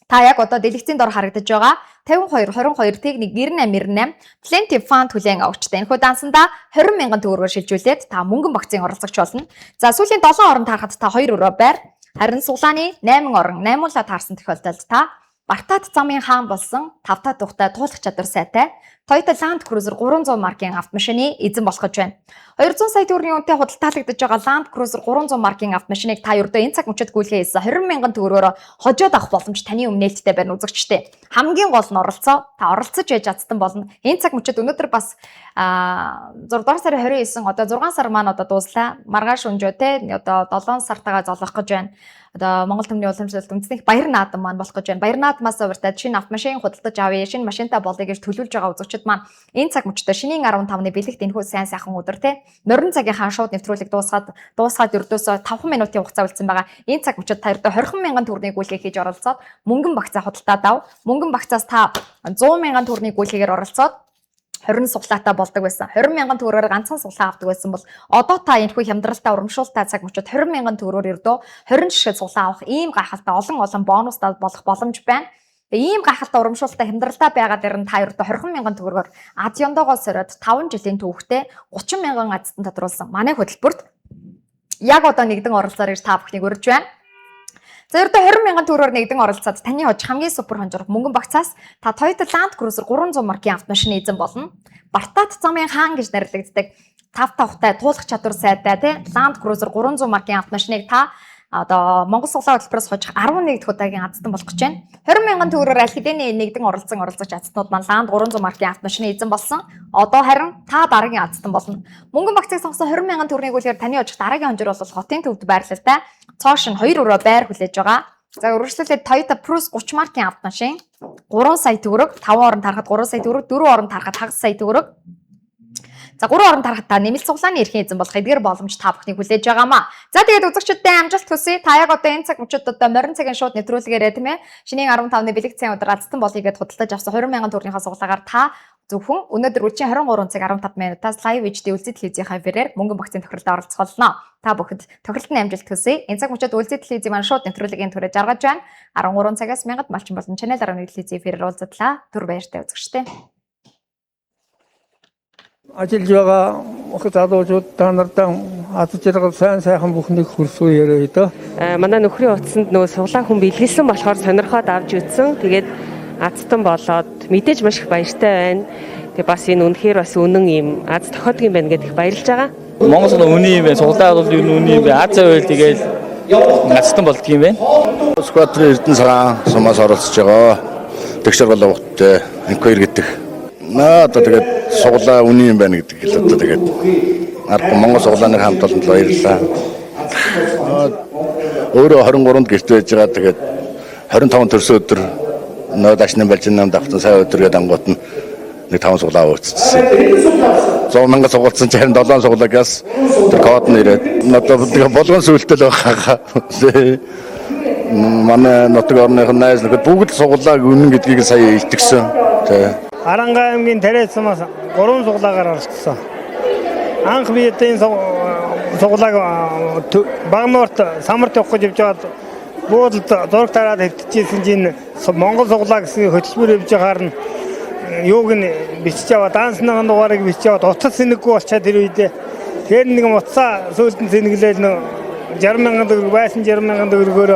Та яг одоо дэлгэцийн дор харагдаж байгаа 52 22 тэг 1 98 Plenty Fund хүлээн авчтай. Энэхүү дансандаа 20 мянган төгрөгөөр шилжүүлээд та мөнгөн багцын оролцогч болно. За сүүлийн 7 орон таарахад та 2 өрөө байр. Харин суглааны 8 орон 8-уулаа таарсан тохиолдолд та Бартат замын хаан болсон 5 та тухтай туулах чадвар сайтай Toyota Land Cruiser 300 маркийн автомашины эзэн болох гэж байна. 200 сая төгрөгийн үнэтэй худалдаалагдаж байгаа Land Cruiser 300 маркийн автомашиныг та ердөө энэ цаг мөчид гүйлгээ хийсэн 20 мянган төгрөгөөр хожоод авах боломж таны өмнө нээлттэй байна үзэгчтэй. Хамгийн гол нь оролцоо. Та оролцож яж чадсан болно. Энэ цаг мөчид өнөөдөр бас 6 дугаар сарын 29 одоо 6 сар маань одоо дууслаа. Маргааш өнжөө те одоо 7 сартагаа золох гэж байна. Одоо Монгол Төмний уламжлалт үндэсний баяр наадам маань болох гэж байна. Баяр наадмаас урьдчилан шинэ автомашин худалдаж авъя, шинэ машинтаа болъё гэж төлөвлөж байгаа үзэгчид маань энэ цаг мөчтөө шинийн 15-ны бэлэгт энэхүү сайн сайхан өдөр те морин цагийнхаа шууд нэвтрүүлэг дуусгаад ердөөсөө 5 минутын хугацаа үлдсэн байгаа. Энэ цаг мөчид та ердөө 20 мянган төгрөгийн гүйлгээ хийж оролцоод мөнгөн багцаа худалдаад ав. Мөнгөн багцаас та 100 мянган төгрөгийн гүйлгээгээр оролцоод 20 суглаатай болдог байсан. 20 мянган төгрөгөөр ганцхан суглаа авдаг байсан бол одоо та энэхүү хямдралтай урамшуултай цаг мөчид 20 мянган төгрөгөөр ердөө 20 ширхэг суглаа авах ийм гайхалтай олон бонустай болох боломж байна. Ийм гайхалтай урамшуултай хямдралтай байгаа дээр нь та ердөө 20 мянган төгрөгөөр Адьондогоо сороод 5 жилийн түүхтэй 30 мянган азтан тодруулсан манай хөтөлбөрт яг одоо нэгдэн оролцоорой гэж та бүхнийг урьж байна. За ердөө 20 мянган төгрөгөөр нэгдэн оролцоод таны хож хамгийн супер хонжорох мөнгөн багцаас та Toyota Land Cruiser 300 маркийн автомашины эзэн болно. Бартат замын хаан гэж нэрлэгддэг 5 тавтай туулах чадвар сайтай тий Land Cruiser 300 маркийн автомашиныг та одоо Монгол суглаа хөтөлбөрөөс хожих 11 дахь удаагийн азтан болох гэж байна. 20 мянган төгрөгөөр аль хэдийн нэгдэн оролцогч азтнууд маань Land 300 маркийн автомашины эзэн болсон. Одоо харин та дараагийн азтан болно. Мөнгөн багцыг сонгосон 20 мянган төгрөгийн гүйлгээр таны хожих дараагийн хонжор бол хотын төвд байрлалтай цоошин 2 өрөө байр хүлээж байгаа. За үргэлжлүүлээд Toyota Prius 30 маркийн автомашин 3 сая төгрөг, 5 орон тарахад 3 сая төгрөг, 4 орон тарахад хагас сая төгрөг. За 3 орон тархатаа нэмэлт цуглааны эрхийн эзэн болох эдгээр боломж та бүхнийг хүлээж байгаамаа. За тэгээд үзэгчдээ амжилт хүсье. Та яг одоо энэ цаг мөчид одоо морин цагийн шууд нэвтрүүлгээрээ тийм ээ. Шинийн 15-ны бэлэг цагийн өдөр Азтан болыгээд худалдаж авсан 20,000 төгрөгийн суглагаар та зөвхөн өнөөдөр үеийн 23 цаг 15 минутаас лайв HD үлзий телевизийн хавираар мөнгөн багцын тохиолдолд оролцох болно. Та бүхэнд тохиолдолтын амжилт хүсье. Энэ цаг мөчид үлзий телевизийн маань шууд нэвтрүүлгийн төрөж жаргаж байна. 13 цагаас 1000 малчин болон Channel 11 телевизийн эфирээр уулзтлаа. Түр баяртай үзэгчтэй. Ажиллаж байгаа залуучууд та нартай аз жаргал сайхан бүхнийг хүрсүү яриа даа. Манай нөхрийн утсанд нөгөө суглаа хүн бэлгэлсэн болохоор сонирхоод авч үзсэн. Тэгээд Азтан болоод мэдээж маш их баяртай байна. Тэгээд бас энэ үнэхээр бас үнэн юм аз тохиолдох юм байна гэдэгт баярлж байгаа. Монгол үний юм байна. Суглаа бол юу үний юм бэ? Азаа байл тэгээд Азтан болдго юм байна. Сквадрын Эрдэнэ цагаан сумаас оролцож байгаа. Тэгшэр головтой анкер гэдэг. Одоо тэгээд суглаа үний юм байна гэдэг л одоо тэгээд Монгол суглааны хамт олонд баярлалаа. Өөрөө 23-нд гэрт байж байгаа тэгээд 25 төрсөн өдөр нөө дашны балжин намд авсан сая өдргээд ангууд нь нэг 5 суглаа ууцсан. 100,000 сугалсан ч харин 7 суглагаас тэр код нь ирээд одоо болгон сүлтэл байгаа. Манай нутаг орныхон найз нөхөд бүгд суглааг үнэн гэдгийг сая илтгэсэн. Аранга аймгийн Тариасмаас 3 суглаагаар оролцсон. Анх би энэ суглааг Багнуурт самарт явах гэж явжгаад буудалд зураг тараад хэвтчихсэн чинь Монгол суглаа гэсэн хөтөлбөр явж байгаар нь юуг нь бичиж аваад даансныхын дугаарыг бичиж аваад утас сэнэггүй болчихад тэр үедээ тэр нэг утсаа сүүлдэн сэнэглээл 60,000 төгрөг байсан 60,000 төгрөгөөр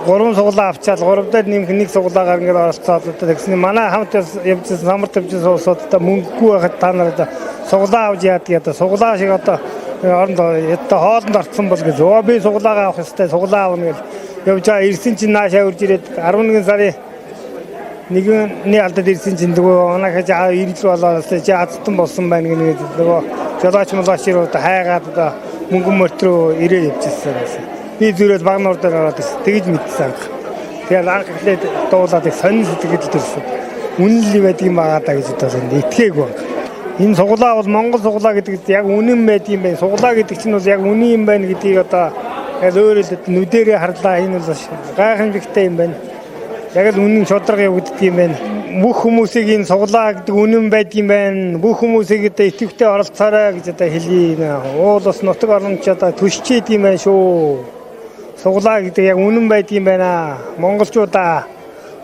3 суглаа авчаад 3-даа нэмэх нэг суглаагаар ингээд оролцоод тэгсэн манай хамт явжсэн самарт явжсэн улсуудаа мөнгөгүй байхад та нараа суглаа авч яад гэдэг суглаа шиг одоо оронд хоолнд орцсон бол гэж би суглаагаа авах ёстой суглаа авна гэж явж байгаа ирсэн чинь наашаа үрж ирээд 11 сарын нэгний алдад ирсэн чинь нөгөө манайхаа ирэл болоод чи Азтан болсон байна гэнэ нөгөө жолооч молоочроо хайгаад одоо мөнгөн мөртрөө ирээ явчихсан байсан. Би зүрээд Багнуур дээр ороод тэгж мэдсэн. Тэгээд анх эхлээд дуулаад сонин сэтгэл төрсөн. Үнэн л байдаг юм байгаа даа гэж бодсон. Итгээгүй. Энэ суглаа бол Монгол суглаа гэдэг яг үнэн байд юм байна. Суглаа гэдэг чинь бол яг үнэн юм байна гэдгийг одоо яг өөрөлд нүдэрээ харлаа. Энэ бол гайхамшигтай юм байна. Яг л үнэн шударга явагддаг юм байна. Бүх хүмүүсийг энэ суглаа гэдэг үнэн байд юм байна. Бүх хүмүүсийг одоо идэвхтэй оролцоорой гэж одоо хэлье. Уул бас нутаг оронч одоо төшчээд юм байна шүү. Суглаа гэдэг яг үнэн байд юм байна. Монголчуудаа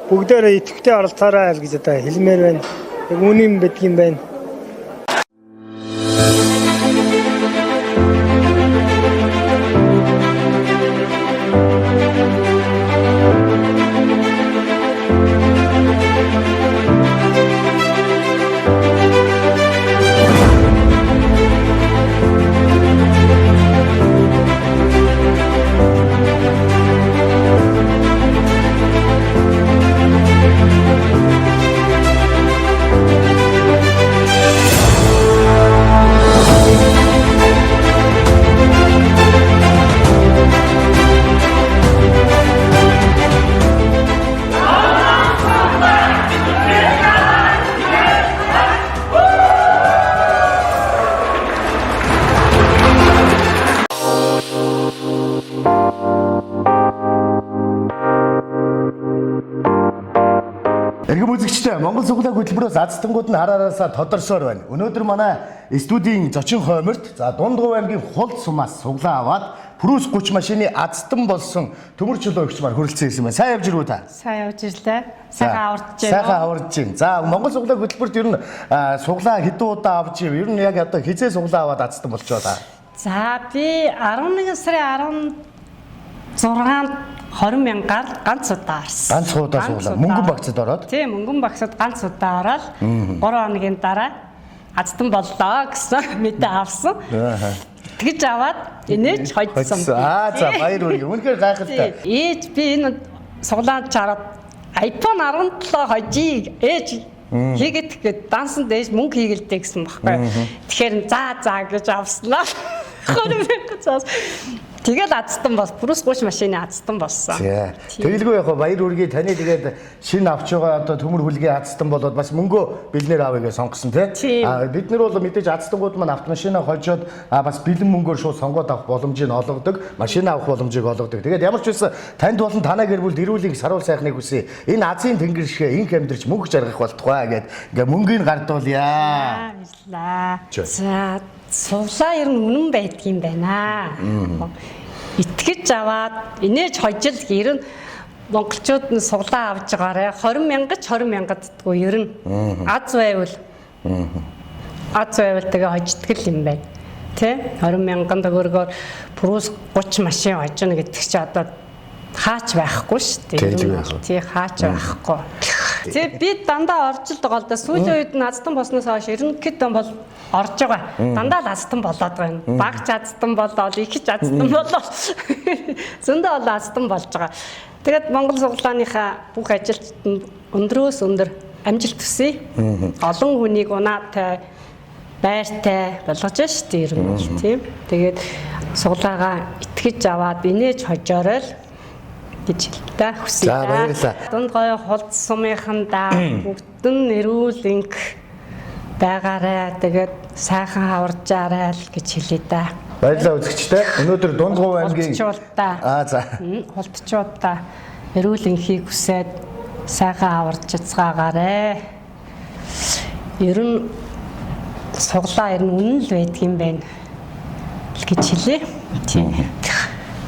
бүгдээрээ идэвхтэй оролцоорой гэж одоо хэлмээр байна. Яг үнэн байд юм байна. Монгол суглаа хөтөлбөрөөс Азтангууд нь хараараасаа тодорсоор байна. Өнөөдөр манай студийн зочин хойморт Дундгов аймгийн Хул сумаас суглаа аваад Прус 30 машины Азтан болсон төмөр чулуу өгч маань хүрэлцэн ирсэн байна. Сайн явж ирвүү та? Сайн явж ирлээ. Сайхан авардж байна. Сайхан авардж байна. За Монгол суглаа хөтөлбөрт ер нь суглаа хэдэн удаа авч ив? Ер нь яг одоо хизээ суглаа аваад Азтан болчихоо та? За би 11 сарын 16-нд 20,000-аар ганц удаа арсан. Ганц удаа суглаа. Мөнгөн багцад ороод? Тийм, мөнгөн багцад ганц удаа ороод 3 хоногийн дараа Азтан боллоо гэсэн мэдээ авсан. Тэгж аваад инээж хойдсон. За баяр хүргэе. Үнэхээр гайхалтай. Ээж би энэ суглаанд чараад iPhone 17 хожиг ээж хийгээд дансанд ээж мөнгө хийгэлтэй гэсэн баггүй. Тэгэхээр за гэж авснаа. 20,000 цаас. тэгэл азтан бас Брус 30 машины азтан болсон. Тэгэлгүй яг баяр үргээ таны тэгээд шинэ авч байгаа одоо төмөр хүлгийн азтан болоод бас мөнгөө бэлнээр авъя гэж сонгосон тий. Бид нар бол мэдээж азтангууд маань автомашина хожоод бас бэлэн мөнгөөр шууд сонгоод авах боломжийг олгодог, машина авах боломжийг олгодог. Тэгээд ямар ч байсан танд болон танаа гэр бүл эрүүлийг саруул сайхныг хүсье. Энэ Азийн тэнгэр шигэ инх амьдрч мөнгө жаргах болтугай гэд ингээ мөнгөний гардуулъя. За сувлаа ер нь үнэн байдгийм байна. Итгэж аваад инээж хожил ер нь монголчууд нь суглаа авж байгаарэ 20 мянгаддгүй ер нь аз байвал тэгээ хождгол юм байна. Тэ 20 мянган төгрөгөөр Брус 30 машин хожно гэдэг чи одоо хаач байхгүй шүү дээ. Тий хаач байхгүй. Тэг би дандаа орж л байгаа л да сүүлийн үед нь азтан болсноос хойш ерөнхийд бол орж байгаа. Дандаа л азтан болоод байгаа юм. Багч азтан болоод их ч азтан болоод зөндөө бол азтан болж байгаа. Тэгээд Монгол суглааныхаа бүх ажилтнууд өндрөөс өндөр амжилт хүсье. Олон хүнийг унаатай байртай болгож шүү дээ ер нь бол тийм. Тэгээд суглаагаа итгэж аваад инээж хожоорой л гэж хэлдэг хүсье. За баярлалаа. Дунд гоё холд сумынхандаа бүгд нь эрүүл байгаарай. Тэгээд сайхан хаваржаарай л гэж хэлээ да. Баярлалаа үзэгчтэй. Өнөөдөр Дундгов аймгийн холдчуудаа эрүүл инхийг хүсээд сайхан хаварж цаагаарай. Ер нь суглаа ер нь үнэн л байдаг юм байна гэж хэлээ. Тийм.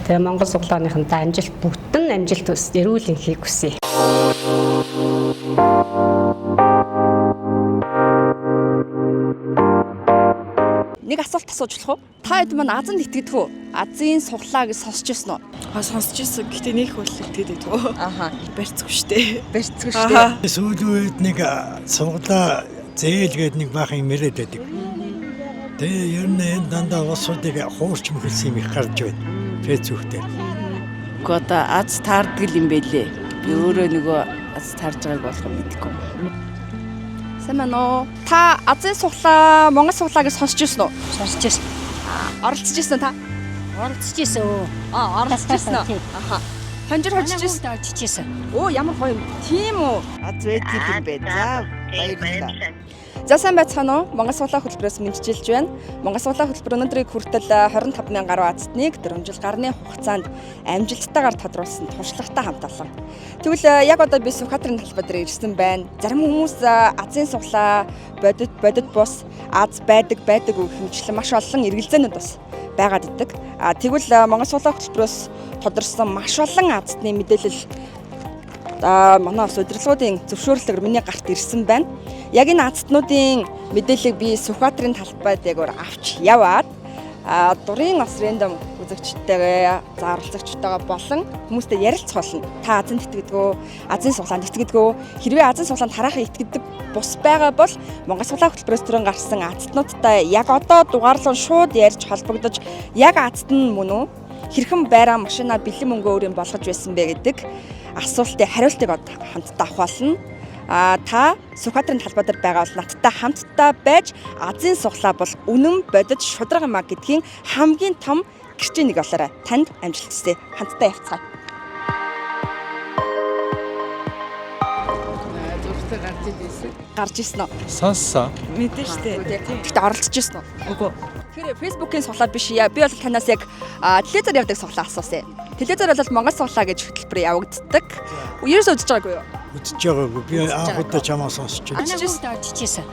Тэгээ Монгол суглааныхантай амжилт бүгдэн амжилт хүс эрүүл инхийг хүсье. Нэг асуулт асууж болох уу? Та хэд маань Азанд итгэдэг үү? Азийн суглаа гэж сонсч ирсэн үү? Сонсч ирсэн. Гэтэ нэг бол итгэдэг үү? Барьцгүй штэ. Барьцгүй штэ. Сүүлийн үед нэг суглаа зээлгээд нэг баахан мэрэд байдаг. Тэгээ ер нь энэ дандаа усуудыг хуурч мөхөлсөн юм их гарч байна. Фэйсбүүк дээр. Гэхдээ аз таардаг юм байлээ. Би өөрөө нөгөө аз таарж байгааг болох юм мэдэхгүй. Сэмэнэ. Та Азийн суглаа, Монгол суглаа гэж сонсч ирсэн үү? Сонсч ирсэн. Оролцож ирсэн та? Оролцож ирсэн үү? Оролцож ирсэн үү? Хонжир хожиж ирсэн. Оролцож ирсэн. Оо ямар гоё юм. Тийм үү? Аз байдаг юм бэ. За баярлалаа. За сайн байцгаана уу? Монгол суглаа хөтөлбөрөөс мэдчилж байна. Монгол суглаа хөтөлбөр өнөөдрийг хүртэл 25 мянган гаруй азтныг 4 жил гарны хугацаанд амжилттайгаар тодруулсан туршлагатай хамт олон. Тэгвэл яг одоо би Сүхбаатарын талбай дээр ирсэн байна. Зарим хүмүүс Азийн суглаа бодит бус аз байдаг хэмжлэн маш олон эргэлзээнүүд бас байгаад идэг. Тэгвэл Монгол суглаа хөтөлбөрөөс тодорсон маш олон азтны мэдээлэл манай бас удирдлагуудын зөвшөөрлөөр миний гарт ирсэн байна. Яг энэ азтнуудын мэдээллийг би Сүхбаатарын талбай дээр авч яваад дурын референдум үзэгчтэйгээ зарлцагчтайгаа болон хүмүүстэй ярилцах болно. Та Азийн итгэдэг үү? Азийн суглаанд итгэдэг үү? Хэрвээ Азийн суглаанд хараахан итгэдэг бус байгаа бол Монгол суглаа хөтөлбөрөөс төрөн гарсан азтнуудтай яг одоо дугаарлан шууд ярьж холбогдож яг азт нь мөн үү? Хэрхэн байраа машина бэлэн мөнгө өөр юм болгож байсан бэ гэдэг асуултын хариултыг хамтдаа авах болно. Та Сүхбаатарын талбай дээр байгаа бол надтай хамтдаа байж Азийн суглаа бол үнэн бодит шудраг юм а гэдгийн хамгийн том гэрчийн нэг болоорой. Танд амжилт хүсье. Хамтдаа явцгаая. Гарч ирсэн үү? Сонссон. Мэдэн штэ. Тэгтээ оролцож ирсэн үү? Үгүй. Тэгэхээр Facebook-ийн суглаа биш. Би бол танаас яг телевизээр явдаг суглаа асуусан. Телевизээр бол Монгол суглаа гэж хөтөлбөр явагддаг. Ерөөсөө үзэж байгаагүй юу? Үзэж байгаагүй. Би анх удаа чамаас сонсч байна. Очиж ирсэн.